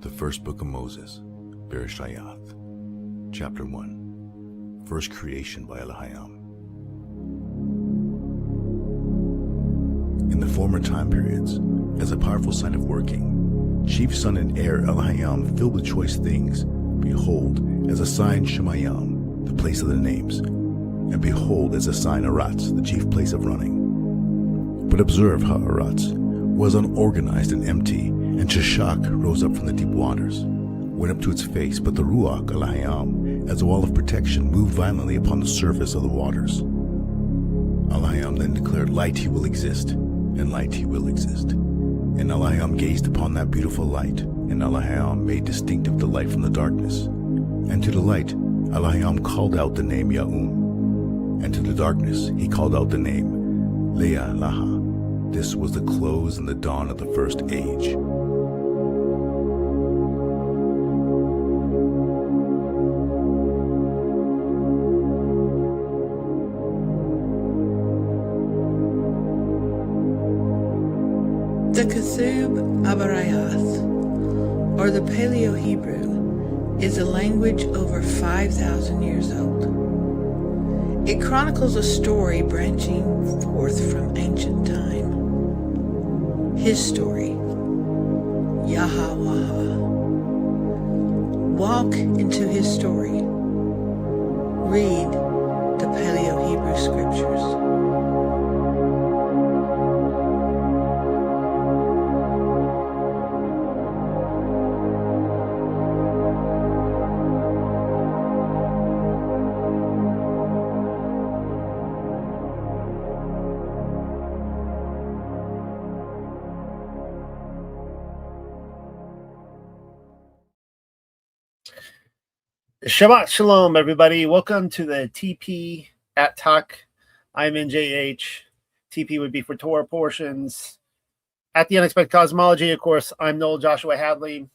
The First Book of Moses, Bereshayath, Chapter 1, First Creation by Elohim. In the former time periods, as a powerful sign of working, chief son and heir Elohim filled with choice things, behold, as a sign Shemayim, the place of the names, and behold, as a sign Aratz, the chief place of running. But observe how Aratz was unorganized and empty, and Sheshach rose up from the deep waters, went up to its face, but the Ruach Elohim, as a wall of protection, moved violently upon the surface of the waters. Elohim then declared, light he will exist, and light he will exist. And Elohim gazed upon that beautiful light, and Elohim made distinctive the light from the darkness. And to the light Elohim called out the name Ya'um, and to the darkness he called out the name Leah Laha. This was the close and the dawn of the first age. The Ketub Abarayath, or the Paleo-Hebrew, is a language over 5,000 years old. It chronicles a story branching forth from ancient time. His story, Yahweh. Walk into his story. Read the Paleo-Hebrew scriptures. Shabbat Shalom, everybody. Welcome to the TP at Talk. I'm NJH. TP would be for Torah portions. At the Unexpected Cosmology, of course, I'm Noel Joshua Hadley.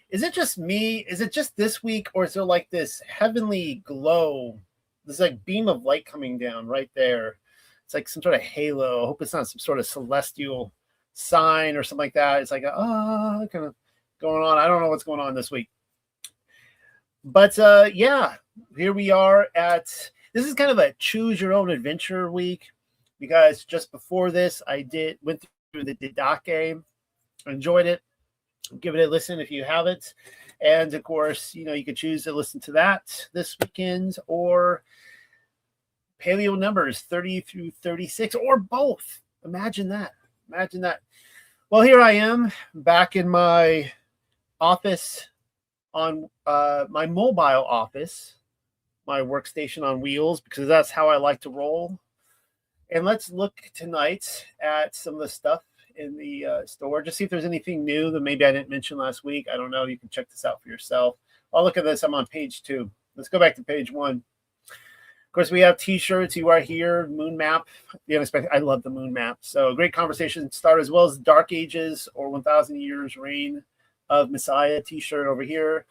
Is it just me? Is it just this week? Or is there like this heavenly glow? This like beam of light coming down right there. It's like some sort of halo. I hope it's not some sort of celestial sign or something like that. It's like, kind of going on. I don't know what's going on this week. But yeah, here we are this is kind of a choose your own adventure week, because just before this, went through the Didache, enjoyed it. Give it a listen if you haven't. And of course, you could choose to listen to that this weekend, or Paleo numbers 30 through 36, or both. Imagine that. Well, here I am back in my office, on my mobile office, my workstation on wheels, because that's how I like to roll. And let's look tonight at some of the stuff in the store. Just see if there's anything new that maybe I didn't mention last week. I don't know. You can check this out for yourself. I'll look at this. I'm on page 2. Let's go back to page 1. Of course, we have t-shirts. You are here. Moon map. The unexpected. I love the moon map. So great conversation start, as well as Dark Ages or 1,000 Years Reign of Messiah t-shirt over here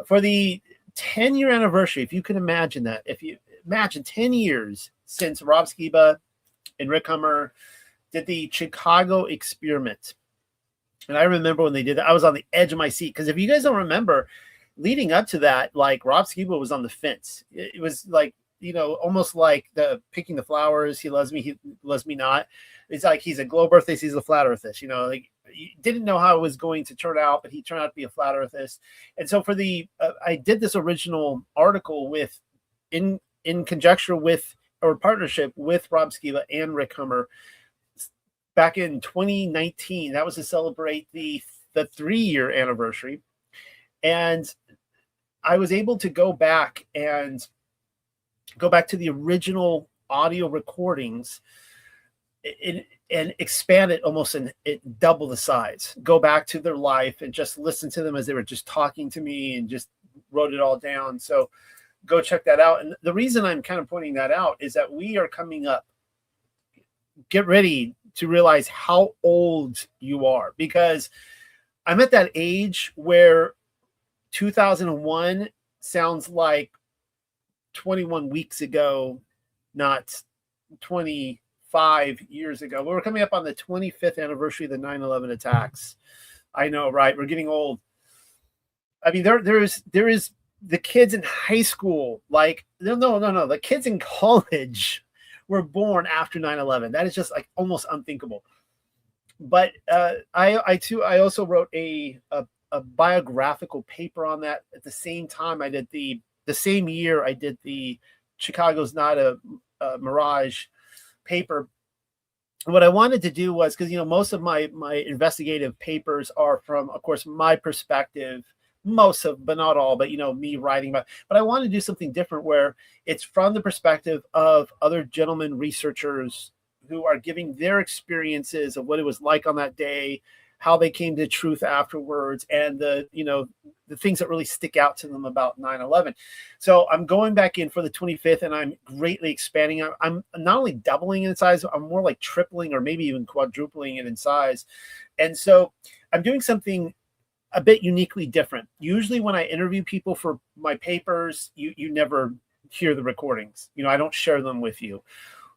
for the 10-year anniversary. If you can imagine that, if you imagine 10 years since Rob Skiba and Rick Hummer did the Chicago experiment. And I remember when they did that, I was on the edge of my seat, because if you guys don't remember, leading up to that, like, Rob Skiba was on the fence. It was like, almost like the picking the flowers. He loves me, he loves me not. It's like he's a globe earthist, he's a flat earthist, like, you didn't know how it was going to turn out, but he turned out to be a flat earthist. And so for I did this original article in conjecture with, or partnership with, Rob Skiba and Rick Hummer back in 2019. That was to celebrate the 3-year anniversary. And I was able to go back to the original audio recordings and expand it almost in double the size. Go back to their life and just listen to them as they were just talking to me, and just wrote it all down. So go check that out. And the reason I'm kind of pointing that out is that we are coming up. Get ready to realize how old you are, because I'm at that age where 2001 sounds like 21 weeks ago, not 25 years ago. We're coming up on the 25th anniversary of the 9/11 attacks. I know, right? We're getting old. I mean, there is the kids in high school, like no, the kids in college were born after 9/11. That is just like almost unthinkable. But I also wrote a biographical paper on that. At the same time, I did the same year I did the Chicago's Not a Mirage paper. What I wanted to do was, because most of my investigative papers are from, of course, my perspective, most of, but not all, but me writing about. But I wanted to do something different where it's from the perspective of other gentlemen researchers who are giving their experiences of what it was like on that day, how they came to truth afterwards, and the things that really stick out to them about 9/11. So I'm going back in for the 25th, and I'm greatly expanding. I'm not only doubling in size, I'm more like tripling or maybe even quadrupling it in size. And so I'm doing something a bit uniquely different. Usually when I interview people for my papers, you never hear the recordings. I don't share them with you.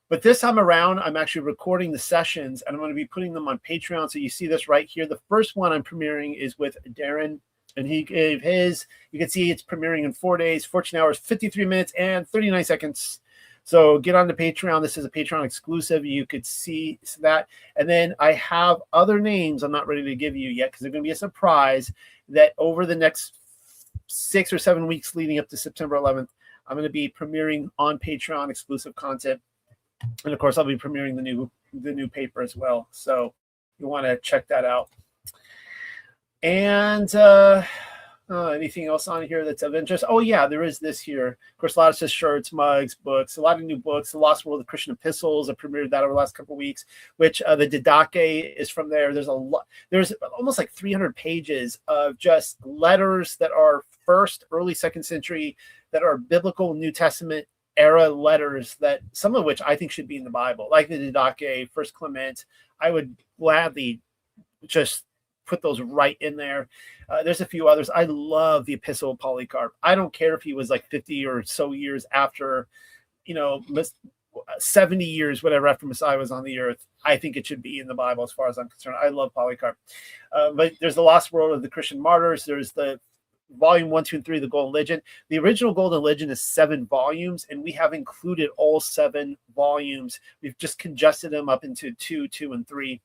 But this time around, I'm actually recording the sessions, and I'm going to be putting them on Patreon. So you see this right here. The first one I'm premiering is with Darren, and he gave his. You can see it's premiering in 4 days, 14 hours, 53 minutes, and 39 seconds. So get on the Patreon. This is a Patreon exclusive. You could see that. And then I have other names I'm not ready to give you yet because they're going to be a surprise that over the next 6 or 7 weeks leading up to September 11th, I'm going to be premiering on Patreon exclusive content. And of course, I'll be premiering the new paper as well. So you want to check that out. And anything else on here that's of interest? Oh yeah, there is this here. Of course, a lot of shirts, mugs, books, a lot of new books. The Lost World of Christian Epistles. I premiered that over the last couple of weeks. Which the Didache is from there. There's a lot. There's almost like 300 pages of just letters that are early second century, that are biblical New Testament era letters, that some of which I think should be in the Bible, like the Didache, First Clement. I would gladly just put those right in there. There's a few others. I love the Epistle of Polycarp. I don't care if he was like 50 or so years after, 70 years, whatever, after Messiah was on the earth. I think it should be in the Bible as far as I'm concerned. I love Polycarp. But there's the Lost World of the Christian Martyrs. There's the Volume 1, 2, and 3, the Golden Legend. The original Golden Legend is 7 volumes, and we have included all 7 volumes. We've just congested them up into 2, 2, and 3.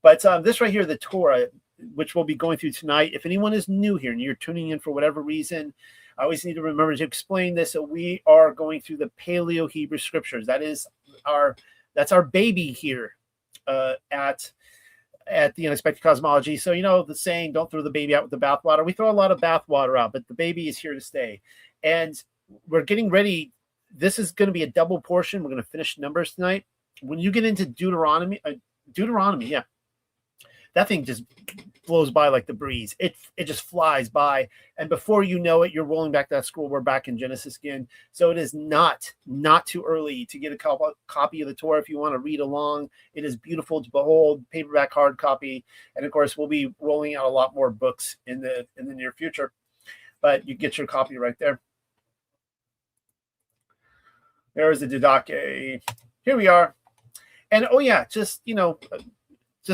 But this right here, the Torah, which we'll be going through tonight. If anyone is new here and you're tuning in for whatever reason, I always need to remember to explain this. So we are going through the Paleo Hebrew Scriptures. That's our baby here at the Unexpected Cosmology. So, the saying, don't throw the baby out with the bathwater. We throw a lot of bathwater out, but the baby is here to stay. And we're getting ready. This is going to be a double portion. We're going to finish Numbers tonight. When you get into Deuteronomy, yeah, that thing just blows by like the breeze. It just flies by. And before you know it, you're rolling back that scroll. We're back in Genesis again. So it is not too early to get a copy of the Torah if you want to read along. It is beautiful to behold, paperback hard copy. And of course, we'll be rolling out a lot more books in the near future. But you get your copy right there. There's the Didache. Here we are. And oh yeah, just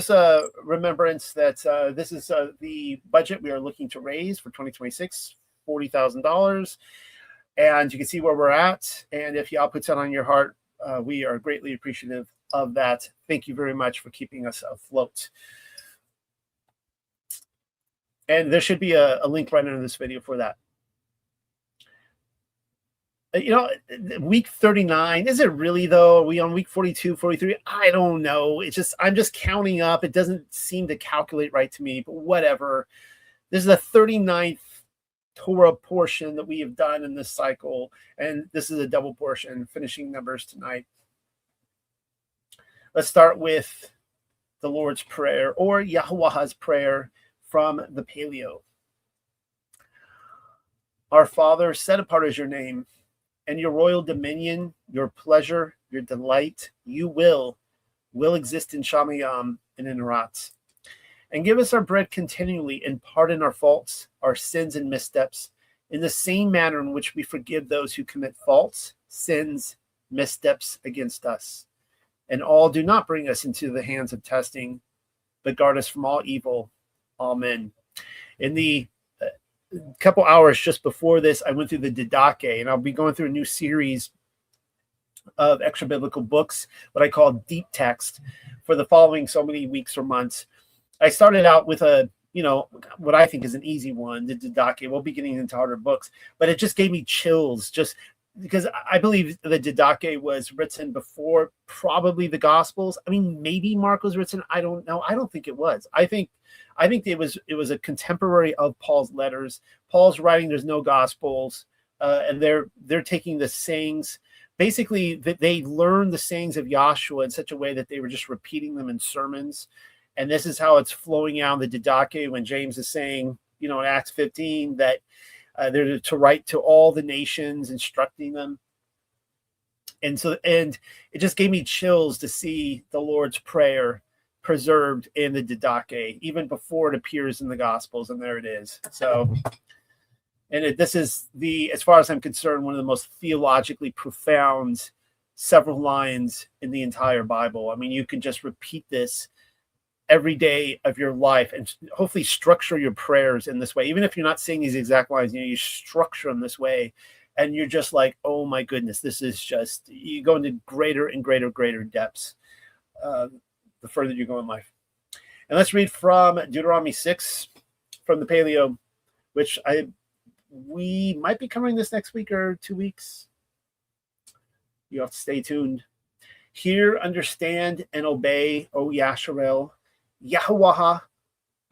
a remembrance that this is the budget we are looking to raise for 2026, $40,000. And you can see where we're at. And if y'all put that on your heart, we are greatly appreciative of that. Thank you very much for keeping us afloat. And there should be a link right under this video for that. Week 39, is it really though? Are we on week 42, 43? I don't know. I'm just counting up. It doesn't seem to calculate right to me, but whatever. This is the 39th Torah portion that we have done in this cycle. And this is a double portion, finishing Numbers tonight. Let's start with the Lord's Prayer, or Yahweh's Prayer from the Paleo. Our Father, set apart is your name, and your royal dominion, your pleasure, your delight, you will exist in Shamayam and in Eretz. And give us our bread continually, and pardon our faults, our sins and missteps, in the same manner in which we forgive those who commit faults, sins, missteps against us. And all do not bring us into the hands of testing, but guard us from all evil. Amen. In the couple hours just before this, I went through the Didache, and I'll be going through a new series of extra biblical books, what I call deep text, for the following so many weeks or months. I started out with what I think is an easy one, the Didache. We'll be getting into harder books, but it just gave me chills, just because I believe the Didache was written before probably the Gospels. I mean, maybe Mark was written. I don't know. I don't think it was. I think it was a contemporary of Paul's letters. Paul's writing. There's no Gospels, and they're taking the sayings. Basically, that they learned the sayings of Yahshua in such a way that they were just repeating them in sermons. And this is how it's flowing out in the Didache when James is saying, in Acts 15, that they're to write to all the nations, instructing them. And it just gave me chills to see the Lord's Prayer preserved in the Didache, even before it appears in the Gospels. And there it is. So, this is as far as I'm concerned, one of the most theologically profound several lines in the entire Bible. I mean, you can just repeat this every day of your life and hopefully structure your prayers in this way. Even if you're not saying these exact lines, you structure them this way, and you're just like, oh my goodness, this is just, you go into greater and greater depths the further you go in life. And let's read from Deuteronomy 6 from the Paleo, which we might be covering this next week or 2 weeks. You have to stay tuned. Hear, understand, and obey, O Yasharel, Yahuwah,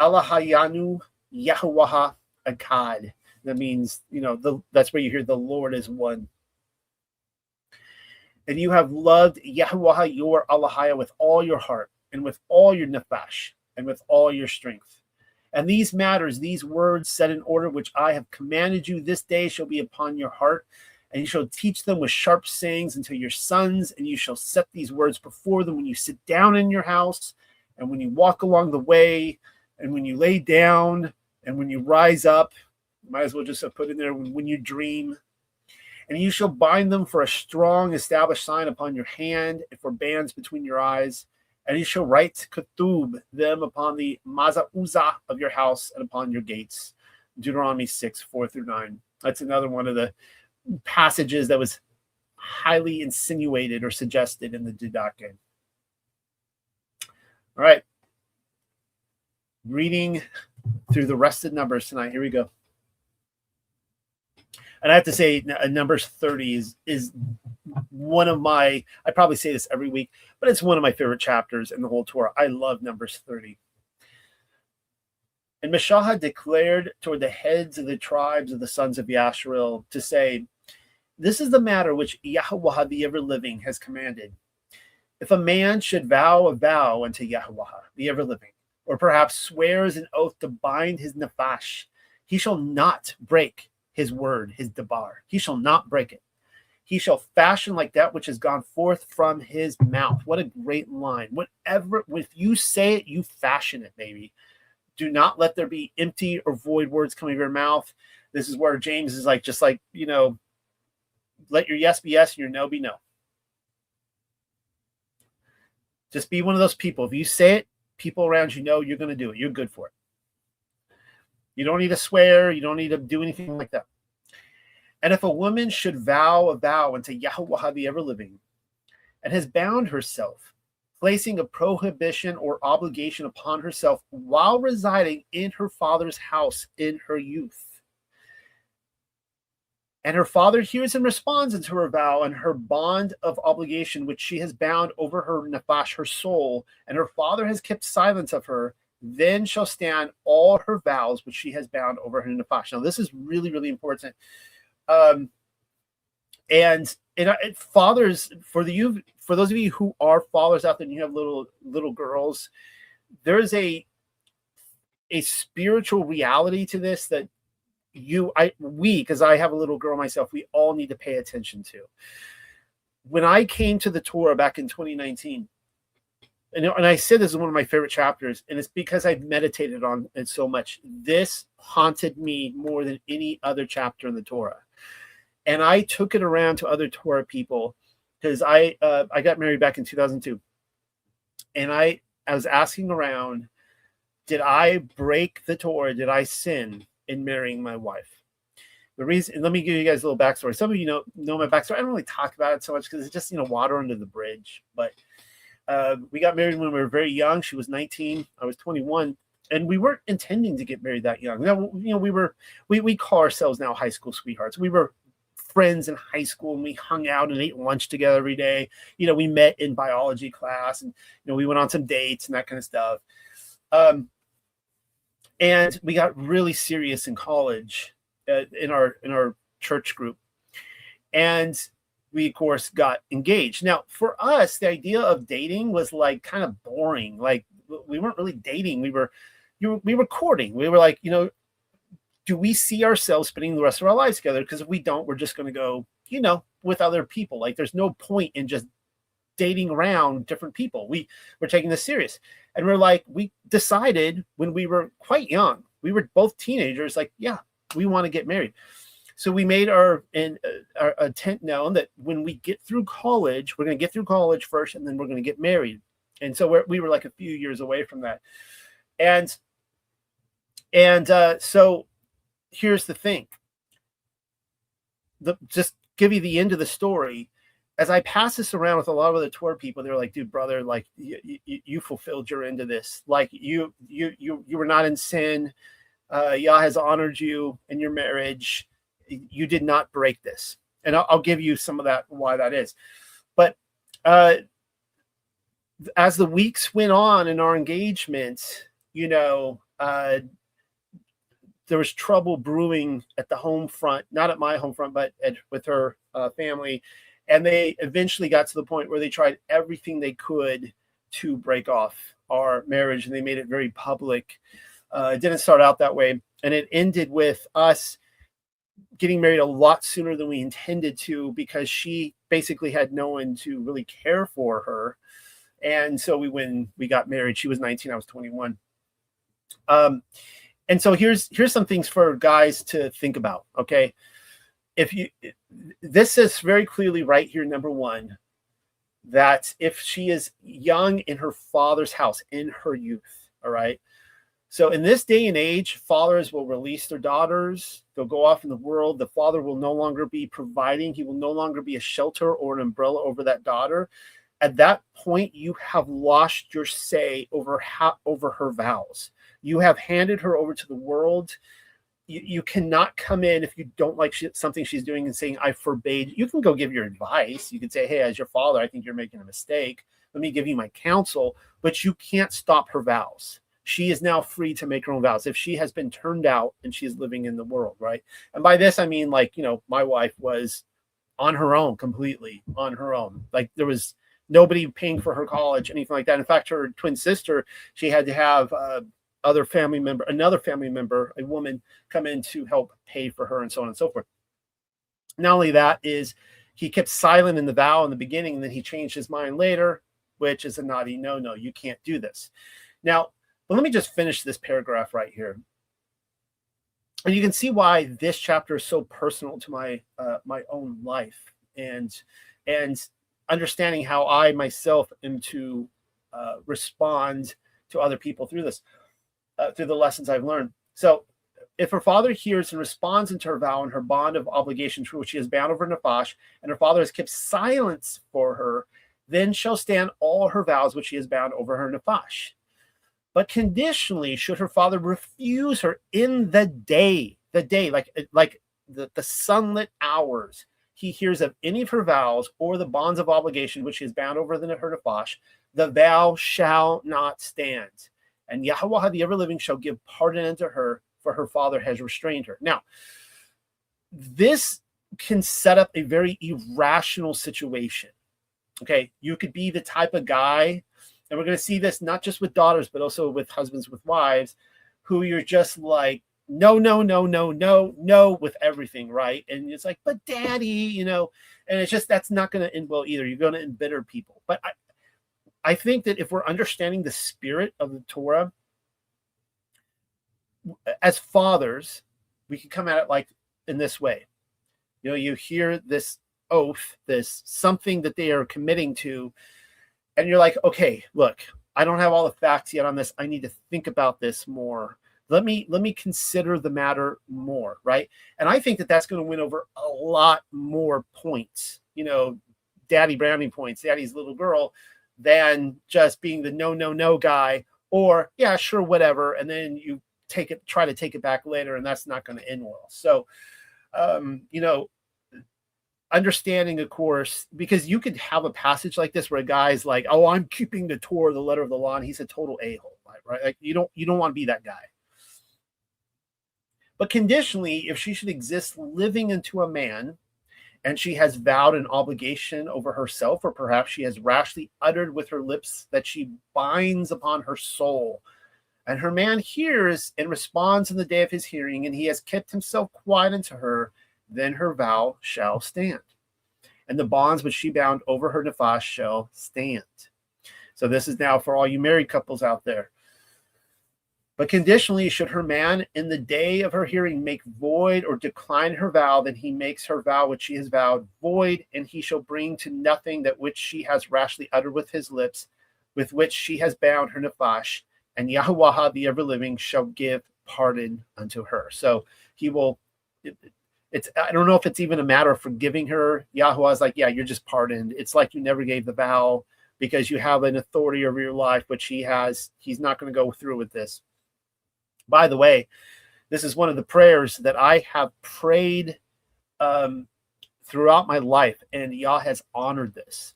Allahayanu, Yahuwah, Akkad. That means, that's where you hear the Lord is one. And you have loved Yahuwah, your Allahaya, with all your heart, and with all your nefesh, and with all your strength. And these matters, these words set in order, which I have commanded you this day, shall be upon your heart. And you shall teach them with sharp sayings unto your sons, and you shall set these words before them when you sit down in your house, and when you walk along the way, and when you lay down, and when you rise up. Might as well just put in there when you dream. And you shall bind them for a strong established sign upon your hand, and for bands between your eyes. And you shall write ketub them upon the mazauza of your house and upon your gates. Deuteronomy 6, 4-9. That's another one of the passages that was highly insinuated or suggested in the Didache. All right. Reading through the rest of Numbers tonight. Here we go. And I have to say, Numbers 30 is one of my, I probably say this every week, but it's one of my favorite chapters in the whole Torah. I love Numbers 30. And Meshach declared toward the heads of the tribes of the sons of Yasharel to say, this is the matter which Yahuwah the ever-living has commanded. If a man should vow a vow unto Yahuwah the ever-living, or perhaps swears an oath to bind his nefash, he shall not break his word, his debar. He shall not break it. He shall fashion like that which has gone forth from his mouth. What a great line. Whatever, if you say it, you fashion it, baby. Do not let there be empty or void words coming out of your mouth. This is where James is like, just like, let your yes be yes and your no be no. Just be one of those people. If you say it, people around you know you're going to do it. You're good for it. You don't need to swear. You don't need to do anything like that. And if a woman should vow a vow unto Yahuwah the ever-living, and has bound herself, placing a prohibition or obligation upon herself while residing in her father's house in her youth, and her father hears and responds unto her vow and her bond of obligation, which she has bound over her nefash, her soul, and her father has kept silence of her, then shall stand all her vows which she has bound over her nefash. Now, this is really, really important. And fathers, for those of you who are fathers out there and you have little girls, there is a spiritual reality to this that because I have a little girl myself, we all need to pay attention to. When I came to the Torah back in 2019, and I said this is one of my favorite chapters, and it's because I've meditated on it so much. This haunted me more than any other chapter in the Torah. And I took it around to other Torah people because I got married back in 2002. And I was asking around, did I break the Torah? Did I sin in marrying my wife. The reason, let me give you guys a little backstory. Some of you know my backstory. I don't really talk about it so much because it's just, water under the bridge. But we got married when we were very young. She was 19. I was 21. And we weren't intending to get married that young. Now, we call ourselves now high school sweethearts. We were friends in high school, and we hung out and ate lunch together every day. We met in biology class, and we went on some dates and that kind of stuff. And we got really serious in college in our church group, and we of course got engaged. Now, for us, the idea of dating was like kind of boring. Like, we weren't really dating. We were courting. We were like, do we see ourselves spending the rest of our lives together? Because if we don't, we're just going to go, with other people. Like, there's no point in just dating around different people. We're taking this serious. And we decided when we were quite young, we were both teenagers, like, yeah, we want to get married. So we made our intent known that when we get through college, we're going to get through college first, and then we're going to get married. And so we were like a few years away from that. And so here's the thing. Just give you the end of the story. As I pass this around with a lot of other tour people, they're like, dude, brother, like you fulfilled your end of this. Like you were not in sin. Yah has honored you in your marriage. You did not break this. And I'll give you some of that, why that is. But as the weeks went on in our engagement, there was trouble brewing at the home front, not at my home front, but with her family. And they eventually got to the point where they tried everything they could to break off our marriage, and they made it very public. It didn't start out that way. And it ended with us getting married a lot sooner than we intended to, because she basically had no one to really care for her. And so when we got married, she was 19, I was 21. And so here's some things for guys to think about. Okay. This is very clearly right here, number one, that if she is young in her father's house, in her youth, all right. So in this day and age, fathers will release their daughters. They'll go off in the world. The father will no longer be providing. He will no longer be a shelter or an umbrella over that daughter. At that point, you have lost your say over her vows. You have handed her over to the world. You cannot come in if you don't like something she's doing and saying, I forbade. You can go give your advice. You can say, hey, as your father, I think you're making a mistake. Let me give you my counsel. But you can't stop her vows. She is now free to make her own vows if she has been turned out and she's living in the world, right? And by this, I mean, like, my wife was on her own, completely on her own. Like, there was nobody paying for her college, anything like that. In fact, her twin sister, she had to have another family member, a woman, come in to help pay for her, and so on and so forth. Not only that, is he kept silent in the vow in the beginning, and then he changed his mind later, which is a naughty no. You can't do this. Now, but let me just finish this paragraph right here. And you can see why this chapter is so personal to my own life, and understanding how I myself am to respond to other people through this, through the lessons I've learned. So if her father hears and responds into her vow and her bond of obligation through which she is bound over Nephash, and her father has kept silence for her, then shall stand all her vows which she is bound over her Nephash. But conditionally, should her father refuse her in the day, like the sunlit hours, he hears of any of her vows or the bonds of obligation which she is bound over her Nephash, the vow shall not stand. And Yahweh, the ever-living, shall give pardon unto her, for her father has restrained her. Now, this can set up a very irrational situation. Okay, you could be the type of guy, and we're going to see this not just with daughters, but also with husbands, with wives, who you're just like, no, with everything, right? And it's like, but daddy, and it's just, that's not going to end well either. You're going to embitter people. But I think that if we're understanding the spirit of the Torah, as fathers, we can come at it like in this way. You hear this oath, this something that they are committing to, and you're like, okay, look, I don't have all the facts yet on this. I need to think about this more. Let me consider the matter more, right? And I think that that's going to win over a lot more points, daddy brownie points, daddy's little girl, than just being the no guy, or yeah, sure, whatever, and then you try to take it back later, and that's not going to end well. So understanding, of course, because you could have a passage like this where a guy's like, oh, I'm keeping the Torah, the letter of the law, and he's a total a-hole, right? Like you don't want to be that guy. But conditionally, if she should exist living into a man, and she has vowed an obligation over herself, or perhaps she has rashly uttered with her lips that she binds upon her soul, and her man hears and responds in the day of his hearing, and he has kept himself quiet unto her, then her vow shall stand, and the bonds which she bound over her nefash shall stand. So this is now for all you married couples out there. But conditionally, should her man in the day of her hearing make void or decline her vow, then he makes her vow which she has vowed void, and he shall bring to nothing that which she has rashly uttered with his lips, with which she has bound her nefash, and Yahuwah the ever-living shall give pardon unto her. So he will, I don't know if it's even a matter of forgiving her. Yahuwah's like, yeah, you're just pardoned. It's like you never gave the vow, because you have an authority over your life, which he has. He's not going to go through with this. By the way, this is one of the prayers that I have prayed throughout my life, and Yah has honored this.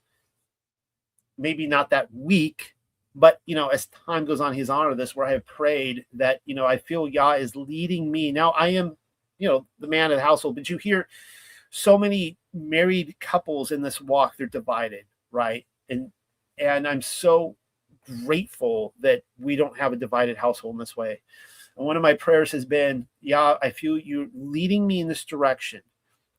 Maybe not that week, but, as time goes on, he's honored this, where I have prayed that, I feel Yah is leading me. Now, I am, the man of the household, but you hear so many married couples in this walk, they're divided, right? And I'm so grateful that we don't have a divided household in this way. And one of my prayers has been, Yah, I feel you leading me in this direction,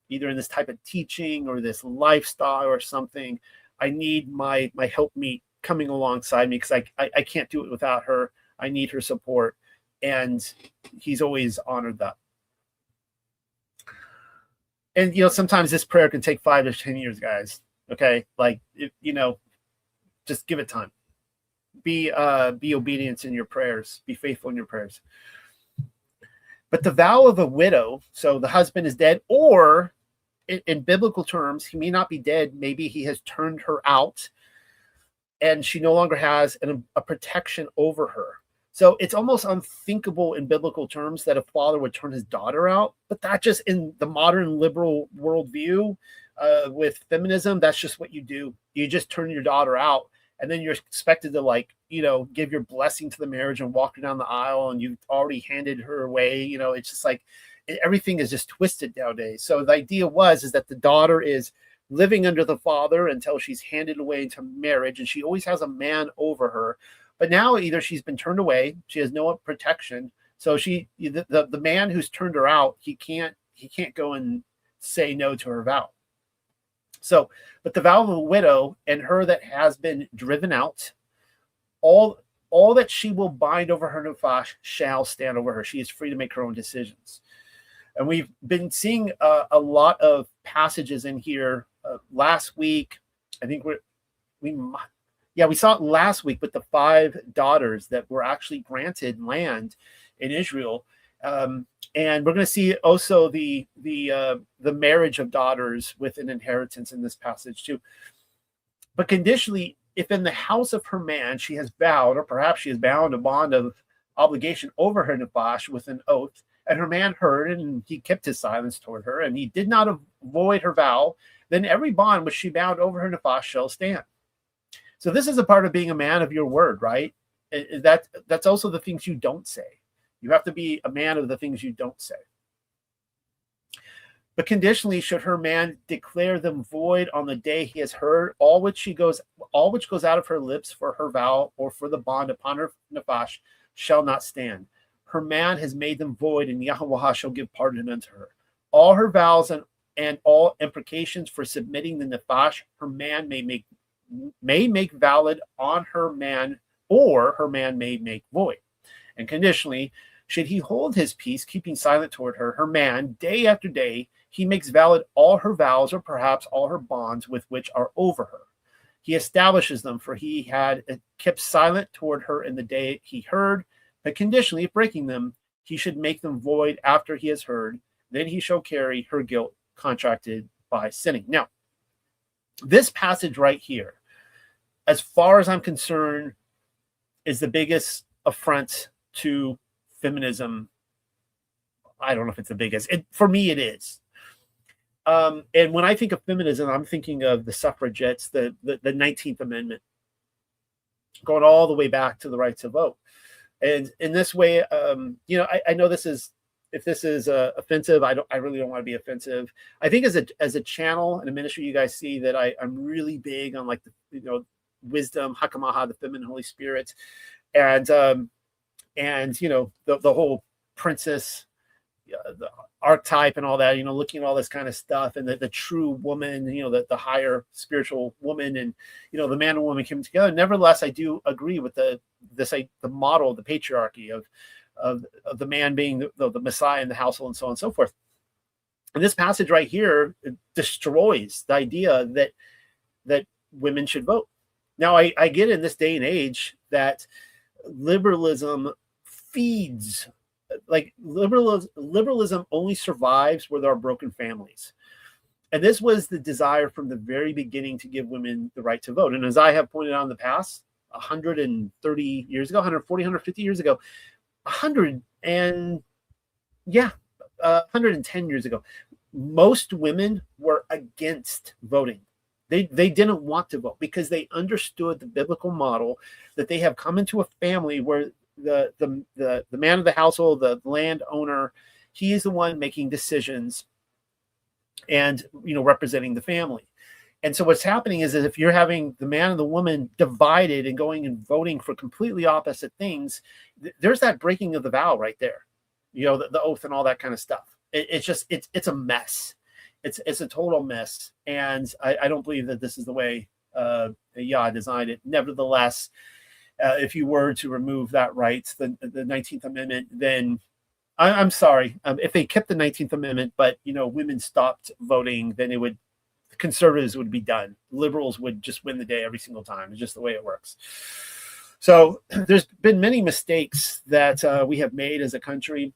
either in this type of teaching or this lifestyle or something. I need my helpmeet coming alongside me, because I can't do it without her. I need her support. And he's always honored that. And, sometimes this prayer can take 5 to 10 years, guys. Okay. Like, just give it time. Be obedient in your prayers. Be faithful in your prayers. But the vow of a widow, so the husband is dead, or in biblical terms, he may not be dead. Maybe he has turned her out, and she no longer has a protection over her. So it's almost unthinkable in biblical terms that a father would turn his daughter out. But that just, in the modern liberal worldview, with feminism, that's just what you do. You just turn your daughter out. And then you're expected to give your blessing to the marriage and walk her down the aisle, and you've already handed her away. It's just like everything is just twisted nowadays. So the idea is that the daughter is living under the father until she's handed away into marriage, and she always has a man over her. But now either she's been turned away, she has no protection. So the man who's turned her out, he can't go and say no to her vow. So, but the vow of a widow, and her that has been driven out, all that she will bind over her nefash shall stand over her. She is free to make her own decisions. And we've been seeing a lot of passages in here. Last week, I think we saw it last week with the 5 daughters that were actually granted land in Israel. And we're going to see also the marriage of daughters with an inheritance in this passage too. But conditionally, if in the house of her man she has vowed, or perhaps she has bound a bond of obligation over her nefash with an oath, and her man heard, and he kept his silence toward her, and he did not avoid her vow, then every bond which she bound over her nefash shall stand. So this is a part of being a man of your word, right? That's also the things you don't say. You have to be a man of the things you don't say. But conditionally, should her man declare them void on the day he has heard, all which goes out of her lips for her vow or for the bond upon her nefash shall not stand. Her man has made them void, and Yahuwah shall give pardon unto her. All her vows and all imprecations for submitting the nefash, her man may make valid on her man, or her man may make void. And conditionally, should he hold his peace, keeping silent toward her, her man, day after day, he makes valid all her vows, or perhaps all her bonds with which are over her. He establishes them, for he had kept silent toward her in the day he heard, but conditionally breaking them, he should make them void after he has heard. Then he shall carry her guilt contracted by sinning. Now, this passage right here, as far as I'm concerned, is the biggest affront to feminism. I don't know if it's the biggest. For me, it is. And when I think of feminism, I'm thinking of the suffragettes, the 19th Amendment, going all the way back to the right to vote. And in this way, I know this is, if this is offensive, I really don't want to be offensive. I think as a channel and a ministry, you guys see that I'm really big on like the wisdom, Hakamaha, the feminine Holy Spirit, and the whole princess, the archetype and all that, looking at all this kind of stuff, and the true woman, the higher spiritual woman, and the man and woman came together. Nevertheless, I do agree with the model, the patriarchy of the man being the Messiah in the household, and so on and so forth. And this passage right here destroys the idea that women should vote. Now, I get in this day and age that liberalism feeds, like liberalism only survives where there are broken families. And this was the desire from the very beginning to give women the right to vote. And as I have pointed out in the past, 130 years ago, 140, 150 years ago, 110 years ago, most women were against voting. They didn't want to vote because they understood the biblical model that they have come into a family where the man of the household, the landowner, he is the one making decisions and representing the family. And so what's happening is that if you're having the man and the woman divided and going and voting for completely opposite things, there's that breaking of the vow right there, the oath and all that kind of stuff. It's a mess. It's a total mess. And I don't believe that this is the way Yah designed it. Nevertheless, if you were to remove that right, the 19th Amendment, then I'm sorry. If they kept the 19th Amendment, but women stopped voting, then conservatives would be done. Liberals would just win the day every single time. It's just the way it works. So there's been many mistakes that we have made as a country.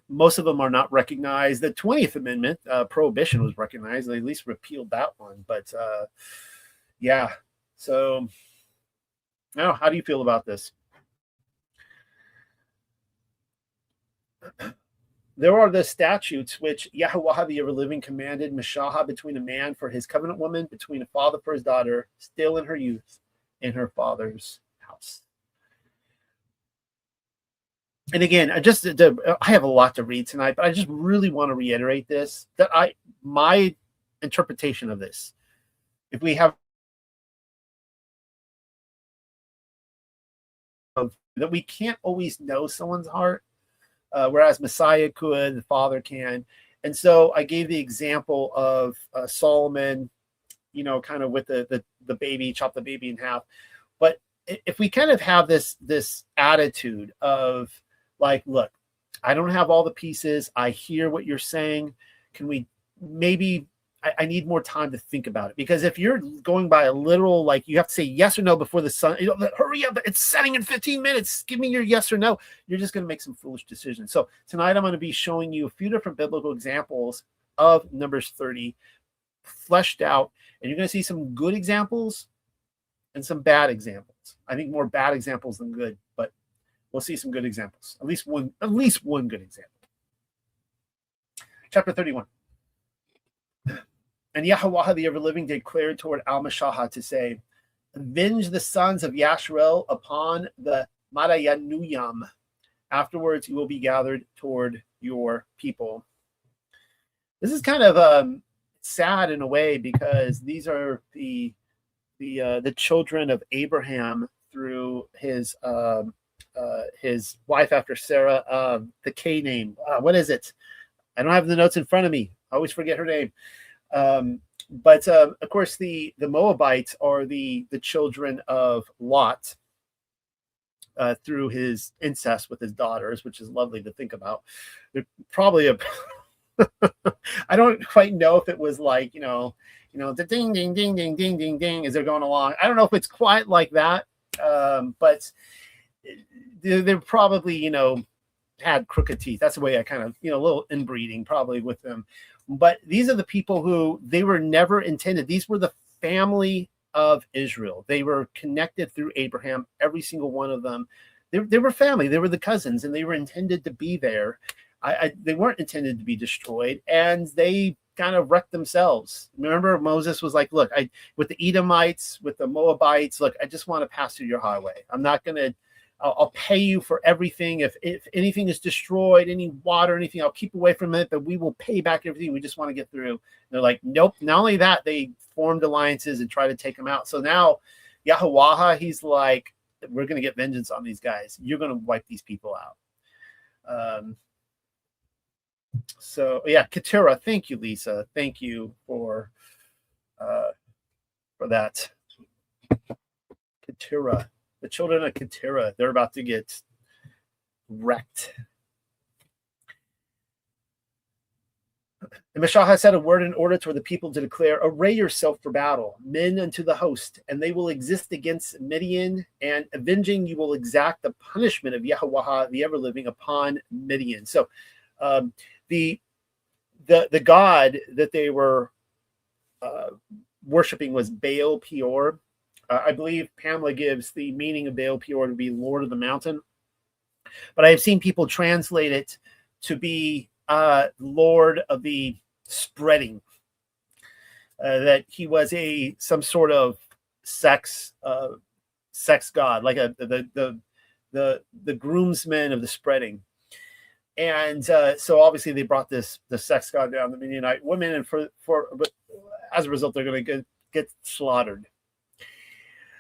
Most of them are not recognized. The 20th Amendment, prohibition, was recognized. They at least repealed that one. But yeah, so now, how do you feel about this? There are the statutes which Yahweh the ever-living commanded Meshaha between a man for his covenant woman, between a father for his daughter, still in her youth, in her father's house. And again, I have a lot to read tonight, but I just really want to reiterate this, that my interpretation of this, if we have that we can't always know someone's heart, whereas Messiah could, the Father can. And so I gave the example of Solomon, kind of with the baby, chop the baby in half. But if we kind of have this attitude of like, look, I don't have all the pieces. I hear what you're saying. Can we maybe, I need more time to think about it, because if you're going by a literal, like you have to say yes or no before the sun, hurry up, it's setting in 15 minutes. Give me your yes or no. You're just going to make some foolish decisions. So tonight I'm going to be showing you a few different biblical examples of Numbers 30 fleshed out, and you're going to see some good examples and some bad examples. I think more bad examples than good, but we'll see some good examples. At least one good example. Chapter 31. And Yahweh the ever-living declared toward Al-Mashahah to say, avenge the sons of Yasharel upon the Madayanuyam. Afterwards you will be gathered toward your people. This is kind of sad in a way, because these are the children of Abraham through his wife after Sarah, the K name. What is it? I don't have the notes in front of me. I always forget her name. But of course, the Moabites are the children of Lot through his incest with his daughters, which is lovely to think about. They're probably I don't quite know if it was like, the ding, ding, ding, ding, ding, ding, ding as they're going along. I don't know if it's quite like that, but they're probably, had crooked teeth. That's the way I kind of, a little inbreeding probably with them. But these are the people who they were never intended. These were the family of Israel. They were connected through Abraham, every single one of them. They were family. They were the cousins, and they were intended to be there. They weren't intended to be destroyed, and they kind of wrecked themselves. Remember, Moses was like, look, with the Edomites, with the Moabites, look, I just want to pass through your highway. I'm not going to, I'll pay you for everything. If anything is destroyed, any water, anything, I'll keep away from it, but we will pay back everything. We just want to get through. And they're like, nope. Not only that, they formed alliances and try to take them out. So now Yahweh, he's like, we're going to get vengeance on these guys. You're going to wipe these people out. So yeah, Keturah, thank you, Lisa. Thank you for that. Keturah, the children of Keturah, they're about to get wrecked. And Meshach said a word in order for the people to declare, array yourself for battle, men unto the host, and they will exist against Midian, and avenging you will exact the punishment of Yahweh, the ever-living, upon Midian. So the god that they were worshiping was Baal Peor. I believe Pamela gives the meaning of Baal Peor to be Lord of the Mountain, but I have seen people translate it to be Lord of the Spreading. That he was some sort of sex god, like the groomsman of the spreading. And so obviously they brought the sex god down, the Midianite women, and but as a result, they're going to get slaughtered.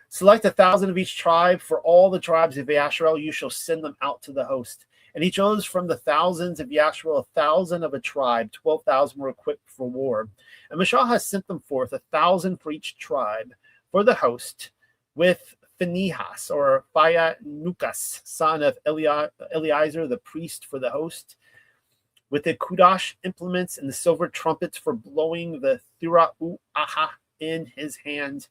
Select 1,000 of each tribe. For all the tribes of Yasharel, you shall send them out to the host. And he chose from the thousands of Yasharel 1,000 of a tribe. 12,000 were equipped for war. And Meshach has sent them forth, 1,000 for each tribe, for the host, with Phinehas, or Phayanukas, son of Eleazar, the priest, for the host, with the Kudash implements and the silver trumpets for blowing the Thira'u-aha in his hand.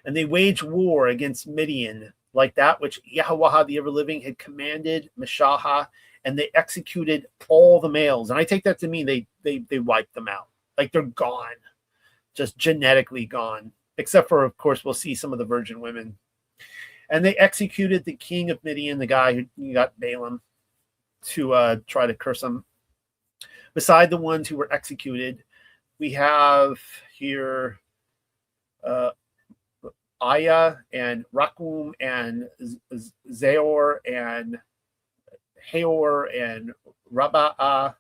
And they waged war against Midian, like that which Yahweh the ever-living had commanded Meshach, and they executed all the males. And I take that to mean they wiped them out. Like they're gone, just genetically gone. Except for, of course, we'll see some of the virgin women. And they executed the king of Midian, the guy who got Balaam to try to curse him. Beside the ones who were executed, we have here Aya and Rakum and Zeor and Haor and Raba'ah,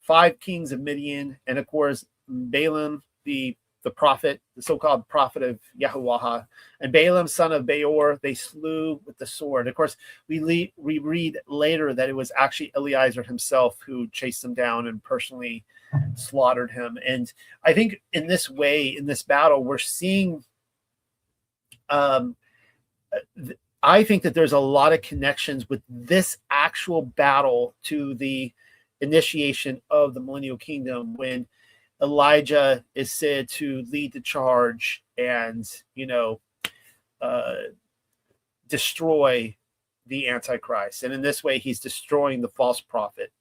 5 kings of Midian, and of course Balaam, the prophet, the so-called prophet of Yahweh, and Balaam, son of Beor, they slew with the sword. Of course, we read later that it was actually Eleazar himself who chased them down and personally slaughtered him. And I think in this way, in this battle, we're seeing, I think that there's a lot of connections with this actual battle to the initiation of the millennial kingdom, when Elijah is said to lead the charge and, destroy the Antichrist. And in this way, he's destroying the false prophet.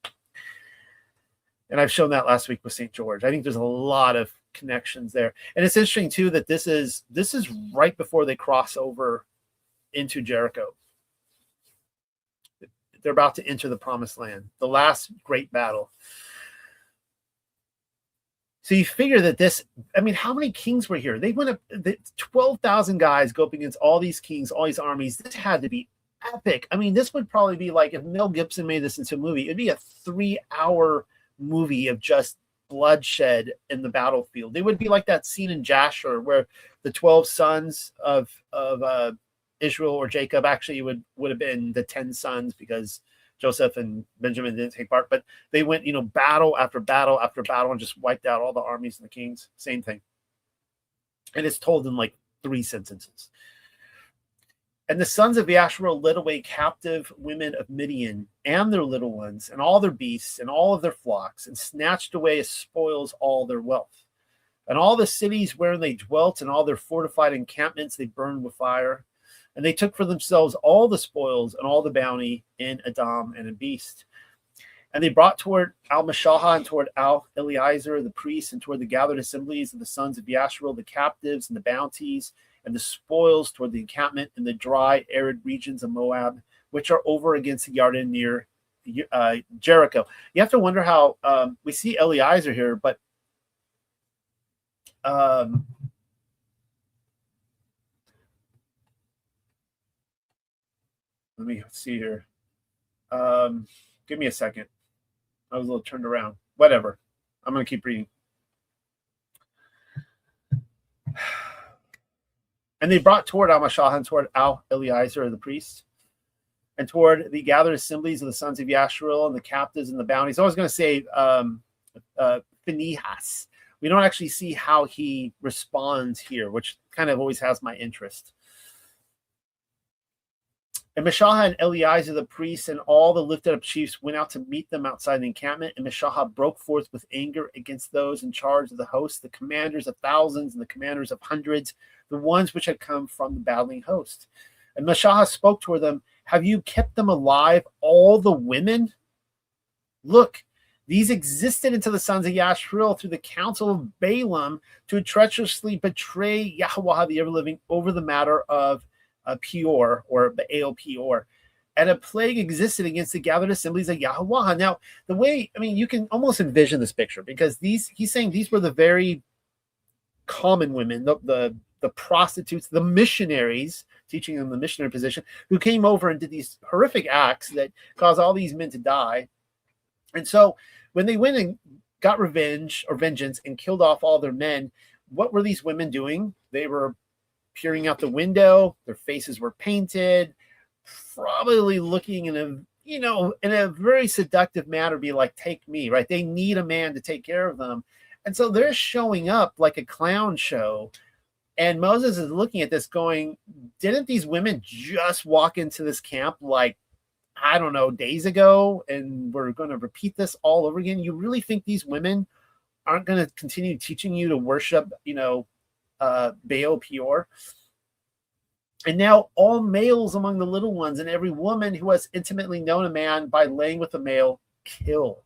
And I've shown that last week with St. George. I think there's a lot of connections there. And it's interesting, too, that this is right before they cross over into Jericho. They're about to enter the promised land, the last great battle. So you figure that how many kings were here? They went up, 12,000 guys go up against all these kings, all these armies. This had to be epic. I mean, this would probably be like, if Mel Gibson made this into a movie, it'd be a 3-hour movie of just bloodshed in the battlefield. It would be like that scene in Jasher where the 12 sons of Israel or Jacob, actually would have been the 10 sons, because Joseph and Benjamin didn't take part, but they went, battle after battle after battle and just wiped out all the armies and the kings. Same thing. And it's told in like 3 sentences. And the sons of Yasharel led away captive women of Midian and their little ones and all their beasts and all of their flocks, and snatched away as spoils all their wealth. And all the cities wherein they dwelt and all their fortified encampments they burned with fire. And they took for themselves all the spoils and all the bounty in Edom and in Beast. And they brought toward Al-Mashahah and toward Al-Eliezer, the priests, and toward the gathered assemblies of the sons of Yasharel, the captives and the bounties and the spoils toward the encampment in the dry, arid regions of Moab, which are over against the Yarden near Jericho. You have to wonder how we see Eliezer here, but let me see here. Give me a second. I was a little turned around. Whatever. I'm going to keep reading. And they brought toward Al-Mashah and toward Al-Eliezer, the priest, and toward the gathered assemblies of the sons of Yasharel and the captives and the bounties. I was going to say Phinehas. We don't actually see how he responds here, which kind of always has my interest. And Mashahah and Eliezer the priests and all the lifted up chiefs went out to meet them outside the encampment. And Mashahah broke forth with anger against those in charge of the host, the commanders of thousands and the commanders of hundreds, the ones which had come from the battling host. And Mashahah spoke toward them, have you kept them alive, all the women? Look, these existed unto the sons of Yasharel through the counsel of Balaam to treacherously betray Yahweh the ever-living over the matter of Peor or Baal Peor, and a plague existed against the gathered assemblies of Yahweh. Now, the way, I mean, you can almost envision this picture because he's saying these were the very common women, the prostitutes, the missionaries, teaching them the missionary position, who came over and did these horrific acts that caused all these men to die. And so when they went and got revenge or vengeance and killed off all their men, what were these women doing? They were peering out the window, their faces were painted, probably looking in a very seductive manner, be like, take me, right? They need a man to take care of them. And so they're showing up like a clown show. And Moses is looking at this going, didn't these women just walk into this camp like, I don't know, days ago, and we're going to repeat this all over again? You really think these women aren't going to continue teaching you to worship, Baal Peor? And now all males among the little ones and every woman who has intimately known a man by laying with a male, kill.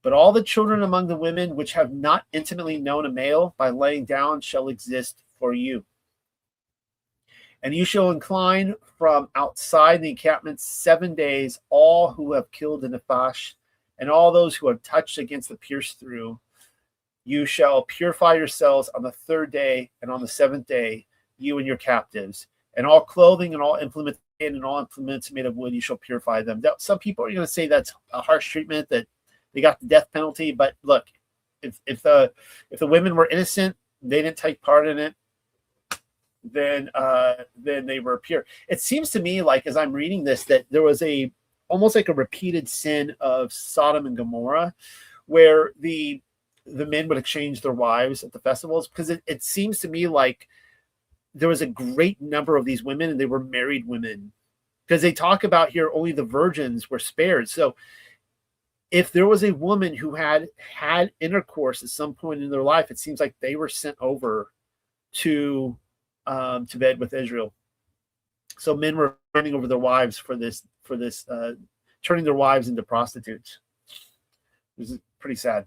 But all the children among the women which have not intimately known a male by laying down shall exist for you. And you shall incline from outside the encampment 7 days all who have killed a Nephash, and all those who have touched against the pierced through. You shall purify yourselves on the 3rd day, and on the 7th day, you and your captives, and all clothing and all implements and all implements made of wood, you shall purify them. Now, some people are going to say that's a harsh treatment, that they got the death penalty. But look, if the women were innocent, they didn't take part in it, then they were pure. It seems to me like, as I'm reading this, that there was almost like a repeated sin of Sodom and Gomorrah, where the men would exchange their wives at the festivals, because it seems to me like there was a great number of these women, and they were married women, because they talk about here only the virgins were spared. So if there was a woman who had intercourse at some point in their life, it seems like they were sent over to bed with Israel. So men were running over their wives for this turning their wives into prostitutes. This is pretty sad.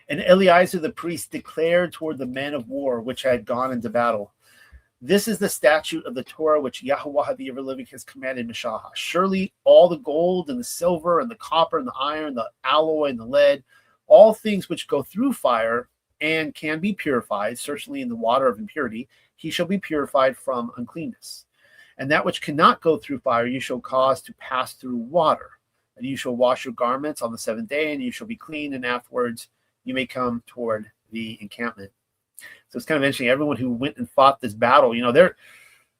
And Eliezer the priest declared toward the men of war which had gone into battle, this is the statute of the Torah which Yahweh the ever-living has commanded Mashahah. Surely all the gold and the silver and the copper and the iron, the alloy and the lead, all things which go through fire and can be purified, certainly in the water of impurity, he shall be purified from uncleanness. And that which cannot go through fire you shall cause to pass through water. And you shall wash your garments on the 7th day, and you shall be clean, and afterwards you may come toward the encampment. So it's kind of interesting. Everyone who went and fought this battle,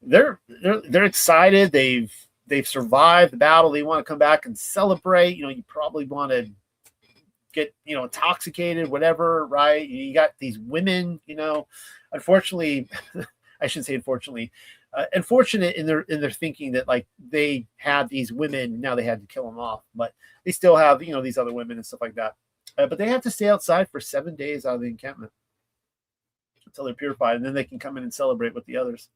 they're excited. They've survived the battle. They want to come back and celebrate. You probably want to get intoxicated, whatever, right? You got these women. Unfortunately, I shouldn't say unfortunately. Unfortunate in their thinking that like they had these women, now they had to kill them off, but they still have these other women and stuff like that. But they have to stay outside for 7 days out of the encampment until they're purified, and then they can come in and celebrate with the others.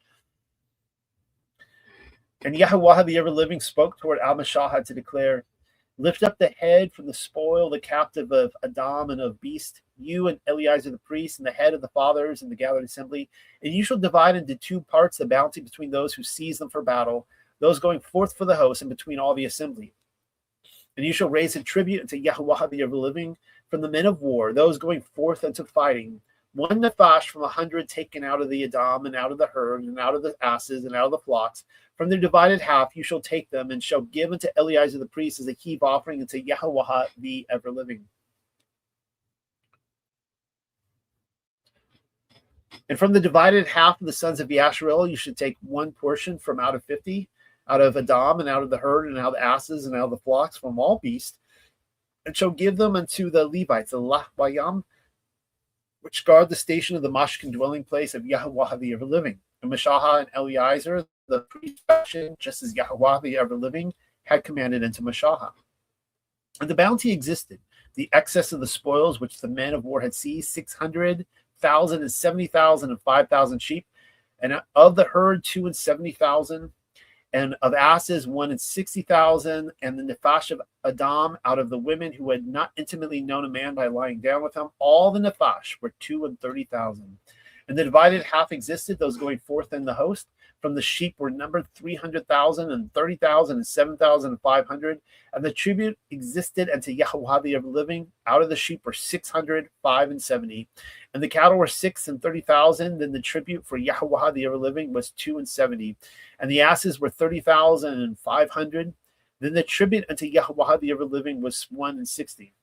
And Yahweh, the ever-living, spoke toward Amashahah to declare, lift up the head from the spoil, the captive of Adam and of beast, you and Eleazar the priest, and the head of the fathers and the gathered assembly. And you shall divide into two parts the bounty between those who seize them for battle, those going forth for the host, and between all the assembly. And you shall raise a tribute unto Yahweh the ever-living from the men of war, those going forth unto fighting. One nephash from 100 taken out of the Adam and out of the herd and out of the asses and out of the flocks. From their divided half you shall take them and shall give unto Eleazar the priest as a heave offering unto Yahweh the ever-living. And from the divided half of the sons of Yasharel you should take one portion from out of 50, out of Adam and out of the herd and out of the asses and out of the flocks from all beasts, and shall give them unto the Levites, the Lahwayam, which guard the station of the Mashkin dwelling place of Yahweh the ever-living. And Mashahah and Eleazar, the priest, just as Yahweh the ever-living had commanded unto Mashahah. And the bounty existed, the excess of the spoils which the men of war had seized, 600,000 and 70,000 and 5,000 sheep, and of the herd 2 and 70,000, and of asses 1 and 60,000, and the nephash of Adam out of the women who had not intimately known a man by lying down with him. All the nephash were 2 and 30,000. And the divided half existed, those going forth in the host. From the sheep were numbered 300,000 and 30,000 and 7,500. And the tribute existed unto Yahweh the ever-living. Out of the sheep were 600, 5 and 70. And the cattle were 6 and 30,000. Then the tribute for Yahweh the ever-living was 2 and 70. And the asses were 30,000 and 500. Then the tribute unto Yahweh the ever-living was 1 and 60.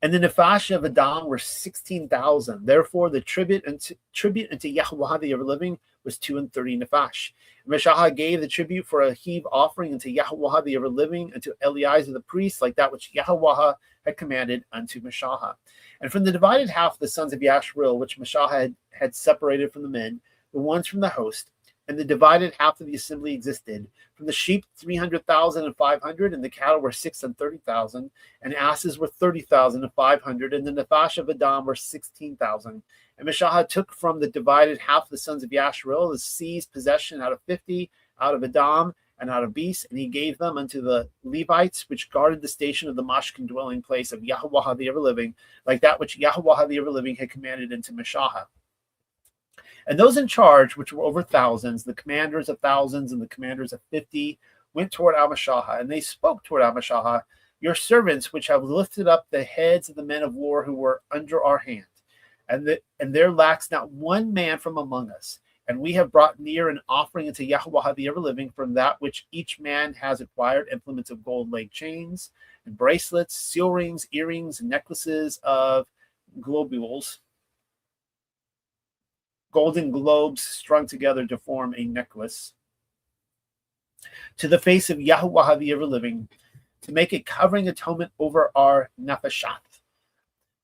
And the nephash of Adam were 16,000. Therefore, the tribute unto Yahweh the ever-living was 2 and 30 nephash. And Mashahah gave the tribute for a heave offering unto Yahweh the ever-living, unto Eleazar the priest, like that which Yahweh had commanded unto Mashahah. And from the divided half of the sons of Yasharel, which Mashahah had separated from the men, the ones from the host, and the divided half of the assembly existed. From the sheep 300,000 and 500, and the cattle were 6 and 30,000, and asses were 30,000 and 500, and the nephash of Adam were 16,000. And Mashahah took from the divided half of the sons of Yasharel the seized possession out of 50, out of Adam, and out of beasts, and he gave them unto the Levites, which guarded the station of the Mashkin dwelling place of Yahweh the ever-living, like that which Yahweh the ever-living had commanded unto Mashahah. And those in charge, which were over thousands, the commanders of thousands and the commanders of 50, went toward Amashahah, and they spoke toward Amashahah, your servants, which have lifted up the heads of the men of war who were under our hand, and there lacks not one man from among us. And we have brought near an offering unto Yahweh the ever-living from that which each man has acquired, implements of gold leg chains, and bracelets, seal rings, earrings, and necklaces of globules, golden globes strung together to form a necklace, to the face of Yahweh the ever-living, to make a covering atonement over our nefashat,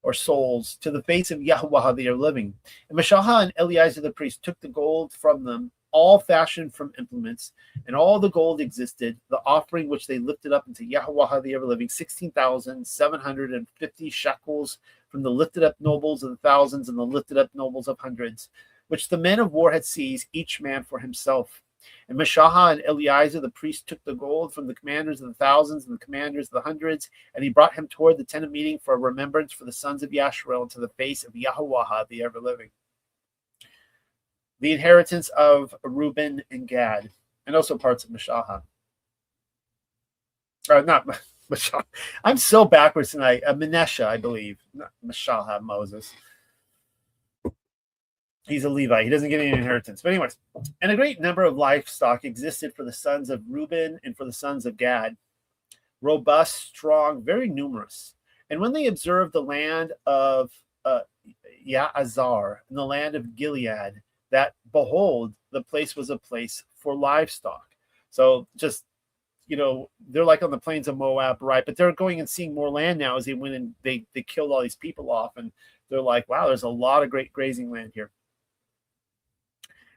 or souls, to the face of Yahweh the ever-living. And Mashahah and Eleazar the priest took the gold from them, all fashioned from implements, and all the gold existed, the offering which they lifted up into Yahweh the ever-living, 16,750 shekels from the lifted up nobles of the thousands and the lifted up nobles of hundreds, which the men of war had seized, each man for himself. And Mashahah and Eleazar the priest took the gold from the commanders of the thousands and the commanders of the hundreds, and he brought him toward the tent of meeting for a remembrance for the sons of Yasharel to the face of Yahweh the ever-living. The inheritance of Reuben and Gad, and also parts of Mashahah. Not Mashahah. I'm so backwards tonight. Manasseh, I believe. Not Mashahah, Moses. He's a Levite. He doesn't get any inheritance. But anyways, and a great number of livestock existed for the sons of Reuben and for the sons of Gad. Robust, strong, very numerous. And when they observed the land of Yaazar and the land of Gilead, that, behold, the place was a place for livestock. So just, they're like on the plains of Moab, right? But they're going and seeing more land now as they went and they killed all these people off. And they're like, wow, there's a lot of great grazing land here.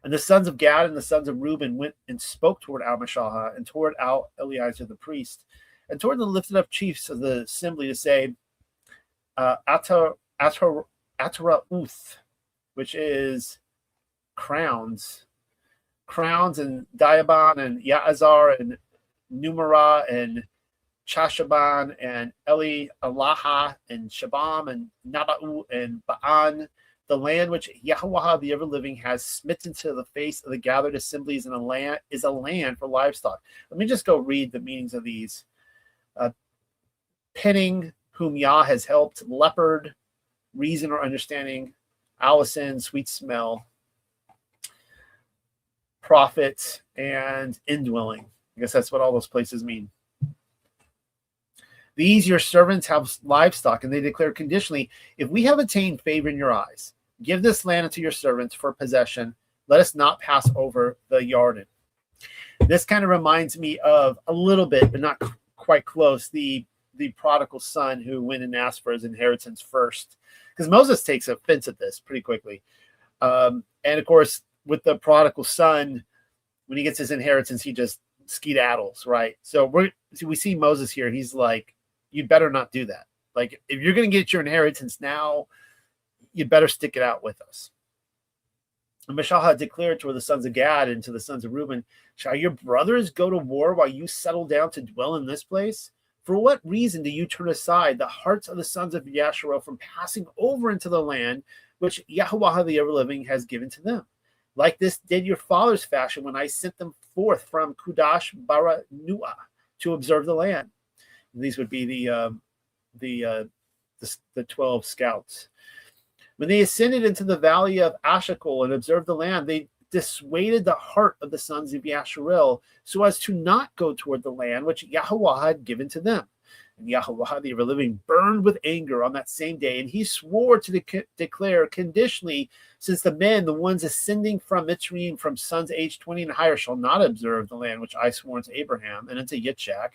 And the sons of Gad and the sons of Reuben went and spoke toward Amashahah and toward Eleazar the priest and toward the lifted up chiefs of the assembly to say, Atara Uth, which is crowns, crowns and Diaban and Yaazar and Numerah and Chashaban and Eli Alaha and Shabam and Nabau and Ba'an, the land which Yahweh the ever-living has smitten to the face of the gathered assemblies in a land is a land for livestock. Let me just go read the meanings of these. Penning, whom Yah has helped, leopard, reason or understanding, Allison, sweet smell, prophet, and indwelling. I guess that's what all those places mean. These your servants have livestock, and they declare conditionally, if we have attained favor in your eyes, give this land unto your servants for possession. Let us not pass over the Jordan. This kind of reminds me of a little bit, but not quite close, the prodigal son who went and asked for his inheritance first. Because Moses takes offense at this pretty quickly. And of course, with the prodigal son, when he gets his inheritance, he just skedaddles, right? So we see Moses here. He's like, you better not do that. Like, if you're going to get your inheritance now, you better stick it out with us. And Meshach declared toward the sons of Gad and to the sons of Reuben, shall your brothers go to war while you settle down to dwell in this place? For what reason do you turn aside the hearts of the sons of Yasharel from passing over into the land which Yahweh the ever-living has given to them? Like this did your fathers fashion when I sent them forth from Kudash Baranuah to observe the land. And these would be the 12 scouts. When they ascended into the valley of Ashakol and observed the land, they dissuaded the heart of the sons of Yasharel so as to not go toward the land which Yahweh had given to them. And Yahweh the ever-living burned with anger on that same day, and he swore to declare conditionally, since the men, the ones ascending from Mitzrayim, from sons aged 20 and higher, shall not observe the land which I swore unto Abraham and unto Yitzchak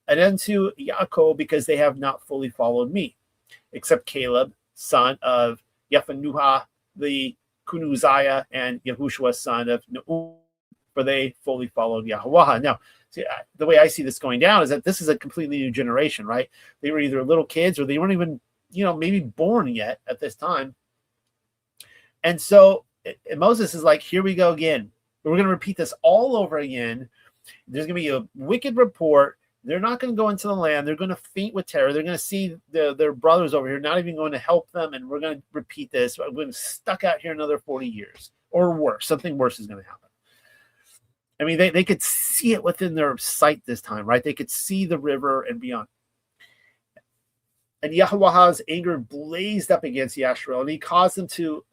and unto Yaakov, because they have not fully followed me, except Caleb, son of Yephanuah the Kunuziah, and Yahushua, son of Neum, for they fully followed Yahweh. Now, see, the way I see this going down is that this is a completely new generation, right? They were either little kids or they weren't even, maybe born yet at this time. And so Moses is like, here we go again. We're going to repeat this all over again. There's going to be a wicked report. They're not going to go into the land. They're going to faint with terror. They're going to see their brothers over here, not even going to help them. And we're going to repeat this. We're going to stuck out here another 40 years or worse. Something worse is going to happen. I mean, they could see it within their sight this time, right? They could see the river and beyond. And Yahweh's anger blazed up against Yasharel, and he caused them to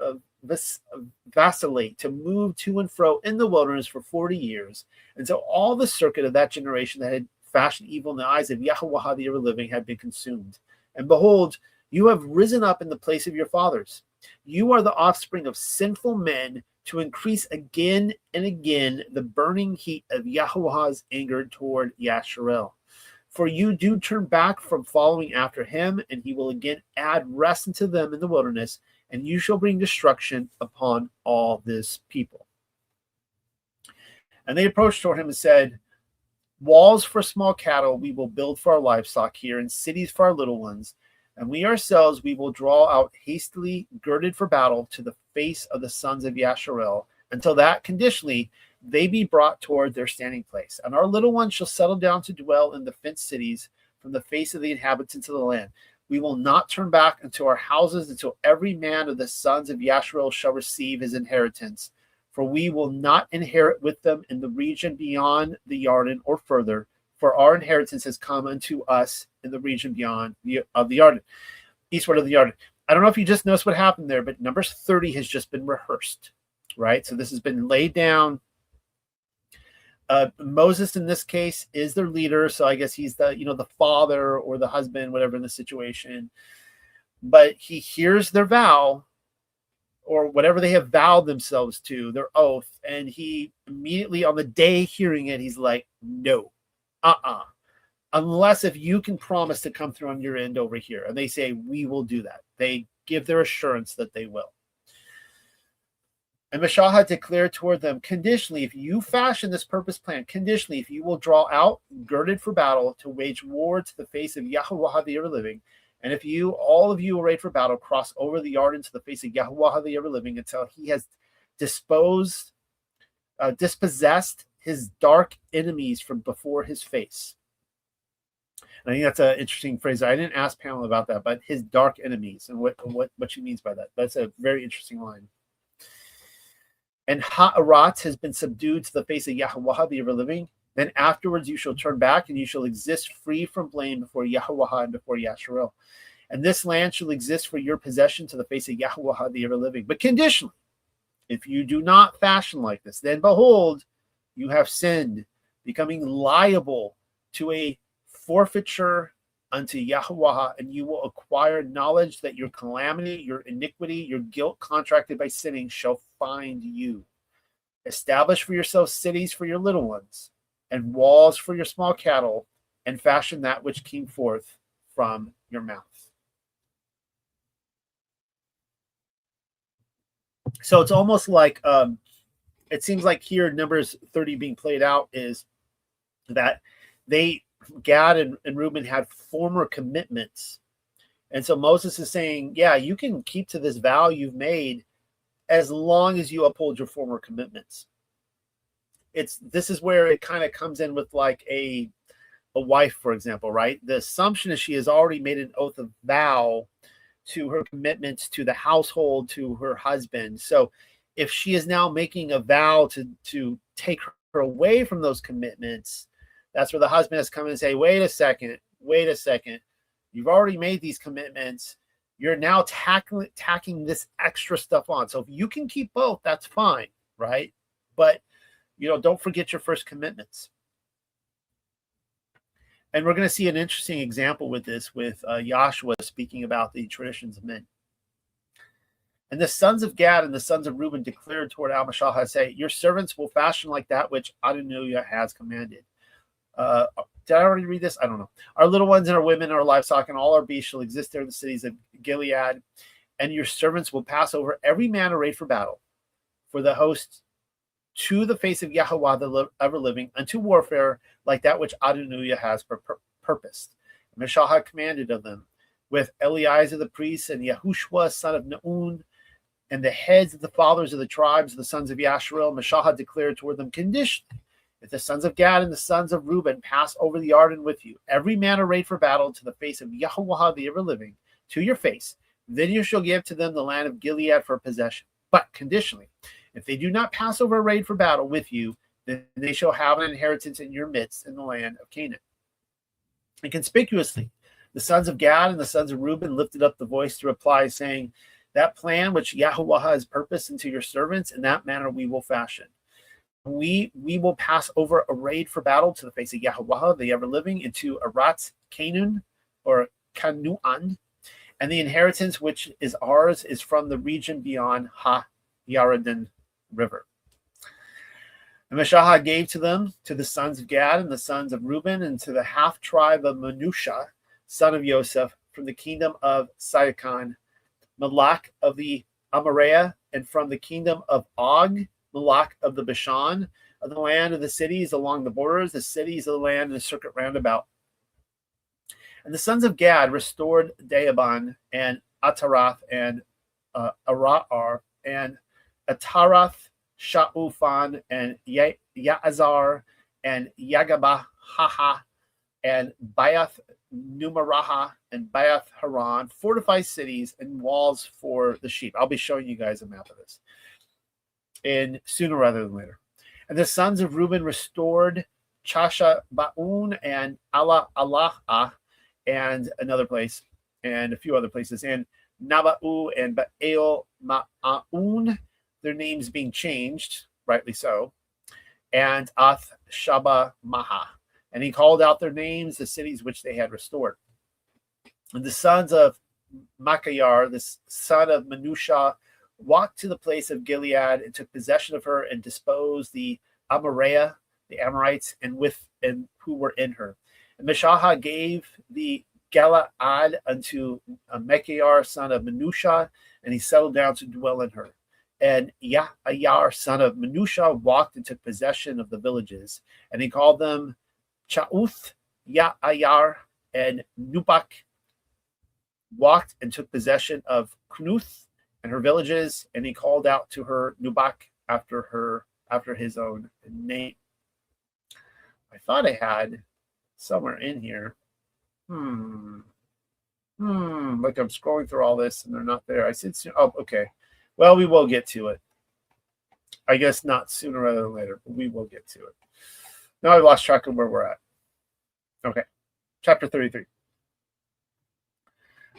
vacillate, to move to and fro in the wilderness for 40 years. And so all the circuit of that generation that had fashioned evil in the eyes of Yahweh the ever-living had been consumed. And behold, you have risen up in the place of your fathers. You are the offspring of sinful men, to increase again and again the burning heat of Yahweh's anger toward Yasharel. For you do turn back from following after him, and he will again add rest unto them in the wilderness, and you shall bring destruction upon all this people. And they approached toward him and said, walls for small cattle we will build for our livestock here, and cities for our little ones. And we ourselves we will draw out hastily, girded for battle, to the face of the sons of Yasharel, until that conditionally they be brought toward their standing place. And our little ones shall settle down to dwell in the fenced cities from the face of the inhabitants of the land. We will not turn back into our houses until every man of the sons of Yasharel shall receive his inheritance. For we will not inherit with them in the region beyond the Jordan or further, for our inheritance has come unto us in the region beyond the Jordan, eastward of the Jordan. I don't know if you just noticed what happened there, but Numbers 30 has just been rehearsed, right? So this has been laid down. Moses, in this case, is their leader, so I guess he's the father or the husband, whatever in the situation. But he hears their vow, or whatever they have vowed themselves to, their oath, and he immediately, on the day hearing it, he's like, no. Unless if you can promise to come through on your end over here. And they say, we will do that. They give their assurance that they will. And Meshach declared toward them, conditionally, if you fashion this purpose plan, conditionally, if you will draw out, girded for battle, to wage war to the face of Yahweh the ever-living, and if you, all of you, arrayed for battle, cross over the Jordan to the face of Yahweh the ever-living, until he has disposed dispossessed his dark enemies from before his face. And I think that's an interesting phrase. I didn't ask Pamela about that, but his dark enemies and what she means by that. That's a very interesting line. And Ha'arat has been subdued to the face of Yahweh, the ever living. Then afterwards you shall turn back, and you shall exist free from blame before Yahweh and before Yasharel. And this land shall exist for your possession to the face of Yahweh, the ever living. But conditionally, if you do not fashion like this, then behold, you have sinned, becoming liable to a forfeiture unto Yahweh, and you will acquire knowledge that your calamity, your iniquity, your guilt contracted by sinning shall find you. Establish for yourselves cities for your little ones, and walls for your small cattle, and fashion that which came forth from your mouth. So it's almost like, it seems like here Numbers 30 being played out is that Gad and Reuben had former commitments. And so Moses is saying, yeah, you can keep to this vow you've made as long as you uphold your former commitments. This is where it kind of comes in with like a wife, for example, right? The assumption is she has already made an oath of vow to her commitments to the household, to her husband. So if she is now making a vow to take her away from those commitments, that's where the husband has come in and say, wait a second. You've already made these commitments. You're now tacking this extra stuff on. So if you can keep both, that's fine, right? But, don't forget your first commitments. And we're going to see an interesting example with this, with Joshua speaking about the traditions of men. And the sons of Gad and the sons of Reuben declared toward Al-Mashah, say, your servants will fashion like that which Adonai has commanded. Did I already read this? I don't know. Our little ones and our women and our livestock and all our beasts shall exist there in the cities of Gilead, and your servants will pass over every man arrayed for battle, for the host to the face of Yahweh, the ever living, unto warfare like that which Adonai has purposed. And Meshach commanded of them, with Eleazar the priest and Yahushua son of Nun, and the heads of the fathers of the tribes of the sons of Yasharel. Meshach declared toward them conditionally, if the sons of Gad and the sons of Reuben pass over the Jordan with you, every man arrayed for battle to the face of Yahweh the ever living, to your face, then you shall give to them the land of Gilead for possession. But conditionally, if they do not pass over arrayed for battle with you, then they shall have an inheritance in your midst in the land of Canaan. And conspicuously, the sons of Gad and the sons of Reuben lifted up the voice to reply, saying, that plan which Yahweh has purposed into your servants, in that manner we will fashion. We will pass over arrayed for battle to the face of Yahweh, the ever-living, into Arat Canaan, or Canuan, and the inheritance which is ours is from the region beyond Ha-Yarden River. And Meshach gave to them, to the sons of Gad and the sons of Reuben, and to the half-tribe of Manusha, son of Joseph, from the kingdom of Sidon, Malak of the Amariah, and from the kingdom of Og, Malak of the Bashan, of the land of the cities along the borders, the cities of the land in the circuit roundabout. And the sons of Gad restored Deaban and Atarath and Arar and Atarath, Sha'ufan and Yaazar and Yagabahaha and Bayath Numaraha and Bayath Haran, fortified cities and walls for the sheep. I'll be showing you guys a map of this in sooner rather than later. And the sons of Reuben restored Chasha Ba'un and Allah and another place and a few other places, and Naba'u and Ba'el Ma'aun, their names being changed, rightly so, and Ath Shaba Maha. And he called out their names, the cities which they had restored. And the sons of Machayar, the son of Manusha, walked to the place of Gilead and took possession of her and disposed the Amariah, the Amorites, and who were in her. And Meshach gave the Galaad unto Machayar, son of Manusha, and he settled down to dwell in her. And Ya'ayar, son of Manusha, walked and took possession of the villages, and he called them Cha'uth, Ya'ayar, and Nubak, walked and took possession of Knuth and her villages, and he called out to her Nubak after her after his own name. I thought I had somewhere in here. Like I'm scrolling through all this and they're not there. I said, oh, okay. Well, we will get to it. I guess not sooner rather than later, but we will get to it. Now I've lost track of where we're at. Okay. Chapter 33.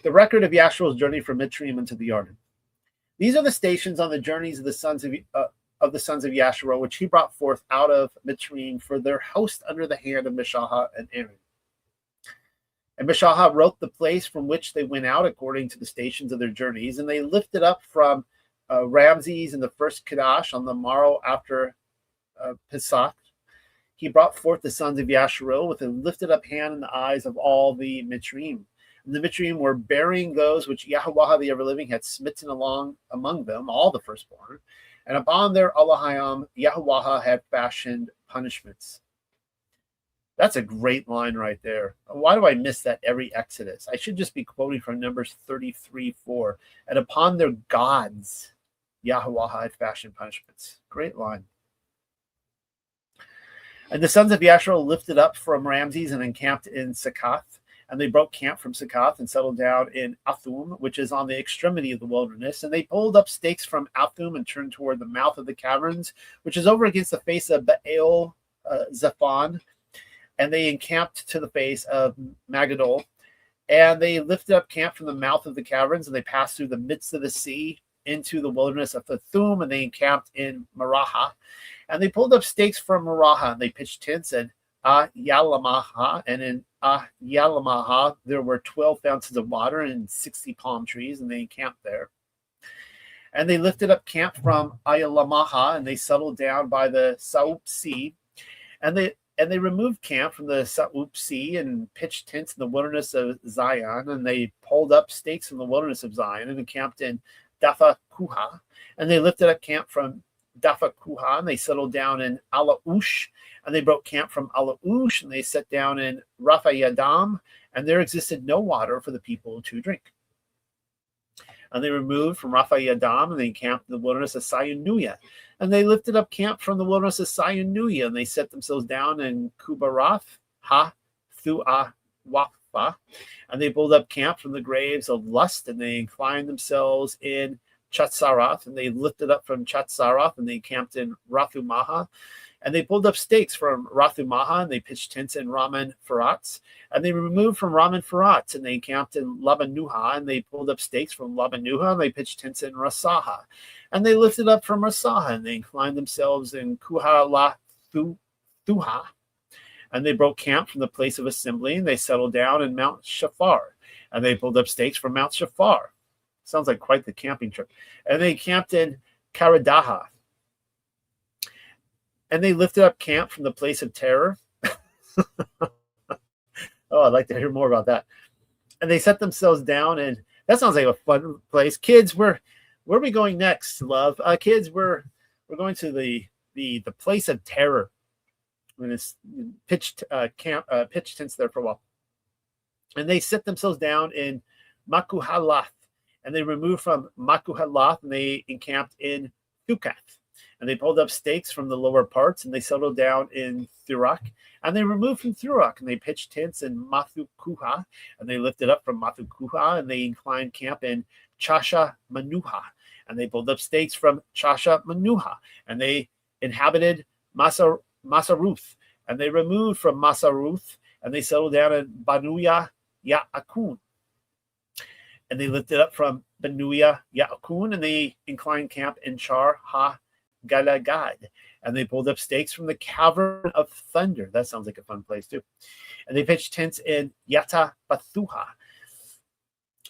The record of Yasharel's journey from Mitzrayim into the Jordan. These are the stations on the journeys of the sons of Yasharel, which he brought forth out of Mitzrayim for their host under the hand of Mishaha and Aaron. And Mishaha wrote the place from which they went out according to the stations of their journeys, and they lifted up from Ramses in the first Kadash on the morrow after Pesach. He brought forth the sons of Yasharel with a lifted up hand in the eyes of all the Mitzrayim. And the Mitzrayim were burying those which Yahweh the ever-living had smitten along among them, all the firstborn. And upon their Allahayam, Yahweh had fashioned punishments. That's a great line right there. Why do I miss that every Exodus? I should just be quoting from Numbers 33:4. And upon their gods, Yahweh had fashioned punishments. Great line. And the sons of Yasharel lifted up from Ramses and encamped in Succoth. And they broke camp from Succoth and settled down in Athum, which is on the extremity of the wilderness. And they pulled up stakes from Athum and turned toward the mouth of the caverns, which is over against the face of Baal Zephon. And they encamped to the face of Magdol. And they lifted up camp from the mouth of the caverns, and they passed through the midst of the sea into the wilderness of Athum, and they encamped in Maraha. And they pulled up stakes from Maraha, and they pitched tents at Yalamaha. And in Yalamaha, there were 12 fountains of water and 60 palm trees, and they encamped there. And they lifted up camp from Yalamaha, and they settled down by the Saup Sea. And they removed camp from the Saup Sea and pitched tents in the wilderness of Zion. And they pulled up stakes in the wilderness of Zion and encamped in Dapha Kuha. And they lifted up camp from Dapha Kuha, and they settled down in Alaush. And they broke camp from Alaush, and they set down in Raphayadam. And there existed no water for the people to drink. And they removed from Raphayadam, and they encamped in the wilderness of Sayunuya. And they lifted up camp from the wilderness of Sayunuya, and they set themselves down in Kubarath Thuah Wafa. And they pulled up camp from the graves of Lust, and they inclined themselves in Chatsarath, and they lifted up from Chatsarath, and they encamped in Rathumaha. And they pulled up stakes from Rathumaha, and they pitched tents in Raman Farats. And they removed from Raman Farats, and they encamped in Labanuha, and they pulled up stakes from Labanuha, and they pitched tents in Rasaha. And they lifted up from Rasaha, and they inclined themselves in Kuhala Thuha. And they broke camp from the place of assembly, and they settled down in Mount Shafar. And they pulled up stakes from Mount Shafar. Sounds like quite the camping trip. And they camped in Karadaha. And they lifted up camp from the place of terror. Oh, I'd like to hear more about that. And they set themselves down, and that sounds like a fun place. Kids, where are we going next, love? Kids, we're going to the place of terror. We're going to pitch tents there for a while. And they set themselves down in Makuhalath. And they removed from Makuhalath, and they encamped in Thukath. And they pulled up stakes from the lower parts, and they settled down in Thurak. And they removed from Thurak, and they pitched tents in Mathukuha. And they lifted up from Mathukuha, and they inclined camp in Chasha Manuha. And they pulled up stakes from Chasha Manuha. And they inhabited Masaruth. And they removed from Masaruth, and they settled down in Banuya Ya'akun. And they lifted up from Banuya Ya'akun, and they inclined camp in Char Ha Galagad. And they pulled up stakes from the cavern of thunder. That sounds like a fun place too. And they pitched tents in Yata Bathuha.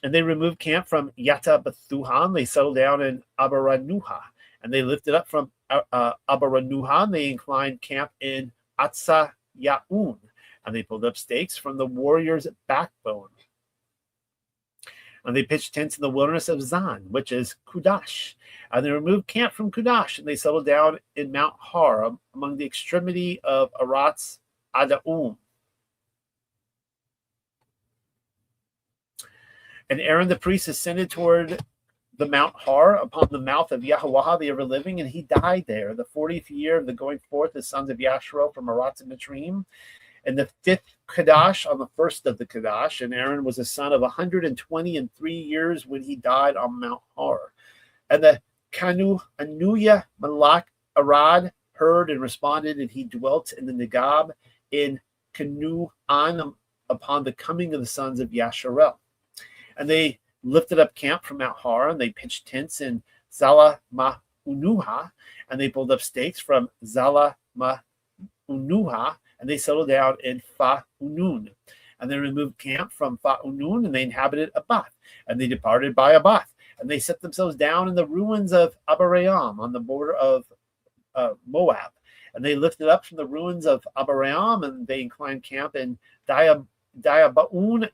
And they removed camp from Yata Bathuha, and they settled down in Abaranuha. And they lifted up from Abaranuha, and they inclined camp in Atsa Yaun. And they pulled up stakes from the warrior's backbone. And they pitched tents in the wilderness of Zan, which is Kudash. And they removed camp from Kudash, and they settled down in Mount Har, among the extremity of Aratz Adaum. And Aaron the priest ascended toward the Mount Har upon the mouth of Yahweh the ever-living, and he died there, the 40th year of the going forth the sons of Yasharel from Aratz and Mitzrayim, and the 5th Kadash on the first of the Kadash, and Aaron was a son of 123 years when he died on Mount Har. And the Anuya Malak Arad heard and responded, and he dwelt in the Negab in Canuan upon the coming of the sons of Yasharel. And they lifted up camp from Mount Har, and they pitched tents in Zala Ma'unuha, and they pulled up stakes from Zala Ma'unuha, and they settled down in Fa'unun. And they removed camp from Fa'unun, and they inhabited Abath, and they departed by Abath, and they set themselves down in the ruins of Abaram on the border of Moab. And they lifted up from the ruins of Abaram, and they inclined camp in Diabaun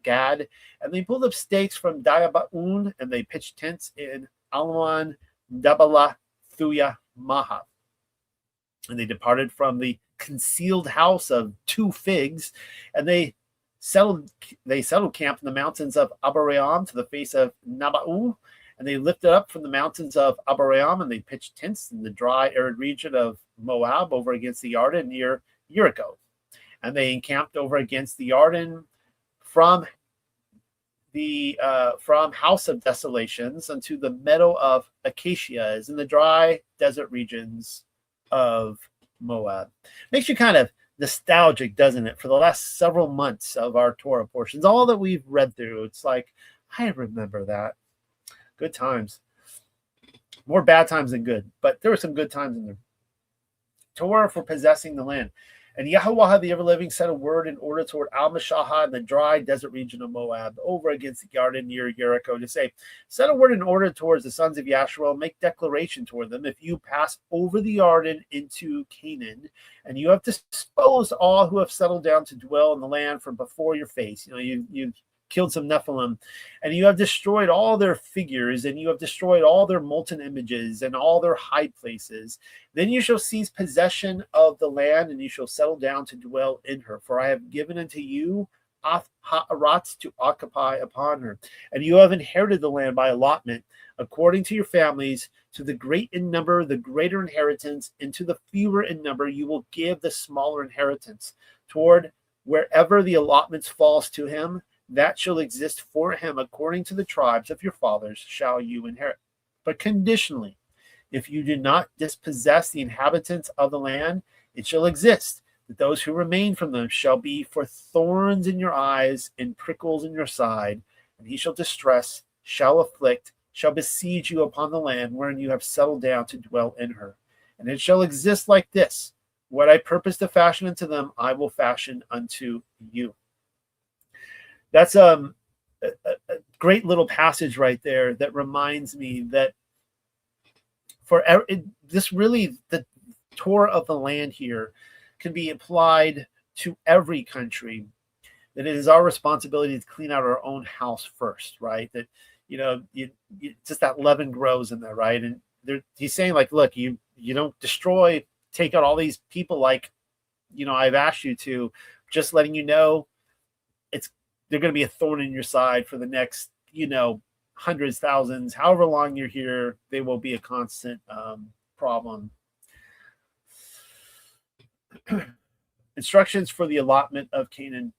Gad, and they pulled up stakes from Diabaun, and they pitched tents in Alwan Dabala Thuya Maha. And they departed from the concealed house of 2 figs, and they settled camp in the mountains of Abaram to the face of Nabau, and they lifted up from the mountains of Abaram, and they pitched tents in the dry, arid region of Moab over against the Yarden near Jericho. And they encamped over against the Yarden from House of Desolations unto the meadow of Acacias in the dry desert regions of Moab. Makes you kind of nostalgic, doesn't it? For the last several months of our Torah portions, all that we've read through, it's like, I remember that. Good times. More bad times than good, but there were some good times in there. Torah for possessing the land. And Yahweh the ever-living sent a word in order toward Al-Mashahah in the dry desert region of Moab, over against the garden near Jericho, to say, send a word in order towards the sons of Yasharel, make declaration toward them, if you pass over the Jordan into Canaan, and you have disposed all who have settled down to dwell in the land from before your face. You've killed some Nephilim, and you have destroyed all their figures, and you have destroyed all their molten images and all their high places. Then you shall seize possession of the land, and you shall settle down to dwell in her. For I have given unto you Ha'aratz to occupy upon her. And you have inherited the land by allotment, according to your families, to the great in number, the greater inheritance, and to the fewer in number, you will give the smaller inheritance. Toward wherever the allotments falls to him, that shall exist for him according to the tribes of your fathers shall you inherit. But conditionally, if you do not dispossess the inhabitants of the land, it shall exist that those who remain from them shall be for thorns in your eyes and prickles in your side, and he shall distress, shall afflict, shall besiege you upon the land wherein you have settled down to dwell in her. And it shall exist like this: what I purpose to fashion unto them, I will fashion unto you. That's a great little passage right there that reminds me that this really, the Torah of the land here can be applied to every country, that it is our responsibility to clean out our own house first, right? That, just that leaven grows in there, right? And he's saying, like, look, you don't destroy, take out all these people like, I've asked you to, just letting you know, they're going to be a thorn in your side for the next, hundreds, thousands, however long you're here, they will be a constant problem. Instructions for the allotment of Canaan.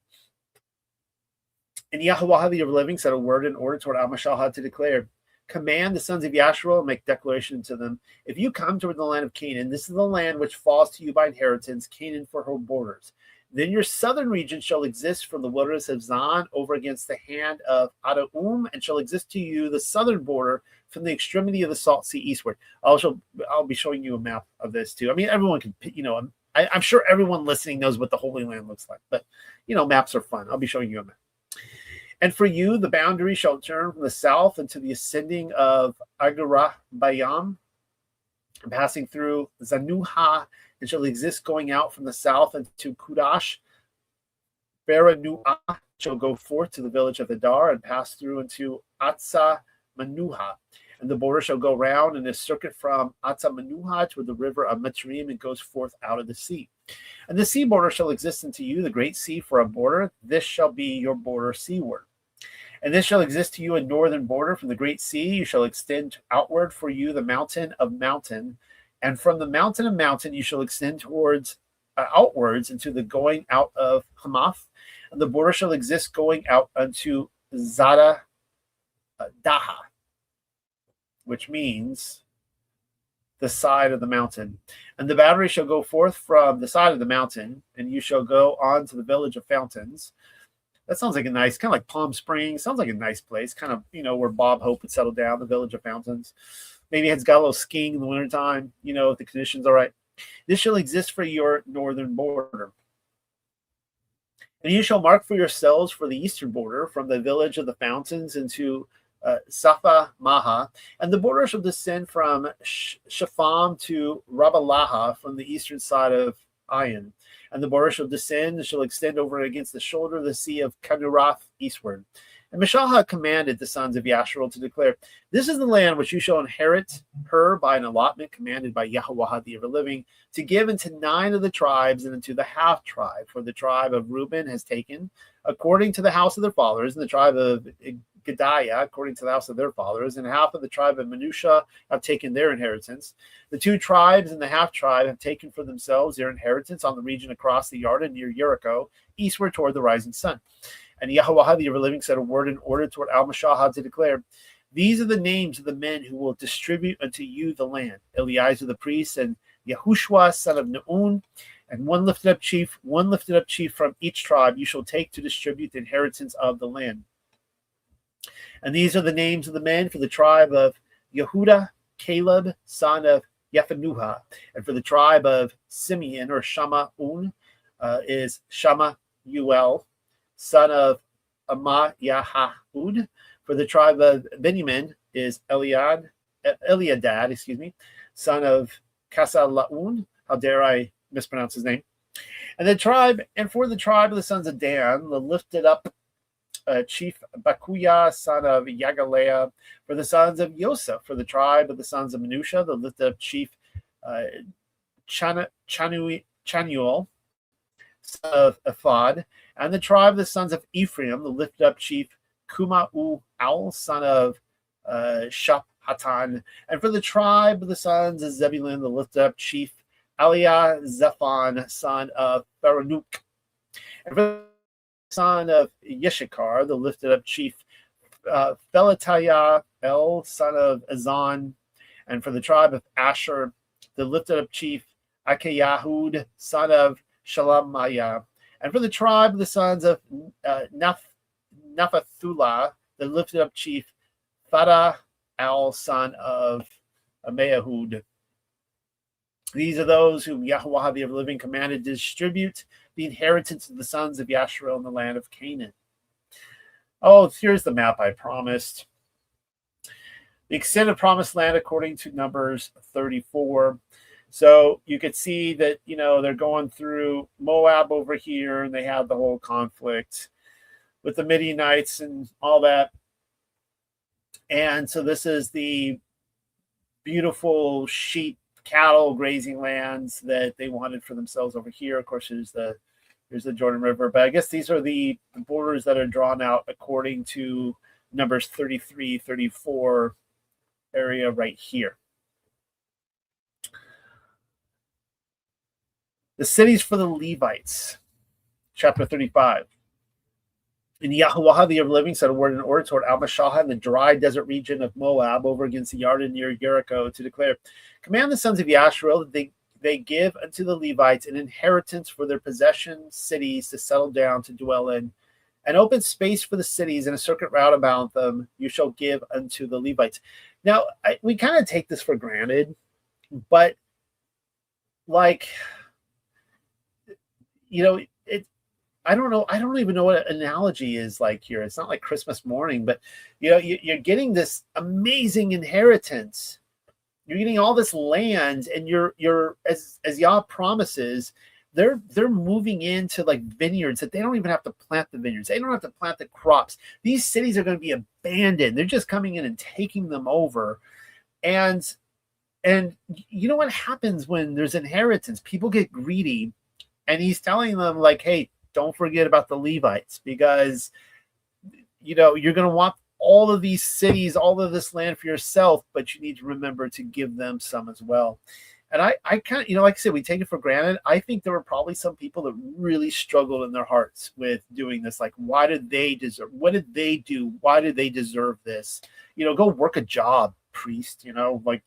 And Yahweh the ever-living said a word in order toward Al-Mashahah to declare, command the sons of Yasharel and make declaration to them, if you come toward the land of Canaan, this is the land which falls to you by inheritance, Canaan for her borders. Then your southern region shall exist from the wilderness of Zan over against the hand of Adaum, and shall exist to you the southern border from the extremity of the Salt Sea eastward. I'll be showing you a map of this too. I mean, everyone can, I'm sure everyone listening knows what the Holy Land looks like, but, maps are fun. I'll be showing you a map. And for you, the boundary shall turn from the south into the ascending of Agara Bayam, passing through Zanuha, and shall exist going out from the south into Kudash. Beranuah shall go forth to the village of Adar and pass through into Atza Manuha. And the border shall go round in a circuit from Atza Manuha to the river of Mitzrayim, and goes forth out of the sea. And the sea border shall exist unto you, the great sea for a border. This shall be your border seaward. And this shall exist to you a northern border from the great sea. You shall extend outward for you the mountain of mountain. And from the mountain of mountain you shall extend towards outwards into the going out of Hamath. And the border shall exist going out unto Zada Daha, which means the side of the mountain. And the boundary shall go forth from the side of the mountain, and you shall go on to the village of fountains. That sounds like a nice, kind of like Palm Springs. Sounds like a nice place, kind of, where Bob Hope would settle down, the village of fountains. Maybe it's got a little skiing in the wintertime, if the conditions are right. This shall exist for your northern border. And you shall mark for yourselves for the eastern border from the village of the fountains into Safa Maha, and the border shall descend from Shafam to Rabalaha from the eastern side of Ayin. And the border shall descend and shall extend over against the shoulder of the sea of Kanurath eastward. And Mishaha commanded the sons of Yasharel to declare, this is the land which you shall inherit her by an allotment commanded by Yahweh the ever-living, to give unto 9 of the tribes and unto the half tribe. For the tribe of Reuben has taken, according to the house of their fathers, and the tribe of Gediah, according to the house of their fathers, and half of the tribe of Manusha have taken their inheritance. The 2 tribes and the half tribe have taken for themselves their inheritance on the region across the Jordan near Jericho, eastward toward the rising sun. And Yahweh the ever-living said a word in order toward Al-Mashahah to declare, these are the names of the men who will distribute unto you the land. Eliezer the priest, and Yahushua son of Nun, and one lifted up chief from each tribe you shall take to distribute the inheritance of the land. And these are the names of the men for the tribe of Yehuda, Caleb, son of Yephanuha. And for the tribe of Simeon, or Shama-un, is Shama-uel, son of Amayahud. For the tribe of Benjamin is Eliadad, son of Kasalaun. How dare I mispronounce his name? And for the tribe of the sons of Dan, the lifted up chief Bakuya, son of Yagalea. For the sons of Yosef, for the tribe of the sons of Manusha, the lifted up chief Chanuel, son of Ephod. And the tribe of the sons of Ephraim, the lifted up chief Kumau-al, son of Shaphatan. And for the tribe of the sons of Zebulun, the lifted up chief Eliah Zephon, son of Baranuk. And for the son of Yeshikar, the lifted up chief Pelatiah, son of Azan. And for the tribe of Asher, the lifted up chief Akayahud, son of Shalamiah. And for the tribe of the sons of Naphathulah, the lifted up chief Fadah al, son of Amehud. These are those whom Yahweh the ever-living commanded to distribute the inheritance of the sons of Yasharel in the land of Canaan. Oh, here's the map I promised. The extended promised land according to Numbers 34. So you could see that, they're going through Moab over here, and they have the whole conflict with the Midianites and all that. And so this is the beautiful sheep, cattle grazing lands that they wanted for themselves over here. Of course, there's the Jordan River. But I guess these are the borders that are drawn out according to Numbers 33, 34 area right here. The cities for the Levites, chapter 35. And Yahweh the ever-living said a word in order toward Al-Mashahah in the dry desert region of Moab over against the Jordan near Jericho to declare, command the sons of Yasharel that they give unto the Levites an inheritance for their possession cities to settle down to dwell in, an open space for the cities and a circuit round about them you shall give unto the Levites. Now, we kind of take this for granted, but I don't know. I don't even know what an analogy is like here. It's not like Christmas morning, but you're getting this amazing inheritance. You're getting all this land, and you're as Yah promises, they're moving into like vineyards that they don't even have to plant the vineyards. They don't have to plant the crops. These cities are going to be abandoned. They're just coming in and taking them over. And you know what happens when there's inheritance? People get greedy, and he's telling them like, hey, don't forget about the Levites, because you're going to want all of these cities, all of this land for yourself, but you need to remember to give them some as well. And I kind of, like I said, we take it for granted. I think there were probably some people that really struggled in their hearts with doing this. Like, why did they deserve? What did they do? Why did they deserve this? Go work a job, priest. Like,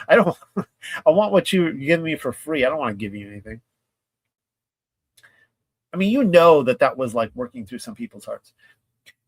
I don't. I want what you're giving me for free. I don't want to give you anything. I mean, that was like working through some people's hearts.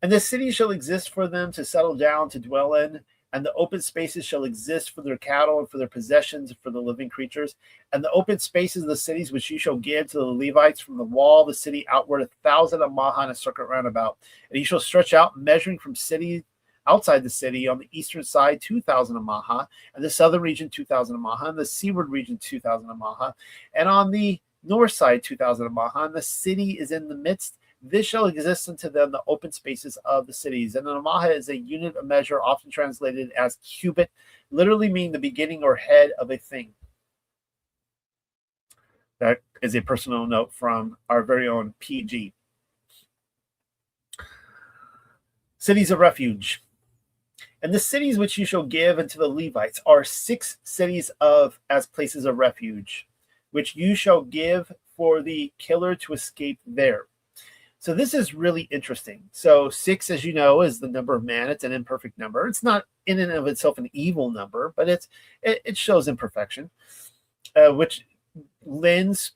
And the city shall exist for them to settle down, to dwell in, and the open spaces shall exist for their cattle and for their possessions and for the living creatures. And the open spaces of the cities which you shall give to the Levites from the wall of the city outward 1,000 amah and a circuit round about. And you shall stretch out, measuring from city outside the city on the eastern side 2,000 amah, and the southern region 2,000 amah, and the seaward region 2,000 amah, and on the north side 2,000 amah, and the city is in the midst. This shall exist unto them the open spaces of the cities. And an amaha is a unit of measure, often translated as cubit, literally meaning the beginning or head of a thing. That is a personal note from our very own PG. Cities of refuge. And the cities which you shall give unto the Levites are 6 cities as places of refuge, which you shall give for the killer to escape there. So this is really interesting. So 6, as you know, is the number of man. It's an imperfect number. It's not in and of itself an evil number, but it shows imperfection, which lends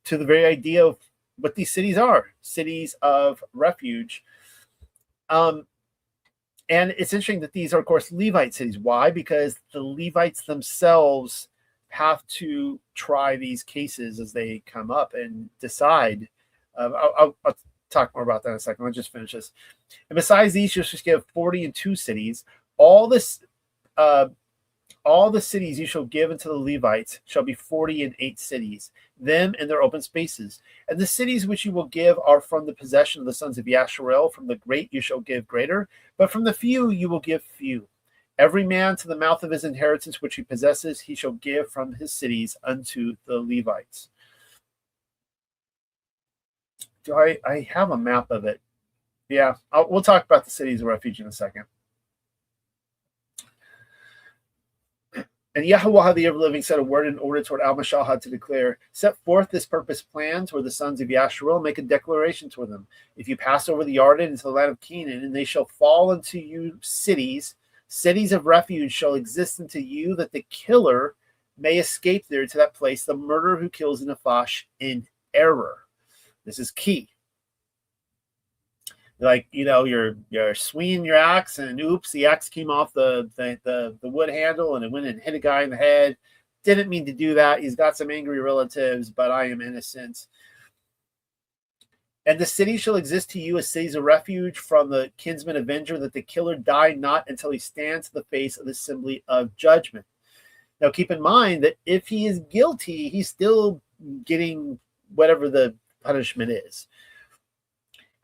to the very idea of what these cities are, cities of refuge. And it's interesting that these are, of course, Levite cities. Why? Because the Levites themselves have to try these cases as they come up and decide. I'll talk more about that in a second. Let's just finish this. And besides these, you shall give 42 cities. All the cities you shall give unto the Levites shall be 48 cities, them and their open spaces. And the cities which you will give are from the possession of the sons of Yasharel. From the great you shall give greater, but from the few you will give few. Every man to the mouth of his inheritance which he possesses, he shall give from his cities unto the Levites. Do I have a map of it? Yeah, we'll talk about the cities of refuge in a second. And Yahweh the ever-living said a word in order toward Al-Mashahad to declare, set forth this purpose plan toward the sons of Yasharel, make a declaration toward them. If you pass over the Jordan into the land of Canaan, and they shall fall unto you cities of refuge shall exist unto you, that the killer may escape there to that place, the murderer who kills in Nephash in error. This is key. Like, you're swinging your axe, and oops, the axe came off the wood handle, and it went and hit a guy in the head. Didn't mean to do that. He's got some angry relatives, but I am innocent. And the city shall exist to you as cities of refuge from the kinsman avenger, that the killer die not until he stands to the face of the assembly of judgment. Now, keep in mind that if he is guilty, he's still getting whatever the punishment is.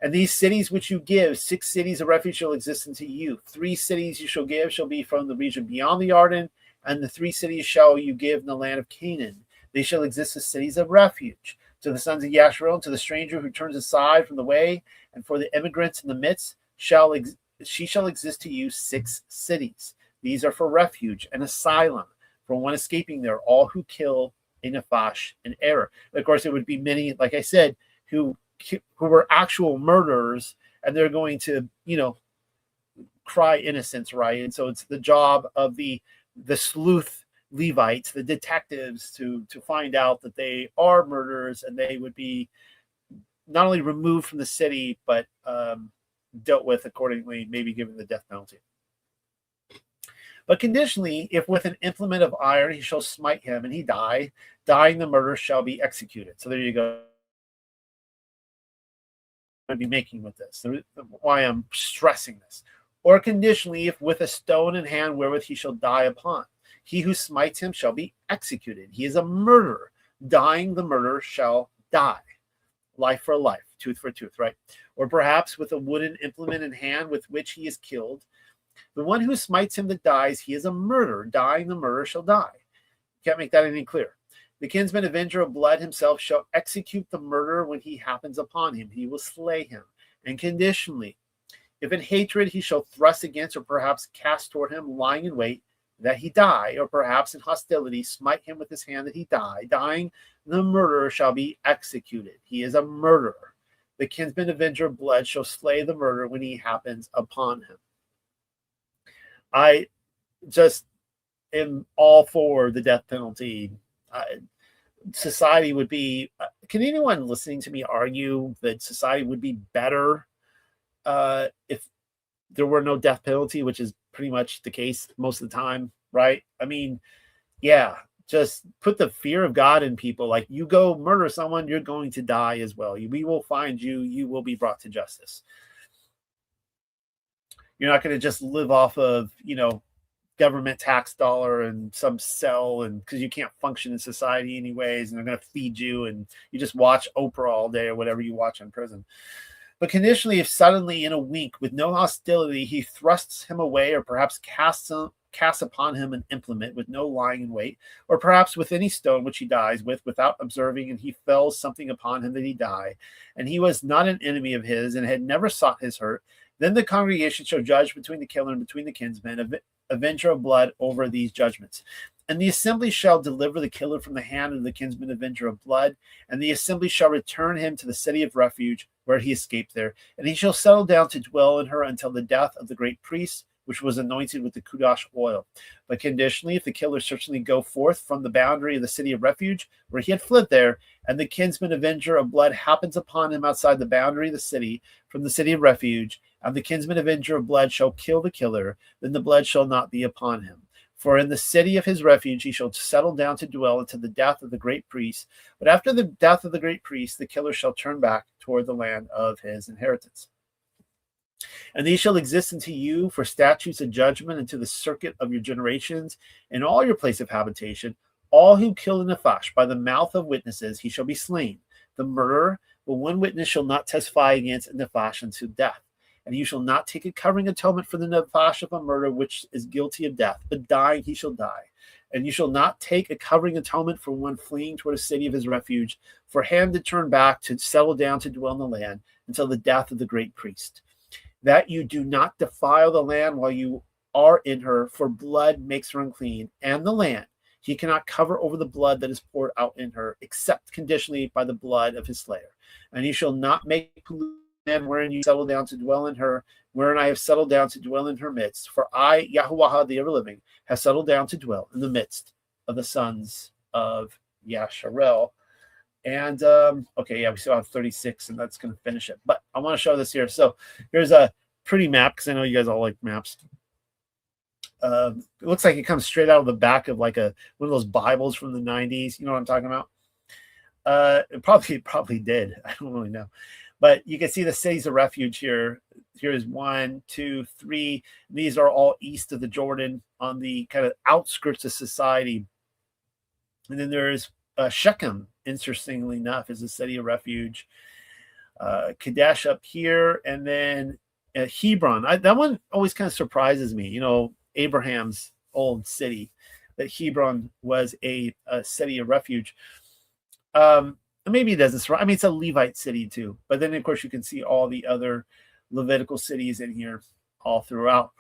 And these cities which you give, 6 cities of refuge shall exist unto you. 3 cities you shall give shall be from the region beyond the Jordan, and the 3 cities shall you give in the land of Canaan. They shall exist as cities of refuge. To the sons of Yasharel, and to the stranger who turns aside from the way, and for the immigrants in the midst, she shall exist to you 6 cities. These are for refuge and asylum, for one escaping there, all who kill in Nephash in error. Of course, it would be many, like I said, who were actual murderers, and they're going to, cry innocence, right? And so it's the job of the sleuth Levites, the detectives, to find out that they are murderers, and they would be not only removed from the city, but dealt with accordingly, maybe given the death penalty. But conditionally, if with an implement of iron he shall smite him, and he die, dying the murder shall be executed. So there you go. I'm be making with this, why I'm stressing this. Or conditionally, if with a stone in hand wherewith he shall die upon, he who smites him shall be executed. He is a murderer. Dying the murderer shall die. Life for life, tooth for tooth, right? Or perhaps with a wooden implement in hand with which he is killed. The one who smites him that dies, he is a murderer. Dying the murderer shall die. Can't make that any clearer. The kinsman avenger of blood himself shall execute the murderer when he happens upon him. He will slay him. And conditionally, If in hatred he shall thrust against or perhaps cast toward him, lying in wait, that he die, or perhaps in hostility smite him with his hand that he die, dying, the murderer shall be executed. He is a murderer. The kinsman avenger of blood shall slay the murderer when he happens upon him. I just am all for the death penalty. Society would be, can anyone listening to me argue that society would be better if there were no death penalty, which is pretty much the case most of the time, right? I mean, yeah, just put the fear of God in people. Like, you go murder someone, you're going to die as well. We will find you. You will be brought to justice. You're not going to just live off of, government tax dollar and some cell, and because you can't function in society anyways, and they're going to feed you, and you just watch Oprah all day or whatever you watch in prison. But conditionally, if suddenly in a wink with no hostility he thrusts him away, or perhaps casts upon him an implement with no lying in wait, or perhaps with any stone which he dies with without observing, and he fells something upon him that he die, and he was not an enemy of his and had never sought his hurt, then the congregation shall judge between the killer and between the kinsman, avenger of blood, over these judgments. And the assembly shall deliver the killer from the hand of the kinsman avenger of blood, and the assembly shall return him to the city of refuge where he escaped there, and he shall settle down to dwell in her until the death of the great priest, which was anointed with the kudosh oil. But conditionally, if the killer certainly go forth from the boundary of the city of refuge where he had fled there, and the kinsman avenger of blood happens upon him outside the boundary of the city from the city of refuge, and the kinsman avenger of blood shall kill the killer, then the blood shall not be upon him. For in the city of his refuge he shall settle down to dwell until the death of the great priest. But after the death of the great priest, the killer shall turn back toward the land of his inheritance. And these shall exist unto you for statutes of judgment unto the circuit of your generations, in all your place of habitation. All who kill a nephesh by the mouth of witnesses, he shall be slain. The murderer, but one witness shall not testify against a nephesh unto death. And you shall not take a covering atonement for the nephesh of a murder which is guilty of death, but dying he shall die. And you shall not take a covering atonement for one fleeing toward a city of his refuge, for him to turn back to settle down to dwell in the land until the death of the great priest. That you do not defile the land while you are in her, for blood makes her unclean, and the land. He cannot cover over the blood that is poured out in her, except conditionally by the blood of his slayer. And you shall not make pollution wherein you settle down to dwell in her, wherein I have settled down to dwell in her midst. For I, Yahuwah the ever-living, have settled down to dwell in the midst of the sons of Yasharel. And, we still have 36, and that's going to finish it. But I want to show this here. So here's a pretty map, because I know you guys all like maps. It looks like it comes straight out of the back of like one of those Bibles from the 90s. You know what I'm talking about? It probably did. I don't really know. But you can see the cities of refuge here. Here's 1, 2, 3. These are all east of the Jordan on the kind of outskirts of society. And then there's Shechem, interestingly enough, is a city of refuge. Kadesh up here. And then Hebron. That one always kind of surprises me. Abraham's old city, that Hebron was a city of refuge. Maybe it doesn't. I mean, it's a Levite city too. But then, of course, you can see all the other Levitical cities in here all throughout.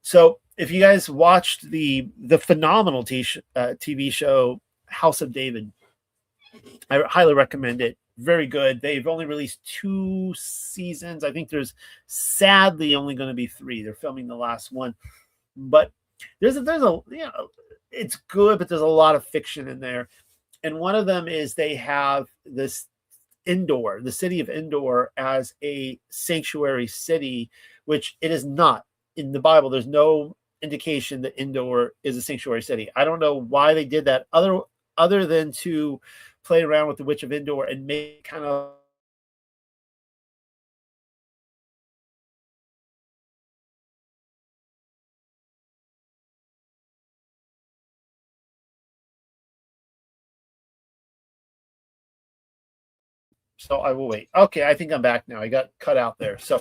So if you guys watched the phenomenal TV show House of David, I highly recommend it. Very good. They've only released 2 seasons. I think there's sadly only going to be 3. They're filming the last one. But there's a it's good, but there's a lot of fiction in there. And one of them is they have this the city of Endor, as a sanctuary city, which it is not. In the Bible, there's no indication that Endor is a sanctuary city. I don't know why they did that, other than to play around with the Witch of Endor and make kind of So I will wait. Okay, I think I'm back now. I got cut out there. So,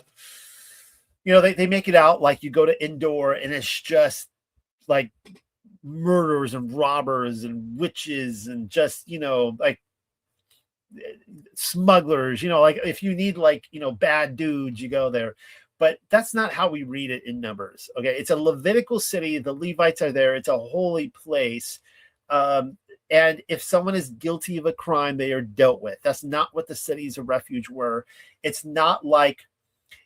they make it out like you go to Endor and it's just like murderers and robbers and witches and just, like smugglers, like if you need bad dudes, you go there. But that's not how we read it in Numbers. Okay, it's a Levitical city. The Levites are there. It's a holy place. And if someone is guilty of a crime, they are dealt with. That's not what the cities of refuge were. It's not like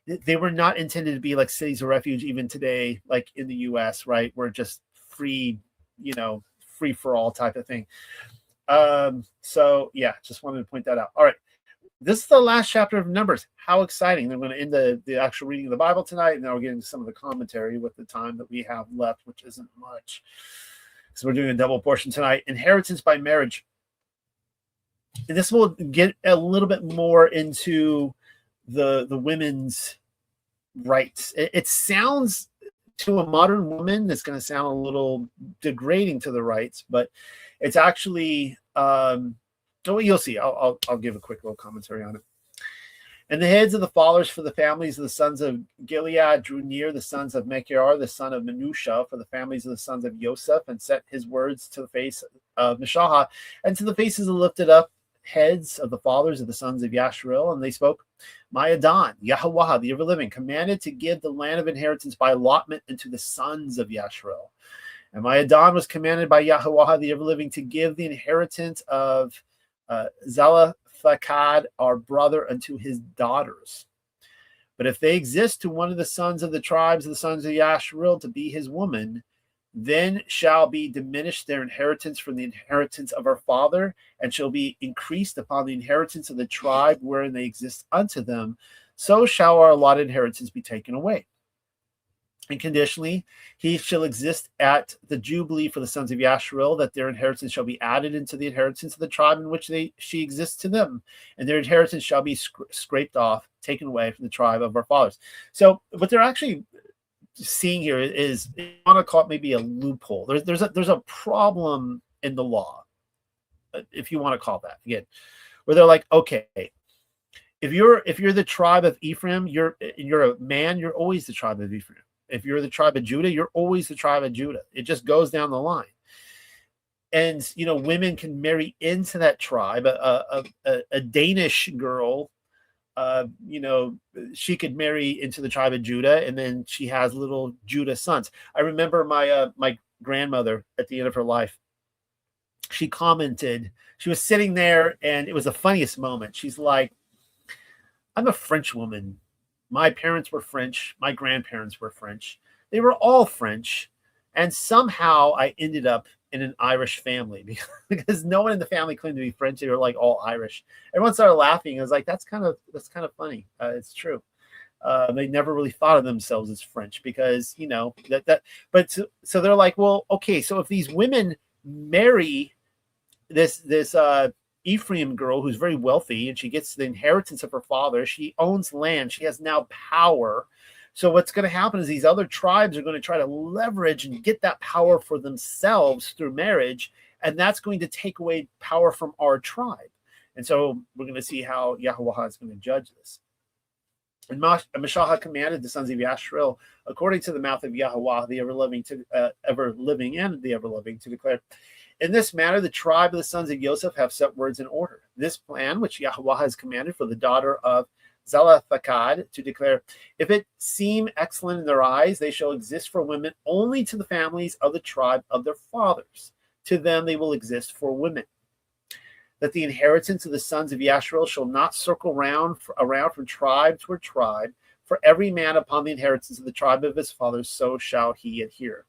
they were not intended to be like cities of refuge even today, like in the US, right? We're just free, free for all type of thing. So yeah, just wanted to point that out. All right. This is the last chapter of Numbers. How exciting. I'm going to end the actual reading of the Bible tonight, and then we'll get into some of the commentary with the time that we have left, which isn't much. So we're doing a double portion tonight. Inheritance by marriage. And this will get a little bit more into the women's rights. It sounds to a modern woman, that's going to sound a little degrading to the rights, but it's actually... you'll see. I'll give a quick little commentary on it. And the heads of the fathers for the families of the sons of Gilead drew near, the sons of Mechir, the son of Menusha, for the families of the sons of Joseph, and set his words to the face of Meshahah, and to the faces of the lifted up heads of the fathers of the sons of Yasharel. And they spoke, My Adon, Yahweh, the ever-living, commanded to give the land of inheritance by allotment unto the sons of Yasharel. And my Adon was commanded by Yahweh, the ever-living, to give the inheritance of Zelophehad, our brother, unto his daughters. But if they exist to one of the sons of the tribes of the sons of Yasharel to be his woman, then shall be diminished their inheritance from the inheritance of our father, and shall be increased upon the inheritance of the tribe wherein they exist unto them. So shall our allotted inheritance be taken away. And conditionally, he shall exist at the Jubilee for the sons of Yasharel, that their inheritance shall be added into the inheritance of the tribe in which she exists to them, and their inheritance shall be scraped off, taken away from the tribe of our fathers. So what they're actually seeing here is, you want to call it maybe a loophole. There's a problem in the law, if you want to call that, again, where they're like, okay, if you're the tribe of Ephraim, you're a man, you're always the tribe of Ephraim. If you're the tribe of Judah, you're always the tribe of Judah. It just goes down the line. And, women can marry into that tribe. A Danish girl, she could marry into the tribe of Judah, and then she has little Judah sons. I remember my grandmother at the end of her life. She commented, she was sitting there, and it was the funniest moment. She's like, I'm a French woman. My parents were French. My grandparents were French. They were all French. And somehow I ended up in an Irish family because no one in the family claimed to be French. They were like all Irish. Everyone started laughing. I was like, that's kind of funny. It's true. They never really thought of themselves as French because, but so they're like, well, okay. So if these women marry this Ephraim girl who's very wealthy, and she gets the inheritance of her father, she owns land, she has now power. So what's going to happen is these other tribes are going to try to leverage and get that power for themselves through marriage, and that's going to take away power from our tribe. And so we're going to see how Yahweh is going to judge this. And Meshahah commanded the sons of Yasharel, according to the mouth of Yahweh, the ever-living and the ever-living, to declare, in this manner, the tribe of the sons of Joseph have set words in order. This plan, which Yahweh has commanded for the daughter of Zelophehad, to declare, if it seem excellent in their eyes, they shall exist for women only to the families of the tribe of their fathers. To them they will exist for women. That the inheritance of the sons of Yasharel shall not circle around from tribe to tribe, for every man upon the inheritance of the tribe of his fathers, so shall he adhere.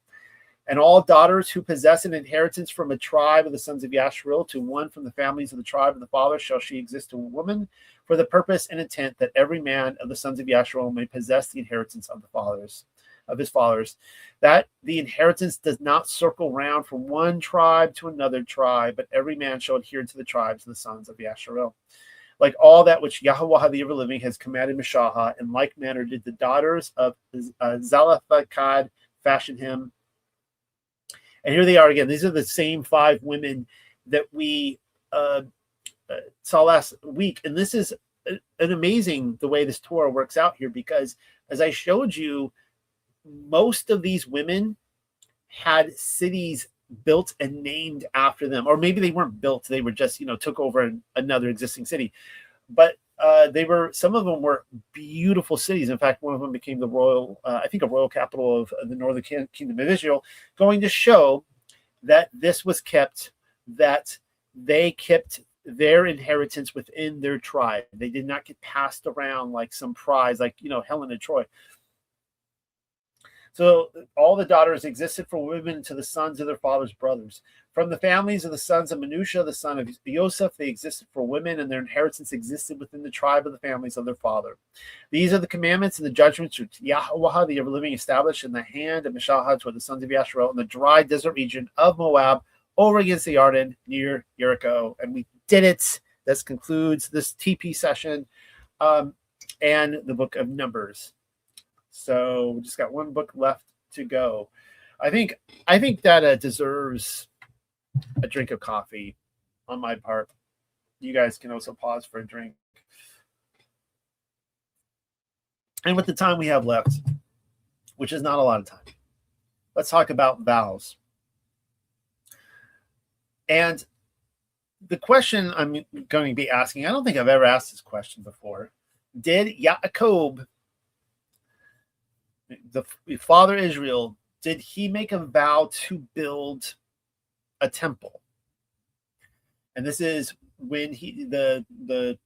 And all daughters who possess an inheritance from a tribe of the sons of Yasharel to one from the families of the tribe of the father shall she exist to a woman, for the purpose and intent that every man of the sons of Yasharel may possess the inheritance of his fathers, that the inheritance does not circle round from one tribe to another tribe, but every man shall adhere to the tribes of the sons of Yasharel. Like all that which Yahweh the ever-living has commanded Meshahah, in like manner did the daughters of Zelophehad fashion him. And here they are again. These are the same 5 women that we saw last week. And this is an amazing the way this Torah works out here, because as I showed you, most of these women had cities built and named after them. Or maybe they weren't built. They were just, took over another existing city. But some of them were beautiful cities. In fact, one of them became the royal, I think, a royal capital of the northern kingdom of Israel, going to show that this was kept, that they kept their inheritance within their tribe. They did not get passed around like some prize, like, Helen of Troy. So all the daughters existed for women to the sons of their father's brothers. From the families of the sons of Menusha, the son of Joseph, they existed for women, and their inheritance existed within the tribe of the families of their father. These are the commandments and the judgments which Yahweh, the ever-living, established in the hand of Mishahad toward the sons of Yasharel in the dry desert region of Moab, over against the Jordan, near Jericho. And we did it. This concludes this TP session and the book of Numbers. So we just got one book left to go. I think that deserves a drink of coffee on my part. You guys can also pause for a drink. And with the time we have left, which is not a lot of time, let's talk about vows. And the question I'm going to be asking, I don't think I've ever asked this question before. Did Yaakov, the father Israel, did he make a vow to build a temple? And this is when the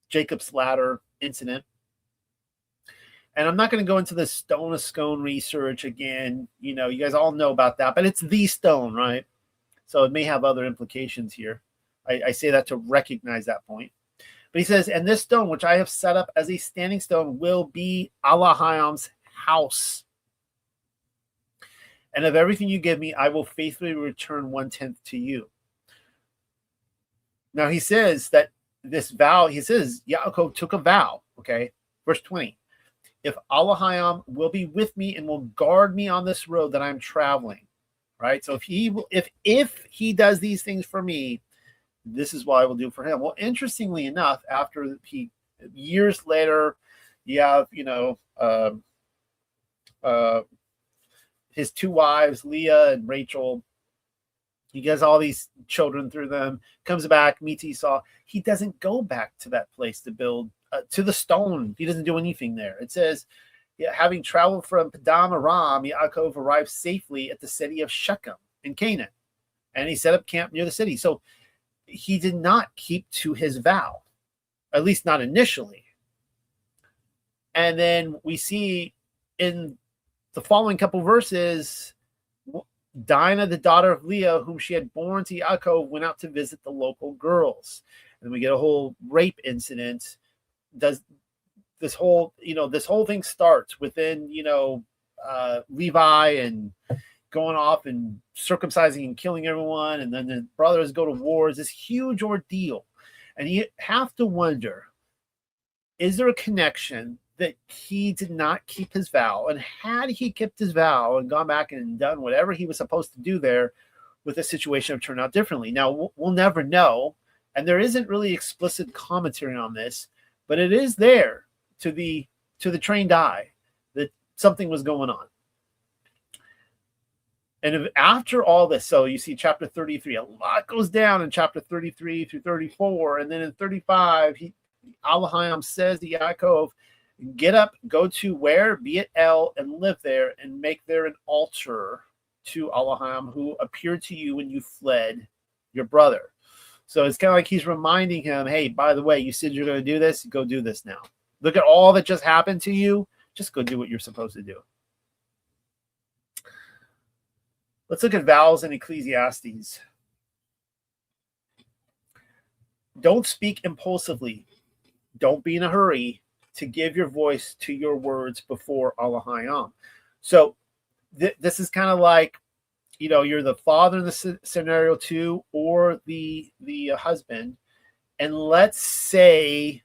Jacob's ladder incident. And I'm not going to go into the stone of scone research again. You guys all know about that, but it's the stone, right? So it may have other implications here. I say that to recognize that point. But he says, and this stone, which I have set up as a standing stone, will be Allahayam's house. And of everything you give me, I will faithfully return 1/10 to you. Now he says that this vow, he says, Yaakov took a vow, okay? Verse 20. If Allahayam will be with me and will guard me on this road that I'm traveling, right? So if he does these things for me, this is what I will do for him. Well, interestingly enough, after years later, you have, his two wives, Leah and Rachel. He gets all these children through them, comes back, meets Esau. He doesn't go back to that place to build, to the stone. He doesn't do anything there. It says, having traveled from Padam Aram, Yaakov arrived safely at the city of Shechem in Canaan. And he set up camp near the city. So he did not keep to his vow, at least not initially. And then we see in the following couple verses, Dinah, the daughter of Leah, whom she had born to Yaakov, went out to visit the local girls. And we get a whole rape incident. This whole thing starts within, Levi and going off and circumcising and killing everyone. And then the brothers go to war. It's this huge ordeal. And you have to wonder, is there a connection that he did not keep his vow? And had he kept his vow and gone back and done whatever he was supposed to do there, with the situation have turned out differently? Now, we'll never know. And there isn't really explicit commentary on this, but it is there to the trained eye that something was going on. And after all this, so you see chapter 33, a lot goes down in chapter 33 through 34. And then in 35, Allahayam says to Yaakov, get up, go to where? Be at El, and live there, and make there an altar to Allahayam, who appeared to you when you fled your brother. So it's kind of like he's reminding him, hey, by the way, you said you're going to do this. Go do this now. Look at all that just happened to you. Just go do what you're supposed to do. Let's look at vows in Ecclesiastes. Don't speak impulsively. Don't be in a hurry to give your voice to your words before Allahayam. So this is kind of like, you're the father in the scenario too, or the husband. And let's say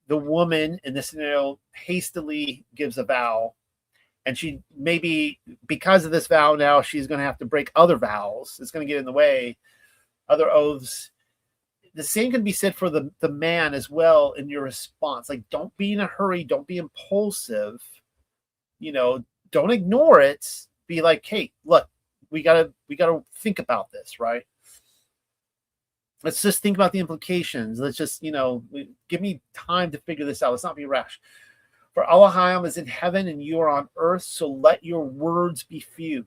the woman in the scenario hastily gives a vow, and she maybe, because of this vow now, she's going to have to break other vows. It's going to get in the way, other oaths. The same can be said for the man as well in your response. Like, don't be in a hurry. Don't be impulsive. Don't ignore it. Be like, hey, look, we gotta think about this, right? Let's just think about the implications. Let's just, give me time to figure this out. Let's not be rash. For Elohim is in heaven and you are on earth, so let your words be few.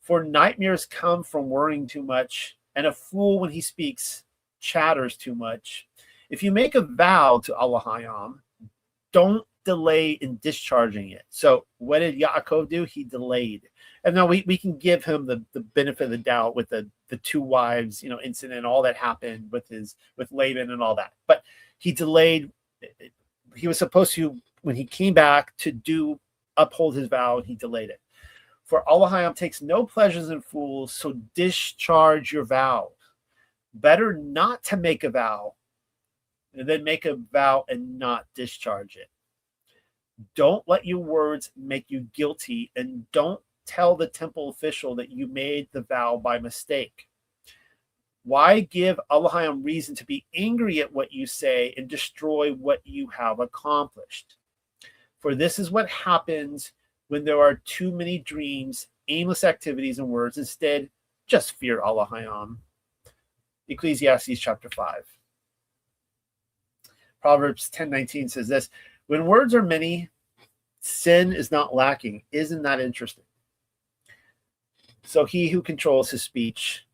For nightmares come from worrying too much, and a fool when he speaks chatters too much. If you make a vow to Elohim, don't delay in discharging it. So what did Yaakov do? He delayed. And now we can give him the benefit of the doubt with the two wives, incident, all that happened with Laban and all that. But he delayed. He was supposed to, when he came back, to uphold his vow, and he delayed it. For Elohim takes no pleasures in fools, so discharge your vow. Better not to make a vow than make a vow and not discharge it. Don't let your words make you guilty, and don't tell the temple official that you made the vow by mistake. Why give Elohim reason to be angry at what you say and destroy what you have accomplished? For this is what happens when there are too many dreams, aimless activities, and words. Instead, just fear Elohim. Ecclesiastes chapter 5. Proverbs 10:19 says this: when words are many, sin is not lacking. Isn't that interesting? So he who controls his speech.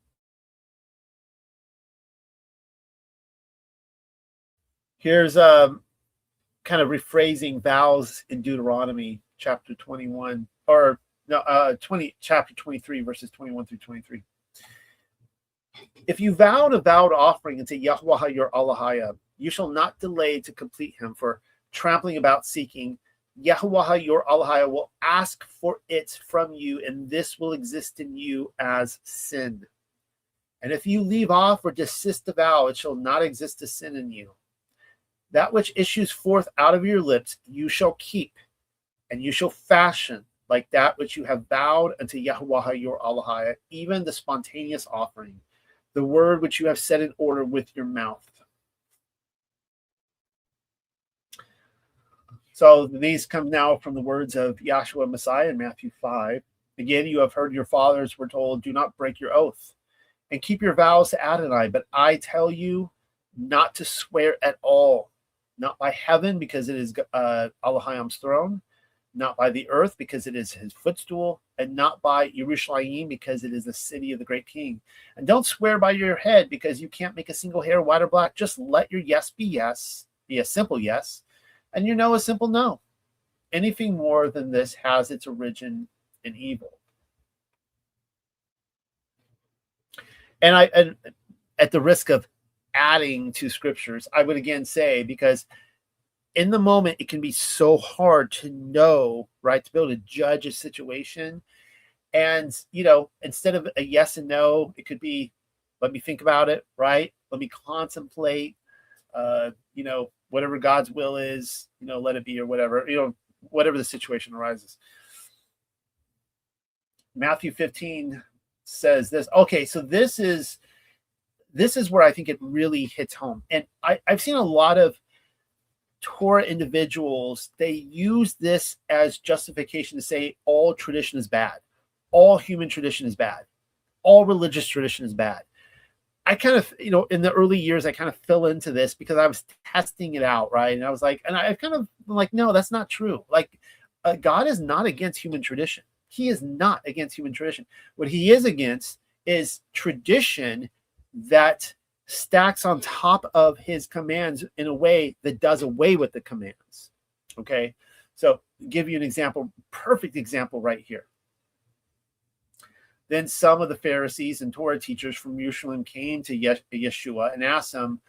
Here's kind of rephrasing vows in Deuteronomy chapter 21, or no, chapter 23, verses 21 through 23. If you vowed a vowed offering unto Yahweh your Elohim, you shall not delay to complete him, for trampling about seeking, Yahweh your Elohim will ask for it from you, and this will exist in you as sin. And if you leave off or desist the vow, it shall not exist as sin in you. That which issues forth out of your lips you shall keep, and you shall fashion like that which you have vowed unto Yahweh your Elohim, even the spontaneous offering, the word which you have set in order with your mouth. So these come now from the words of Yahshua Messiah in Matthew 5. Again, you have heard your fathers were told, do not break your oath and keep your vows to Adonai. But I tell you not to swear at all, not by heaven, because it is Elohim's throne, not by the earth, because it is his footstool, and not by Yerushalayim, because it is the city of the great king. And don't swear by your head, because you can't make a single hair white or black. Just let your yes, be a simple yes, and your no a simple no. Anything more than this has its origin in evil. And at the risk of adding to scriptures, I would again say, because in the moment it can be so hard to know, right, to be able to judge a situation. And instead of a yes and no, it could be, let me think about it, right? Let me contemplate, whatever God's will is, let it be, or whatever, whatever the situation arises. Matthew 15 says this. Okay, so this is where I think it really hits home. And I've seen a lot of Torah individuals, they use this as justification to say all tradition is bad. All human tradition is bad. All religious tradition is bad. I kind of, in the early years, I kind of fell into this because I was testing it out, right? And I was like, and I kind of like, no, that's not true. Like, God is not against human tradition. He is not against human tradition. What he is against is tradition that stacks on top of his commands in a way that does away with the commands. Okay, so give you an example, perfect example right here. Then some of the Pharisees and Torah teachers from Jerusalem came to Yeshua and asked him,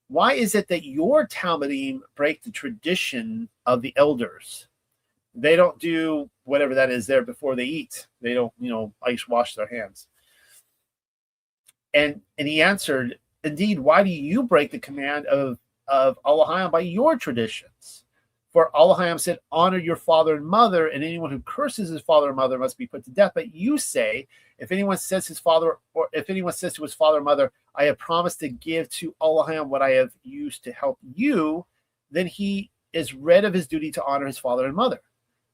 why is it that your Talmudim break the tradition of the elders? They don't do whatever that is there before they eat. They don't, wash their hands. And he answered, indeed, why do you break the command of Elohim by your traditions? For Elohim said, honor your father and mother, and anyone who curses his father and mother must be put to death. But you say, if anyone says to his father or mother, I have promised to give to Elohim what I have used to help you, then he is rid of his duty to honor his father and mother.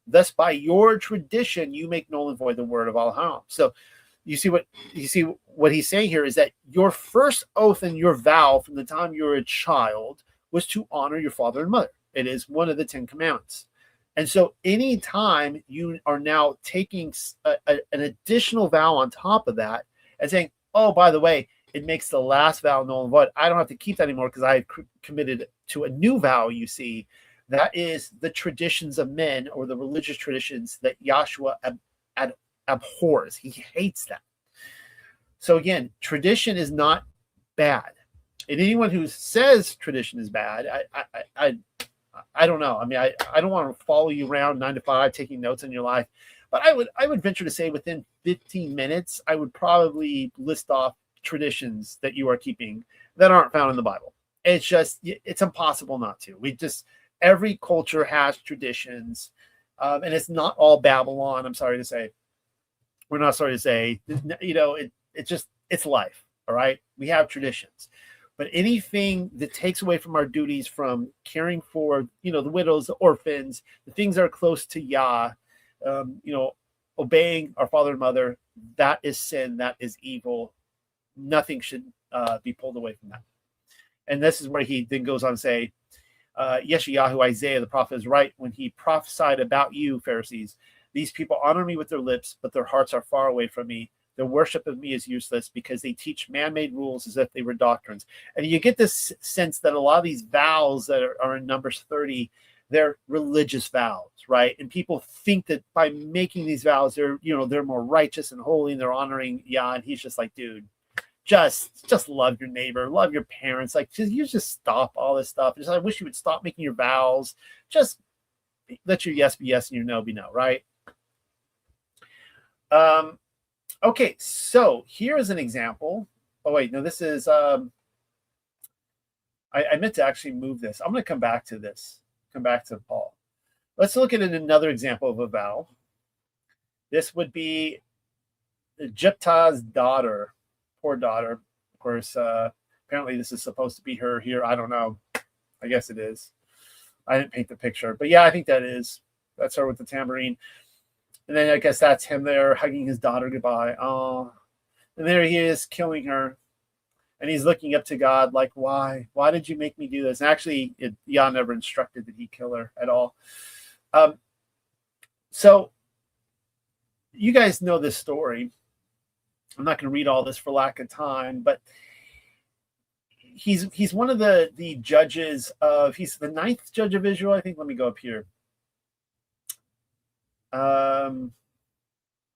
Thus, by your tradition, you make null and void the word of Elohim. So you see what he's saying here is that your first oath and your vow from the time you were a child was to honor your father and mother. It is one of the 10 commandments. And so anytime you are now taking an additional vow on top of that and saying, oh, by the way, it makes the last vow null and void. I don't have to keep that anymore because I committed to a new vow, you see. That is the traditions of men, or the religious traditions that Yahshua abhors. He hates that. So again, tradition is not bad. And anyone who says tradition is bad, I don't know. I mean, I don't want to follow you around 9 to 5 taking notes on your life, but I would venture to say within 15 minutes, I would probably list off traditions that you are keeping that aren't found in the Bible. It's impossible not to. Every culture has traditions, and it's not all Babylon. I'm sorry to say. We're not sorry to say. It's life. All right. We have traditions. But anything that takes away from our duties, from caring for, the widows, the orphans, the things that are close to Yah, obeying our father and mother, that is sin, that is evil. Nothing should be pulled away from that. And this is where he then goes on to say, Yeshayahu, Isaiah, the prophet, is right when he prophesied about you, Pharisees. These people honor me with their lips, but their hearts are far away from me. Their worship of me is useless because they teach man-made rules as if they were doctrines. And you get this sense that a lot of these vows that are in Numbers 30, they're religious vows, right? And people think that by making these vows, they're more righteous and holy, and they're honoring Yah. And he's just like, dude, just love your neighbor, love your parents. Like, you just stop all this stuff. I wish you would stop making your vows. Just let your yes be yes and your no be no, right? Okay, so here is an example. Oh, wait, no, this is, I meant to actually move this. I'm going to come back to Paul. Let's look at another example of a vow. This would be Jephthah's daughter, poor daughter. Of course, apparently this is supposed to be her here. I don't know. I guess it is. I didn't paint the picture. But yeah, I think that is. That's her with the tambourine. And then I guess that's him there hugging his daughter goodbye. Oh, and there he is killing her. And he's looking up to God like, why? Why did you make me do this? And actually, Yah never instructed that he kill her at all. So you guys know this story. I'm not going to read all this for lack of time, but he's one of the judges of, he's the 9th judge of Israel, I think. Let me go up here.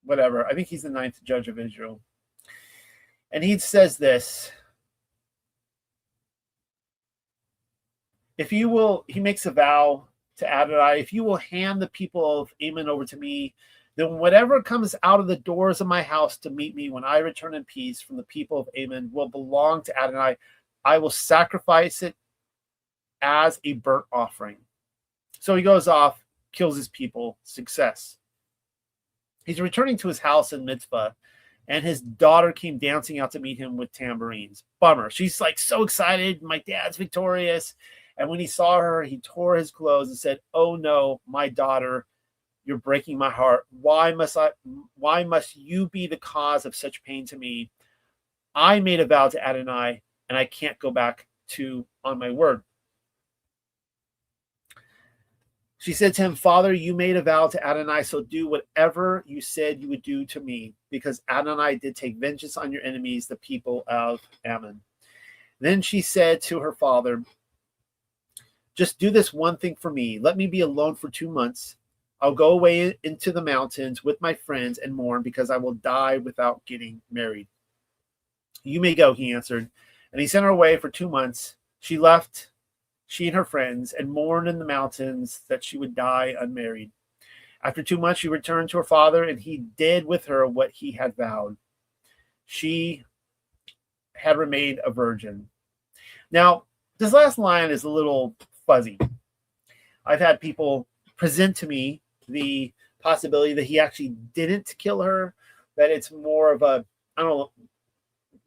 Whatever. I think he's the 9th judge of Israel. And he says this. He makes a vow to Adonai, if you will hand the people of Ammon over to me, then whatever comes out of the doors of my house to meet me when I return in peace from the people of Ammon will belong to Adonai. I will sacrifice it as a burnt offering. So he goes off, kills his people, success. He's returning to his house in Mitzvah, and his daughter came dancing out to meet him with tambourines. Bummer. She's like so excited. My dad's victorious. And when he saw her, he tore his clothes and said, oh no, my daughter, you're breaking my heart. Why must you be the cause of such pain to me? I made a vow to Adonai, and I can't go back on my word. She said to him, Father, you made a vow to Adonai, so do whatever you said you would do to me, because Adonai did take vengeance on your enemies, the people of Ammon. Then she said to her father, just do this one thing for me. Let me be alone for 2 months. I'll go away into the mountains with my friends and mourn, because I will die without getting married. You may go, he answered. And he sent her away for 2 months. She left, she and her friends, and mourned in the mountains that she would die unmarried. After 2 months, she returned to her father, and he did with her what he had vowed. She had remained a virgin. Now, this last line is a little fuzzy. I've had people present to me the possibility that he actually didn't kill her, that it's more of a, I don't know,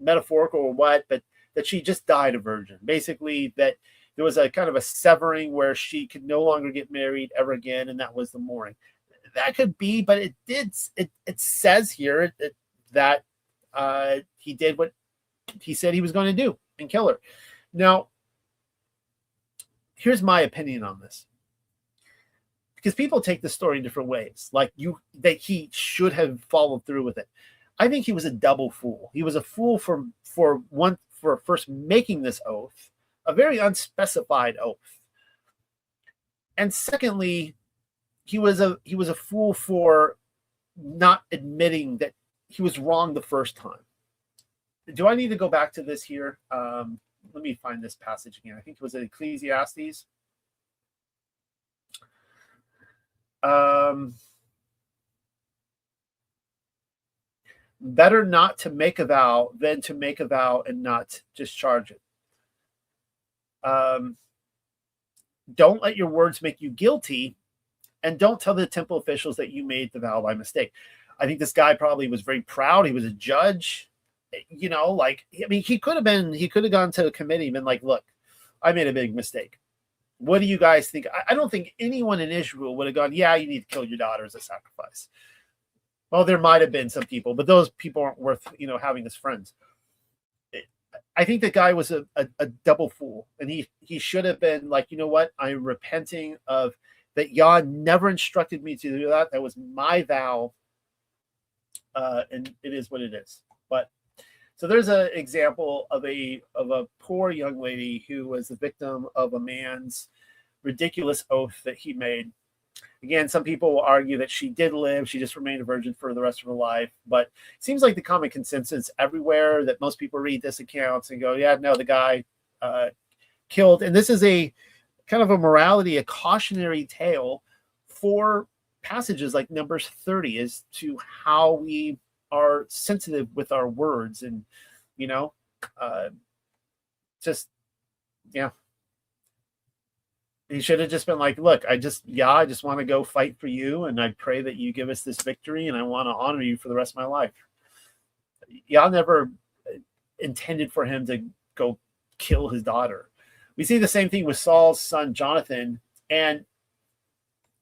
metaphorical or what, but that she just died a virgin. Basically, that there was a kind of a severing where she could no longer get married ever again, and that was the mourning. That could be, but it says here that he did what he said he was going to do and kill her. Now, here's my opinion on this, because people take the story in different ways, like that he should have followed through with it. I think he was a double fool. He was a fool for first making this oath, a very unspecified oath, and secondly, he was a fool for not admitting that he was wrong the first time. Do I need to go back to this here? Let me find this passage again. I think it was in Ecclesiastes. Better not to make a vow than to make a vow and not discharge it. Don't let your words make you guilty, and don't tell the temple officials that you made the vow by mistake. I think this guy probably was very proud. He was a judge. You know, like, I mean, he could have gone to a committee and been like, look, I made a big mistake. What do you guys think? I don't think anyone in Israel would have gone, yeah, you need to kill your daughter as a sacrifice. Well, there might have been some people, but those people aren't worth, having as friends. I think the guy was a double fool, and he should have been like, you know what? I'm repenting of that. Yah never instructed me to do that. That was my vow. And it is what it is. But so there's an example of a poor young lady who was the victim of a man's ridiculous oath that he made. Again, some people will argue that she did live. She just remained a virgin for the rest of her life. But it seems like the common consensus everywhere that most people read this account and go, yeah, no, the guy killed. And this is a kind of a morality, a cautionary tale for passages like Numbers 30 as to how we are sensitive with our words, and he should have just been like, look, I just want to go fight for you, and I pray that you give us this victory, and I want to honor you for the rest of my life. Yah never intended for him to go kill his daughter. We see the same thing with Saul's son Jonathan, and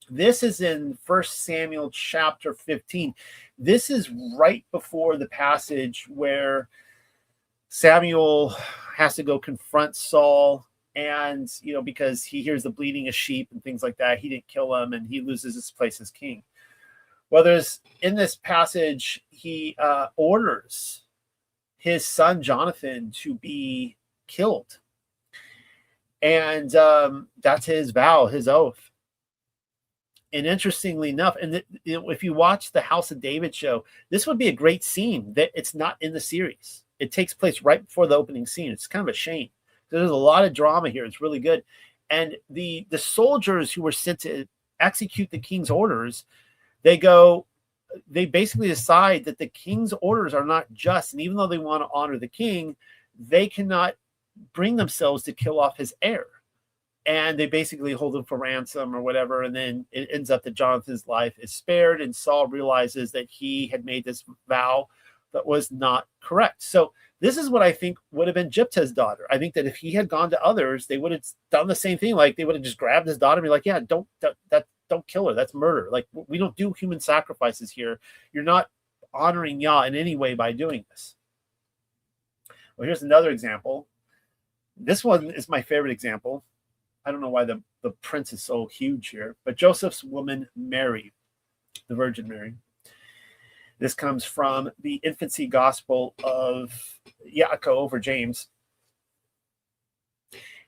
this is in 1 Samuel chapter 15. This is right before the passage where Samuel has to go confront Saul, and, because he hears the bleating of sheep and things like that, he didn't kill him, and he loses his place as king. Well, in this passage, he orders his son Jonathan to be killed. And that's his vow, his oath. And interestingly enough, and if you watch the House of David show, this would be a great scene that it's not in the series. It takes place right before the opening scene. It's kind of a shame. There's a lot of drama here. It's really good. And the soldiers who were sent to execute the king's orders, they basically decide that the king's orders are not just. And even though they want to honor the king, they cannot bring themselves to kill off his heir. And they basically hold him for ransom or whatever. And then it ends up that Jonathan's life is spared, and Saul realizes that he had made this vow that was not correct. So this is what I think would have been Jephthah's daughter. I think that if he had gone to others, they would have done the same thing. Like, they would have just grabbed his daughter and be like, yeah, don't kill her. That's murder. Like, we don't do human sacrifices here. You're not honoring Yah in any way by doing this. Well, here's another example. This one is my favorite example. I don't know why the prince is so huge here, but Joseph's woman, Mary, the Virgin Mary. This comes from the infancy gospel of Yaakov or James.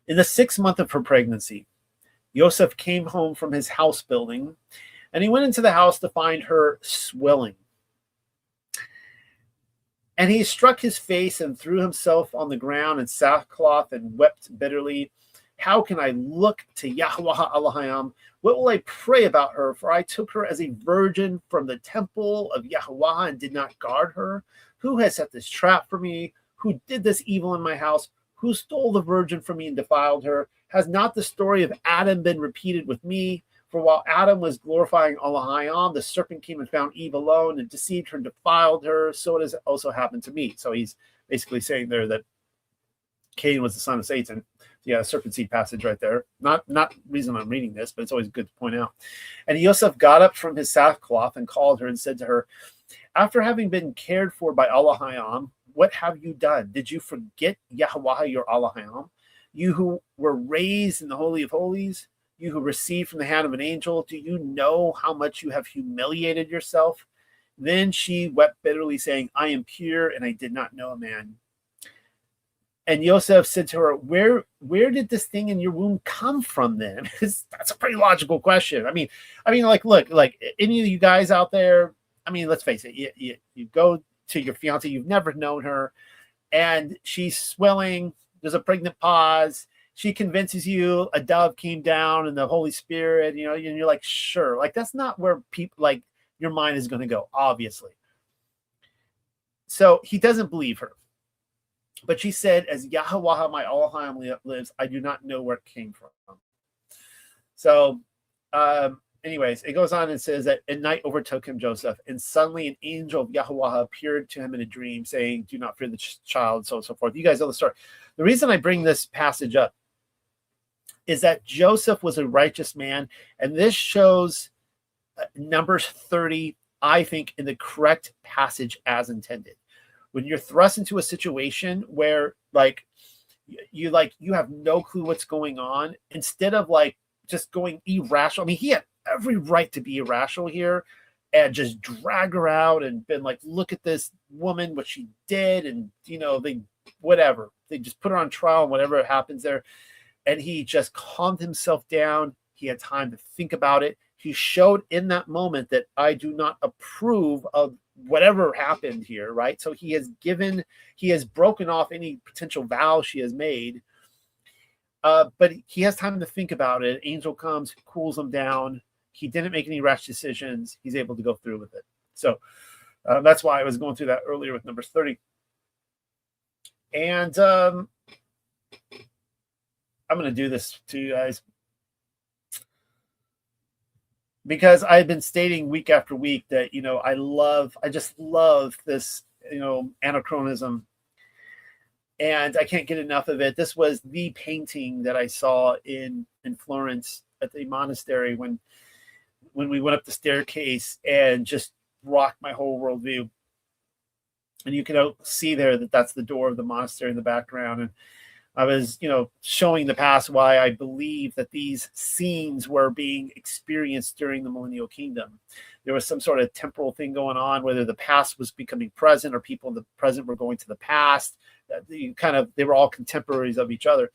In the 6th month of her pregnancy, Joseph came home from his house building, and he went into the house to find her swelling. And he struck his face and threw himself on the ground in sackcloth and wept bitterly. How can I look to Yahweh Elohim? What will I pray about her? For I took her as a virgin from the temple of Yahweh and did not guard her. Who has set this trap for me? Who did this evil in my house? Who stole the virgin from me and defiled her? Has not the story of Adam been repeated with me? For while Adam was glorifying Elohim, the serpent came and found Eve alone and deceived her and defiled her. So it has also happened to me. So he's basically saying there that Cain was the son of Satan. Yeah, serpent seed passage right there. Not reason I'm reading this, but it's always good to point out. And Joseph got up from his sackcloth and called her and said to her, after having been cared for by Elohim, what have you done? Did you forget Yahweh your Elohim? You who were raised in the Holy of Holies, you who received from the hand of an angel, do you know how much you have humiliated yourself? Then she wept bitterly, saying, I am pure, and I did not know a man. And Yosef said to her, where did this thing in your womb come from then? That's a pretty logical question. I mean, like, look, like any of you guys out there, I mean, let's face it, you go to your fiance, you've never known her, and she's swelling, there's a pregnant pause, she convinces you a dove came down and the Holy Spirit, and you're like, sure. Like, that's not where people, like, your mind is going to go, obviously. So he doesn't believe her. But she said, as Yahweh my Elohim lives, I do not know where it came from. So, anyways, it goes on and says that a night overtook him, Joseph, and suddenly an angel of Yahweh appeared to him in a dream, saying, do not fear the child, so on and so forth. You guys know the story. The reason I bring this passage up is that Joseph was a righteous man, and this shows Numbers 30, I think, in the correct passage as intended. When you're thrust into a situation where you have no clue what's going on, instead of like just going irrational. I mean, he had every right to be irrational here and just drag her out and been like, look at this woman, what she did, and they just put her on trial and whatever happens there. And he just calmed himself down. He had time to think about it. He showed in that moment that I do not approve of whatever happened here, right? So he has broken off any potential vow she has made, but he has time to think about it. Angel comes, cools him down. He didn't make any rash decisions. He's able to go through with it. So that's why I was going through that earlier with Numbers 30. And I'm going to do this to you guys, because I've been stating week after week that, I just love this, anachronism, and I can't get enough of it. This was the painting that I saw in Florence at the monastery when we went up the staircase, and just rocked my whole worldview. And you can see there that that's the door of the monastery in the background. And I was, showing the past why I believe that these scenes were being experienced during the millennial kingdom. There was some sort of temporal thing going on, whether the past was becoming present or people in the present were going to the past. They were all contemporaries of each other.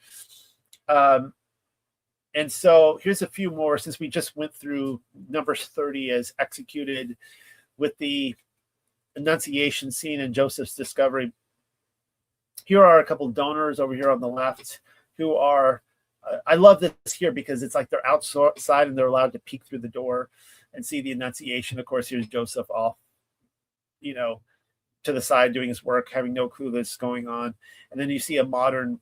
And so here's a few more, since we just went through Numbers 30 as executed with the Annunciation scene and Joseph's discovery. Here are a couple donors over here on the left who are, I love this here because it's like they're outside and they're allowed to peek through the door and see the Annunciation. Of course, here's Joseph off, to the side doing his work, having no clue that's going on. And then you see a modern,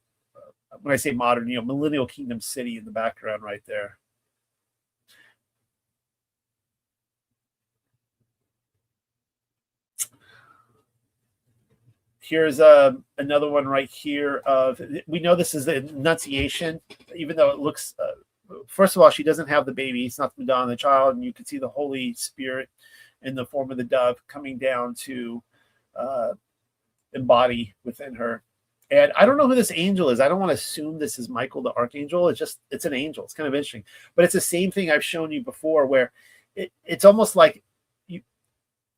when I say modern, millennial kingdom city in the background right there. Here's another one right here. We know this is the Annunciation, even though it looks, first of all, she doesn't have the baby. It's not the Madonna, the child. And you can see the Holy Spirit in the form of the dove coming down to embody within her. And I don't know who this angel is. I don't want to assume this is Michael, the archangel. It's an angel. It's kind of interesting. But it's the same thing I've shown you before, where it's almost like,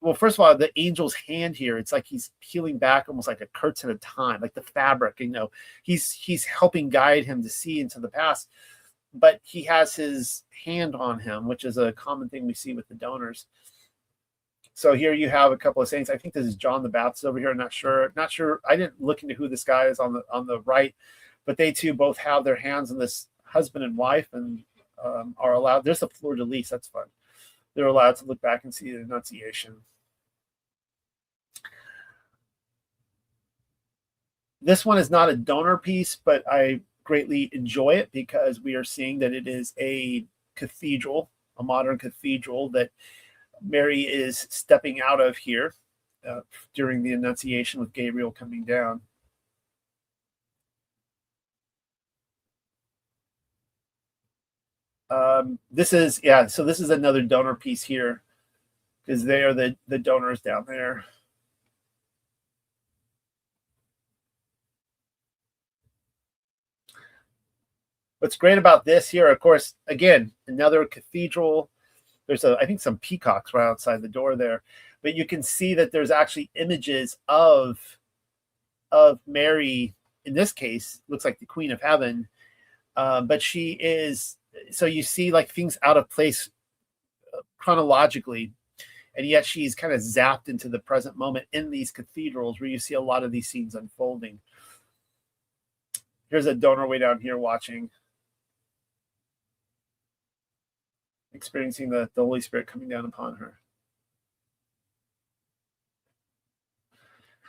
well, first of all, the angel's hand here, it's like he's peeling back almost like a curtain of time, like the fabric, he's helping guide him to see into the past, but he has his hand on him, which is a common thing we see with the donors. So here you have a couple of saints. I think this is John the Baptist over here. I'm not sure. I didn't look into who this guy is on the right, but they too both have their hands on this husband and wife, and are allowed. There's a fleur de lis. That's fun. They're allowed to look back and see the Annunciation. This one is not a donor piece, but I greatly enjoy it because we are seeing that it is a cathedral, a modern cathedral that Mary is stepping out of here during the Annunciation with Gabriel coming down. This is another donor piece here. because they are the donors down there. What's great about this here, of course, again, another cathedral. There's I think some peacocks right outside the door there, but you can see that there's actually images of Mary. In this case, looks like the Queen of Heaven, but she is. So you see like things out of place chronologically, and yet she's kind of zapped into the present moment in these cathedrals where you see a lot of these scenes unfolding. Here's a donor way down here watching, experiencing the Holy Spirit coming down upon her.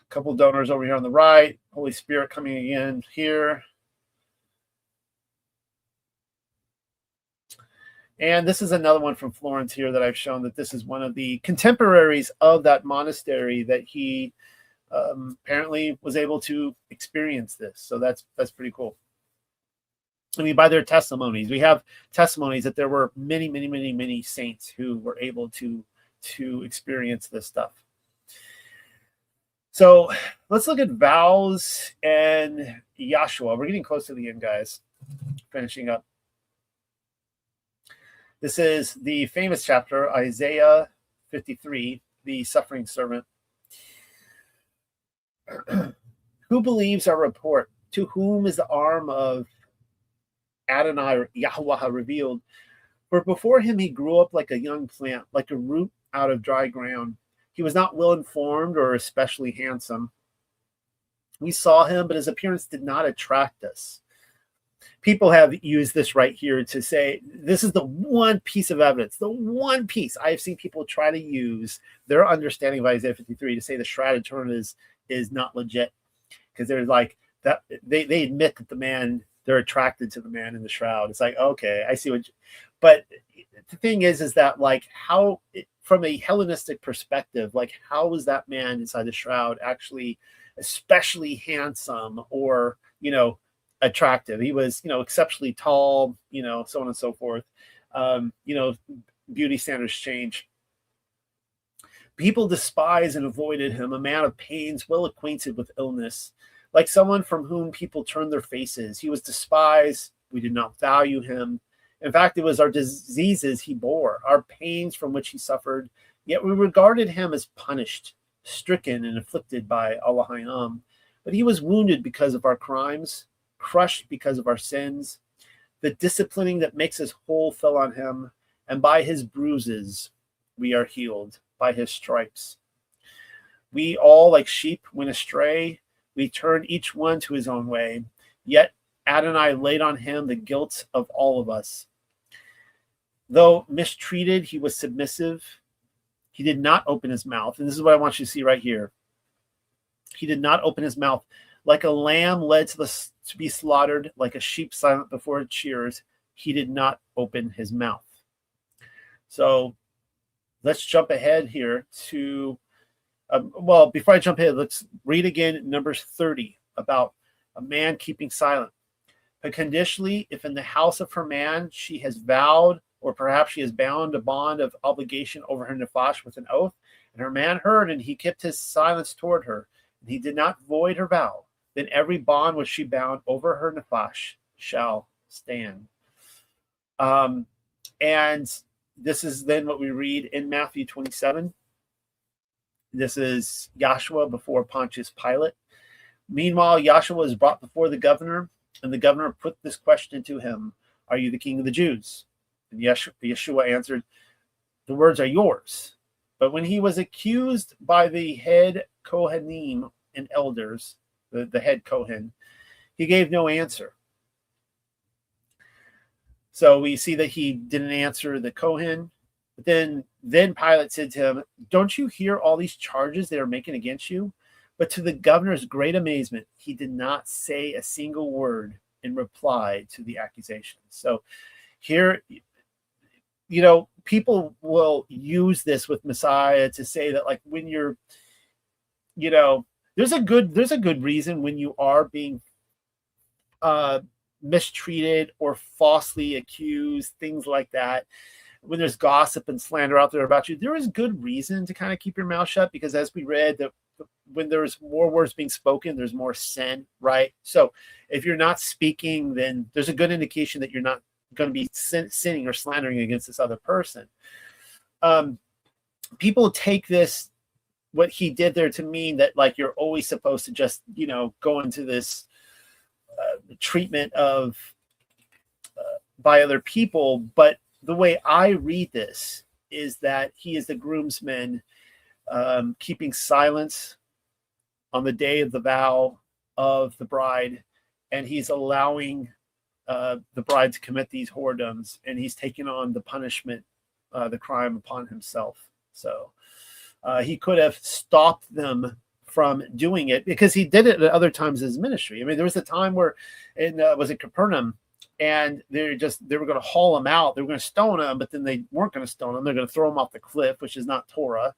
A couple donors over here on the right, Holy Spirit coming in here. And this is another one from Florence here that I've shown that this is one of the contemporaries of that monastery that he apparently was able to experience this. So that's pretty cool. I mean, by their testimonies, we have testimonies that there were many, many, many, many saints who were able to experience this stuff. So let's look at Vows and Yahshua. We're getting close to the end, guys. Finishing up. This is the famous chapter, Isaiah 53, the suffering servant. Who believes our report? To whom is the arm of Adonai or Yahweh revealed? For before him he grew up like a young plant, like a root out of dry ground. He was not well informed or especially handsome. We saw him, but his appearance did not attract us. People have used this right here to say, this is the one piece of evidence, the one piece. I've seen people try to use their understanding of Isaiah 53 to say the shrouded Torah is not legit, because they're like that. They admit that the man, they're attracted to the man in the shroud. It's like, okay, I see what. But the thing is that like how, from a Hellenistic perspective, like how was that man inside the shroud actually especially handsome or, attractive? He was, exceptionally tall, so on and so forth. Beauty standards change. People despised and avoided him, a man of pains, well acquainted with illness, like someone from whom people turned their faces. He was despised. We did not value him. In fact, it was our diseases he bore, our pains from which he suffered. Yet we regarded him as punished, stricken, and afflicted by Elohim. But he was wounded because of our crimes, crushed because of our sins. The disciplining that makes us whole fell on him, and by his bruises we are healed, by his stripes. We all, like sheep, went astray. We turned each one to his own way. Yet Adonai laid on him the guilt of all of us. Though mistreated, he was submissive. He did not open his mouth. And this is what I want you to see right here. He did not open his mouth. Like a lamb led to be slaughtered, like a sheep silent before its shearers, he did not open his mouth. So let's jump ahead here to, before I jump ahead, let's read again Numbers 30 about a man keeping silent. But conditionally, if in the house of her man she has vowed, or perhaps she has bound a bond of obligation over her nephash with an oath, and her man heard, and he kept his silence toward her, and he did not void her vow, then every bond which she bound over her nephash shall stand. And this is then what we read in Matthew 27. This is Yahshua before Pontius Pilate. Meanwhile, Yahshua was brought before the governor, and the governor put this question to him: "Are you the king of the Jews?" And Yeshua answered, "The words are yours." But when he was accused by the head Kohanim and elders, the head Kohen, he gave no answer. So we see that he didn't answer the Kohen. But then Pilate said to him, "Don't you hear all these charges they are making against you?" But to the governor's great amazement, he did not say a single word in reply to the accusation. So here, people will use this with Messiah to say that, like, when you're, there's a good reason when you are being mistreated or falsely accused, things like that, when there's gossip and slander out there about you, there is good reason to kind of keep your mouth shut, because as we read, that when there's more words being spoken, there's more sin, right? So if you're not speaking, then there's a good indication that you're not going to be sinning or slandering against this other person. People take this, what he did there, to mean that like you're always supposed to just, go into this treatment of by other people. But the way I read this is that he is the groomsman, keeping silence on the day of the vow of the bride, and he's allowing the bride to commit these whoredoms, and he's taking on the punishment, the crime upon himself. So he could have stopped them from doing it, because he did it at other times in his ministry. I mean, there was a time where was it Capernaum, and they were going to haul him out. They were going to stone him, but then they weren't going to stone him. They're going to throw him off the cliff, which is not Torah.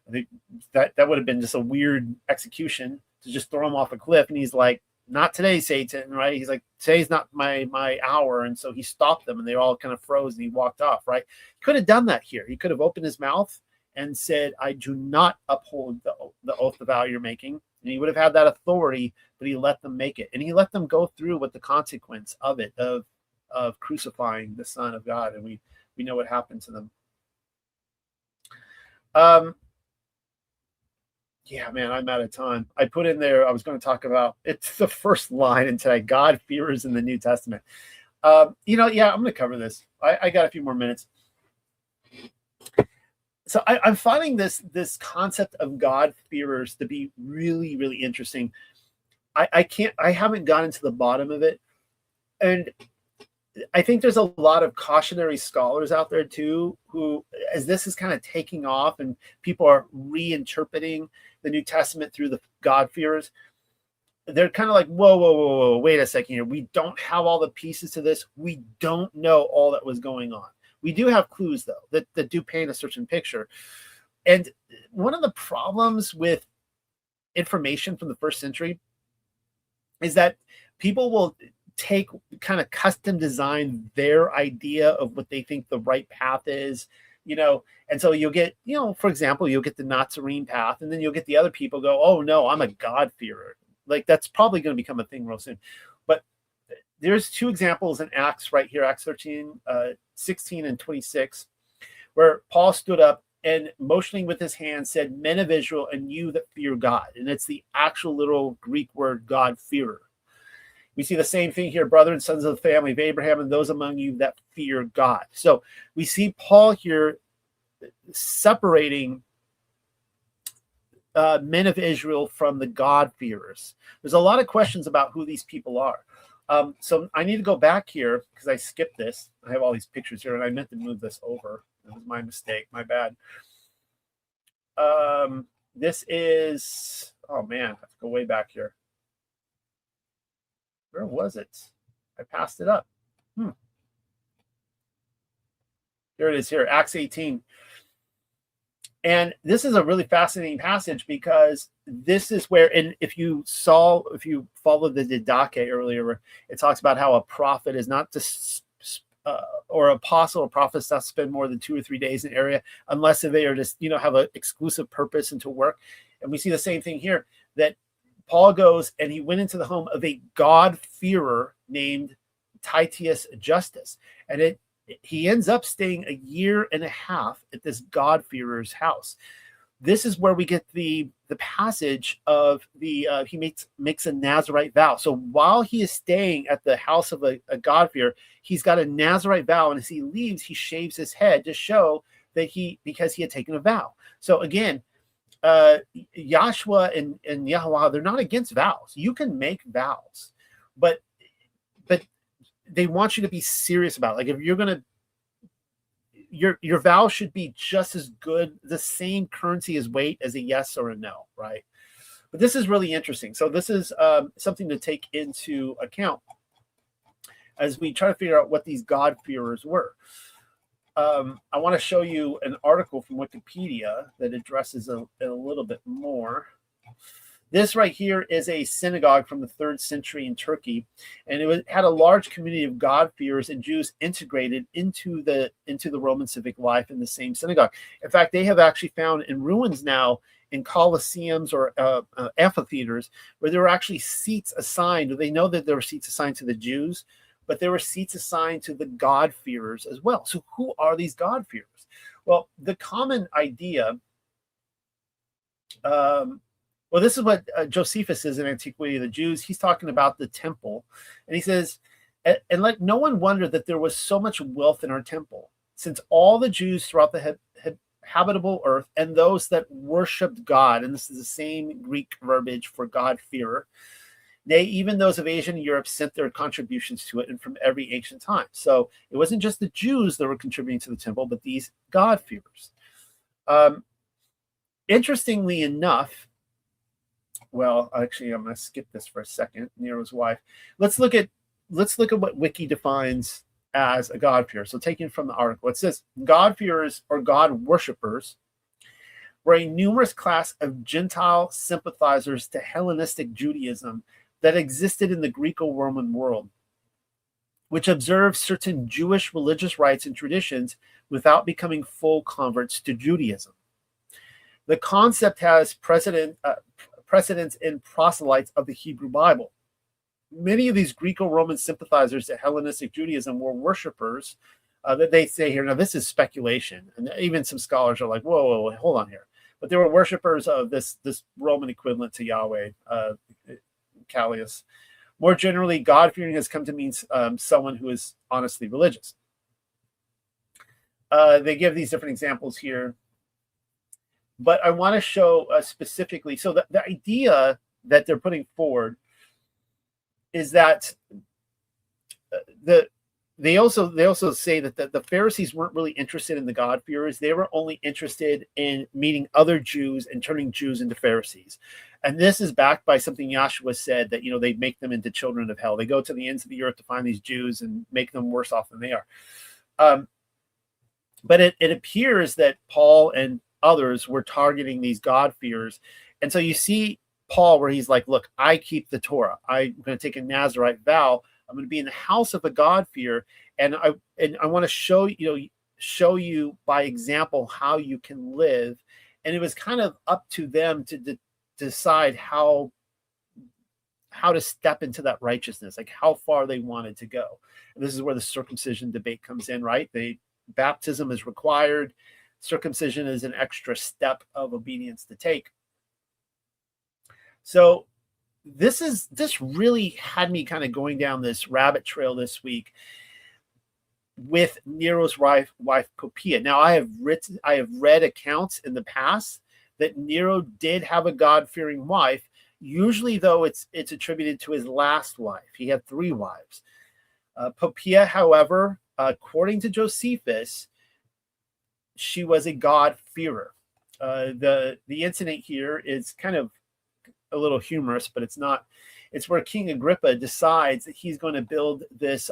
I think that would have been just a weird execution, to just throw him off a cliff. And he's like, not today, Satan, right? He's like, today's not my hour. And so he stopped them, and they all kind of froze, and he walked off, right? He could have done that here. He could have opened his mouth and said, I do not uphold the oath of vow you're making. And he would have had that authority, but he let them make it. And he let them go through with the consequence of it, of crucifying the Son of God. And we know what happened to them. Yeah, man, I'm out of time. I put in there, I was going to talk about, it's the first line in today, God-fearers in the New Testament. I'm going to cover this. I got a few more minutes. So I'm finding this concept of God-fearers to be really, really interesting. I haven't gotten to the bottom of it. And I think there's a lot of cautionary scholars out there too, who, as this is kind of taking off and people are reinterpreting the New Testament through the God-fearers, they're kind of like, whoa, wait a second here. We don't have all the pieces to this. We don't know all that was going on. We do have clues, though, that do paint a certain picture. And one of the problems with information from the first century is that people will take kind of custom design their idea of what they think the right path is, and so you'll get, for example, you'll get the Nazarene path, and then you'll get the other people go, oh no, I'm a God-fearer. Like, that's probably going to become a thing real soon. But there's two examples in Acts right here, Acts 13, 16 and 26, where Paul stood up and motioning with his hand said, men of Israel, and you that fear God. And it's the actual literal Greek word God-fearer. We see the same thing here, brethren, sons of the family of Abraham, and those among you that fear God. So we see Paul here separating men of Israel from the God-fearers. There's a lot of questions about who these people are. So I need to go back here because I skipped this. I have all these pictures here, and I meant to move this over. That was my mistake. My bad. This is, oh man, I have to go way back here. Where was it? I passed it up. Here it is here, Acts 18. And this is a really fascinating passage because this is where, and if you followed the Didache earlier, it talks about how a prophet is not to, or apostle or prophet does not spend more than 2 or 3 days in an area unless they are just, have an exclusive purpose and to work. And we see the same thing here, that Paul goes and he went into the home of a God-fearer named Titius Justus. And he ends up staying 1.5 years at this God-fearer's house. This is where we get the passage of he makes a Nazarite vow. So while he is staying at the house of a God-fearer, he's got a Nazarite vow, and as he leaves, he shaves his head to show that because he had taken a vow. So again, Yahshua and Yahweh, they're not against vows. You can make vows, but they want you to be serious about it. Like, if you're going to, your vow should be just as good, the same currency as weight as a yes or a no, right? But this is really interesting. So this is something to take into account as we try to figure out what these God-fearers were. I want to show you an article from Wikipedia that addresses it a little bit more. This right here is a synagogue from the 3rd century in Turkey, and had a large community of God-fearers and Jews integrated into the Roman civic life in the same synagogue. In fact, they have actually found in ruins now in colosseums or amphitheaters where there were actually seats assigned. They know that there were seats assigned to the Jews, but there were seats assigned to the God-fearers as well. So who are these God-fearers? Well, the common idea, well, this is what Josephus says in Antiquity of the Jews. He's talking about the temple, and he says, and let no one wonder that there was so much wealth in our temple, since all the Jews throughout the habitable earth and those that worshipped God, and this is the same Greek verbiage for God-fearer, nay, even those of Asia and Europe sent their contributions to it, and from every ancient time. So it wasn't just the Jews that were contributing to the temple, but these God-fearers. Interestingly enough, well, actually, I'm going to skip this for a second. Nero's wife. Let's look at what Wiki defines as a God-fearer. So taken from the article, it says God-fearers or God worshippers were a numerous class of Gentile sympathizers to Hellenistic Judaism that existed in the Greco-Roman world, which observed certain Jewish religious rites and traditions without becoming full converts to Judaism. The concept has precedence in proselytes of the Hebrew Bible. Many of these Greco-Roman sympathizers to Hellenistic Judaism were worshippers that they say here. Now, this is speculation, and even some scholars are like, whoa, hold on here. But they were worshippers of this Roman equivalent to Yahweh, Callius. More generally, God-fearing has come to mean someone who is honestly religious. They give these different examples here. But I want to show specifically, so the idea that they're putting forward is that they also say that the Pharisees weren't really interested in the God-fearers. They were only interested in meeting other Jews and turning Jews into Pharisees. And this is backed by something Yahshua said, that, they make them into children of hell. They go to the ends of the earth to find these Jews and make them worse off than they are. But it appears that Paul and others were targeting these God-fearers. And so you see Paul where he's like, look, I keep the Torah. I'm going to take a Nazirite vow. I'm going to be in the house of a God-fearer. And I want to show you by example how you can live. And it was kind of up to them to decide how to step into that righteousness, like how far they wanted to go. And this is where the circumcision debate comes in, right? Baptism is required. Circumcision is an extra step of obedience to take. So this really had me kind of going down this rabbit trail this week with Nero's wife Poppaea. Now I have read accounts in the past that Nero did have a God-fearing wife. Usually, though, it's attributed to his last wife. He had 3 wives. Poppaea, however, according to Josephus, she was a God-fearer. The incident here is kind of a little humorous, but it's not. It's where King Agrippa decides that he's going to build this.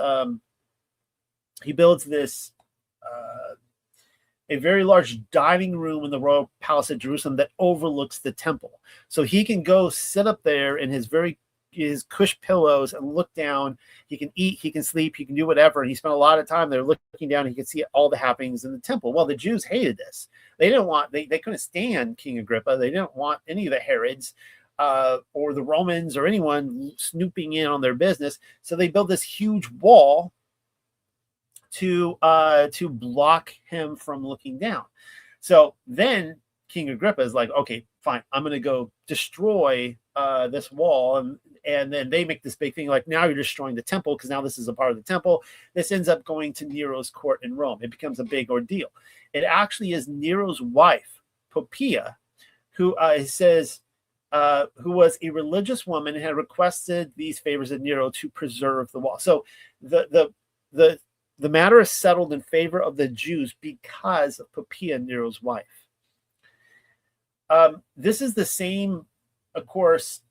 He builds this a very large dining room in the royal palace at Jerusalem that overlooks the temple, so he can go sit up there in his cush pillows and look down. He can eat, he can sleep, he can do whatever. And he spent a lot of time there looking down. He could see all the happenings in the temple. Well, the Jews hated this. They didn't want, they couldn't stand King Agrippa. They didn't want any of the Herods or the Romans or anyone snooping in on their business. So they built this huge wall to block him from looking down. So then King Agrippa is like, okay, fine, I'm going to go destroy this wall. And then they make this big thing like, now you're destroying the temple because now this is a part of the temple. This ends up going to Nero's court in Rome. It becomes a big ordeal. It actually is Nero's wife, Poppaea, who says, who was a religious woman and had requested these favors of Nero to preserve the wall. So the matter is settled in favor of the Jews because of Poppaea, Nero's wife. This is the same, of course,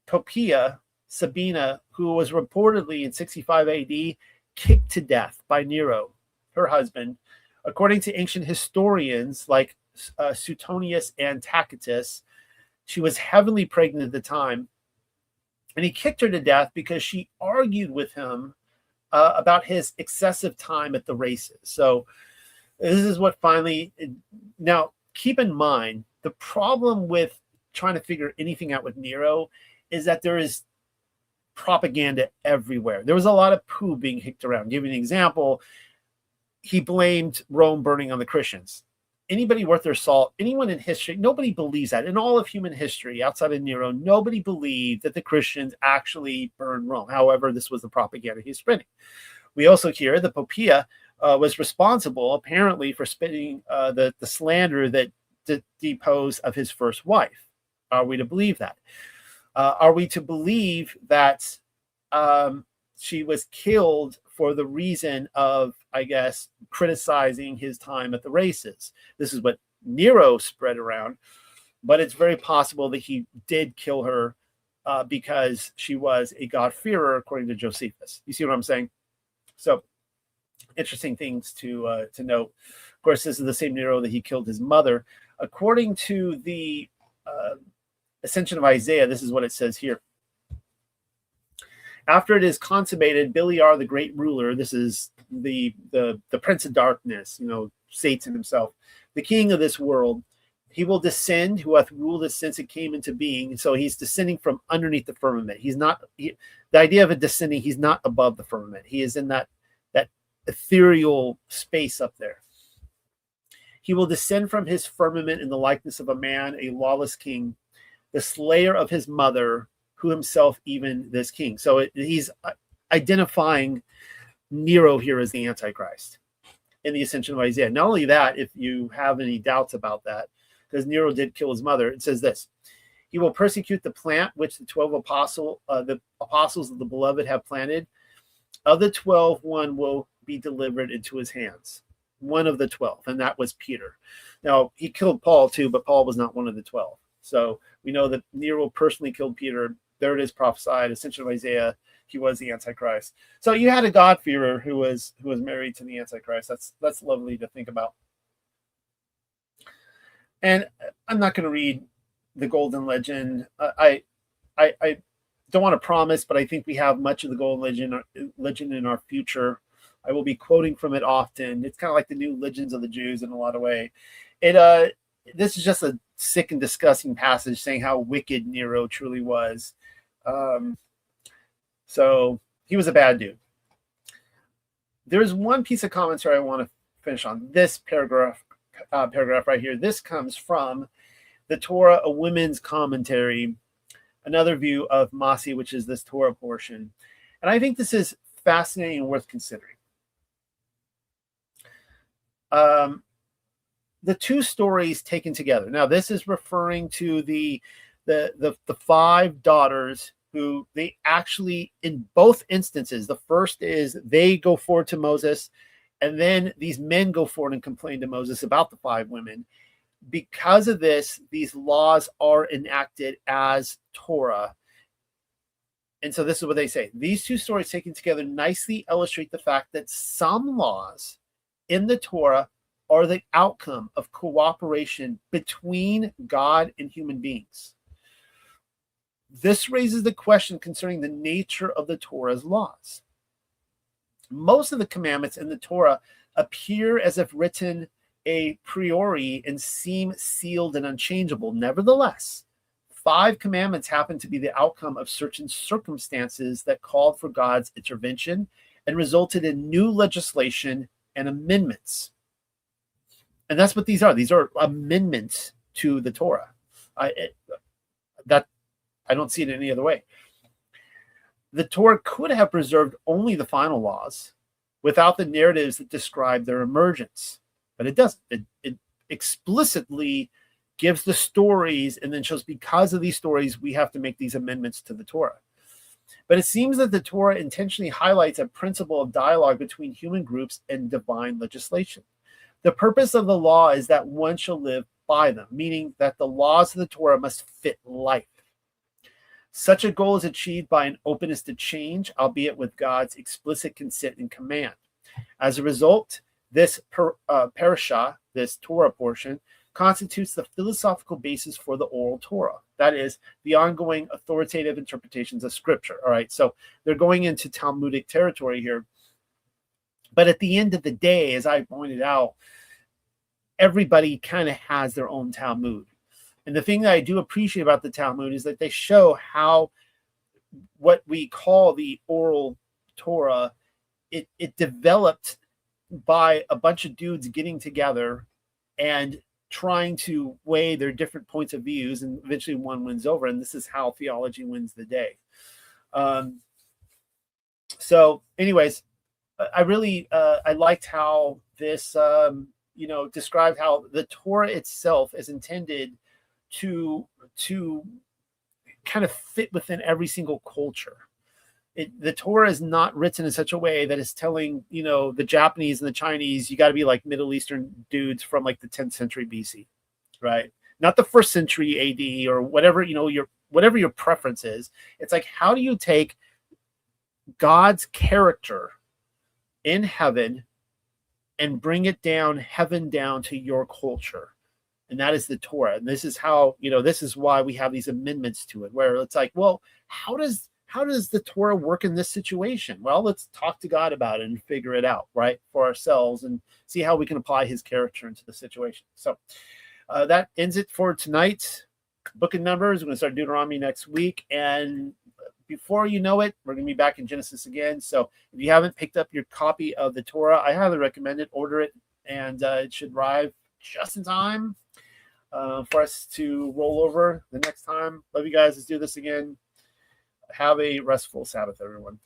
Poppaea, Sabina, who was reportedly in 65 AD kicked to death by Nero, her husband. According to ancient historians like Suetonius and Tacitus, She was heavily pregnant at the time, and he kicked her to death because she argued with him about his excessive time at the races. So this is what finally. Now, keep in mind, the problem with trying to figure anything out with Nero is that there is propaganda everywhere. There was a lot of poo being kicked around. Give you an example. He blamed Rome burning on the Christians. Anybody worth their salt, anyone in history, nobody believes that. In all of human history, outside of Nero, nobody believed that the Christians actually burned Rome. However, this was the propaganda he's spreading. We also hear that Poppaea was responsible, apparently, for spreading the slander that deposed of his first wife. Are we to believe that? Are we to believe that she was killed for the reason of, I guess, criticizing his time at the races? This is what Nero spread around, but it's very possible that he did kill her because she was a God-fearer, according to Josephus. You see what I'm saying? So, interesting things to note. Of course, this is the same Nero that he killed his mother. According to the Ascension of Isaiah, this is what it says here. After it is consummated, Beliar, the great ruler, this is the prince of darkness, Satan himself, the king of this world, he will descend, who hath ruled it since it came into being. So he's descending from underneath the firmament. The idea of it descending, he's not above the firmament. He is in that ethereal space up there. He will descend from his firmament in the likeness of a man, a lawless king, the slayer of his mother, who himself even this king. So he's identifying Nero here as the Antichrist in the Ascension of Isaiah. Not only that, if you have any doubts about that, because Nero did kill his mother, it says this: he will persecute the plant which the 12 apostles of the beloved have planted. Of the 12, one will be delivered into his hands. One of the 12, and that was Peter. Now, he killed Paul too, but Paul was not one of the 12. So we know that Nero personally killed Peter. There it is, prophesied, Ascension of Isaiah. He was the Antichrist. So you had a God-fearer who was married to the Antichrist. That's lovely to think about. And I'm not going to read the Golden Legend. I don't want to promise, but I think we have much of the Golden Legend in our future. I will be quoting from it often. It's kind of like the new Legends of the Jews in a lot of way. This is just a sick and disgusting passage saying how wicked Nero truly was. So he was a bad dude. There's one piece of commentary I want to finish on this paragraph right here. This comes from the Torah, a women's commentary, another view of Masi, which is this Torah portion. And I think this is fascinating and worth considering. The two stories taken together. Now, this is referring to the 5 daughters who they actually, in both instances, the first is they go forward to Moses, and then these men go forward and complain to Moses about the 5 women. Because of this, these laws are enacted as Torah. And so this is what they say. These two stories taken together nicely illustrate the fact that some laws in the Torah are the outcome of cooperation between God and human beings. This raises the question concerning the nature of the Torah's laws. Most of the commandments in the Torah appear as if written a priori and seem sealed and unchangeable. Nevertheless, 5 commandments happen to be the outcome of certain circumstances that called for God's intervention and resulted in new legislation and amendments. And that's what these are. These are amendments to the Torah. I don't see it any other way. The Torah could have preserved only the final laws without the narratives that describe their emergence, but it doesn't. It explicitly gives the stories and then shows because of these stories, we have to make these amendments to the Torah. But it seems that the Torah intentionally highlights a principle of dialogue between human groups and divine legislation. The purpose of the law is that one shall live by them, meaning that the laws of the Torah must fit life. Such a goal is achieved by an openness to change, albeit with God's explicit consent and command. As a result, this parasha, this Torah portion, constitutes the philosophical basis for the oral Torah. That is, the ongoing authoritative interpretations of Scripture. All right, so they're going into Talmudic territory here. But at the end of the day, as I pointed out, everybody kind of has their own Talmud. And the thing that I do appreciate about the Talmud is that they show how what we call the oral Torah, it developed by a bunch of dudes getting together and trying to weigh their different points of views, and eventually one wins over. And this is how theology wins the day. So anyways, I really, I liked how this, described how the Torah itself is intended to kind of fit within every single culture. The Torah is not written in such a way that it's telling, the Japanese and the Chinese, you got to be like Middle Eastern dudes from like the 10th century BC, right? Not the 1st century AD or whatever, whatever your preference is. It's like, how do you take God's character in heaven and bring it down, heaven down to your culture? And that is the Torah. And this is how, this is why we have these amendments to it, where it's like, well, how does the Torah work in this situation? Well, let's talk to God about it and figure it out, right, for ourselves and see how we can apply his character into the situation. So that ends it for tonight. Book of Numbers. We're going to start Deuteronomy next week. And before you know it, we're going to be back in Genesis again. So if you haven't picked up your copy of the Torah, I highly recommend it. Order it, and it should arrive just in time for us to roll over the next time. Love you guys. Let's do this again. Have a restful Sabbath, everyone.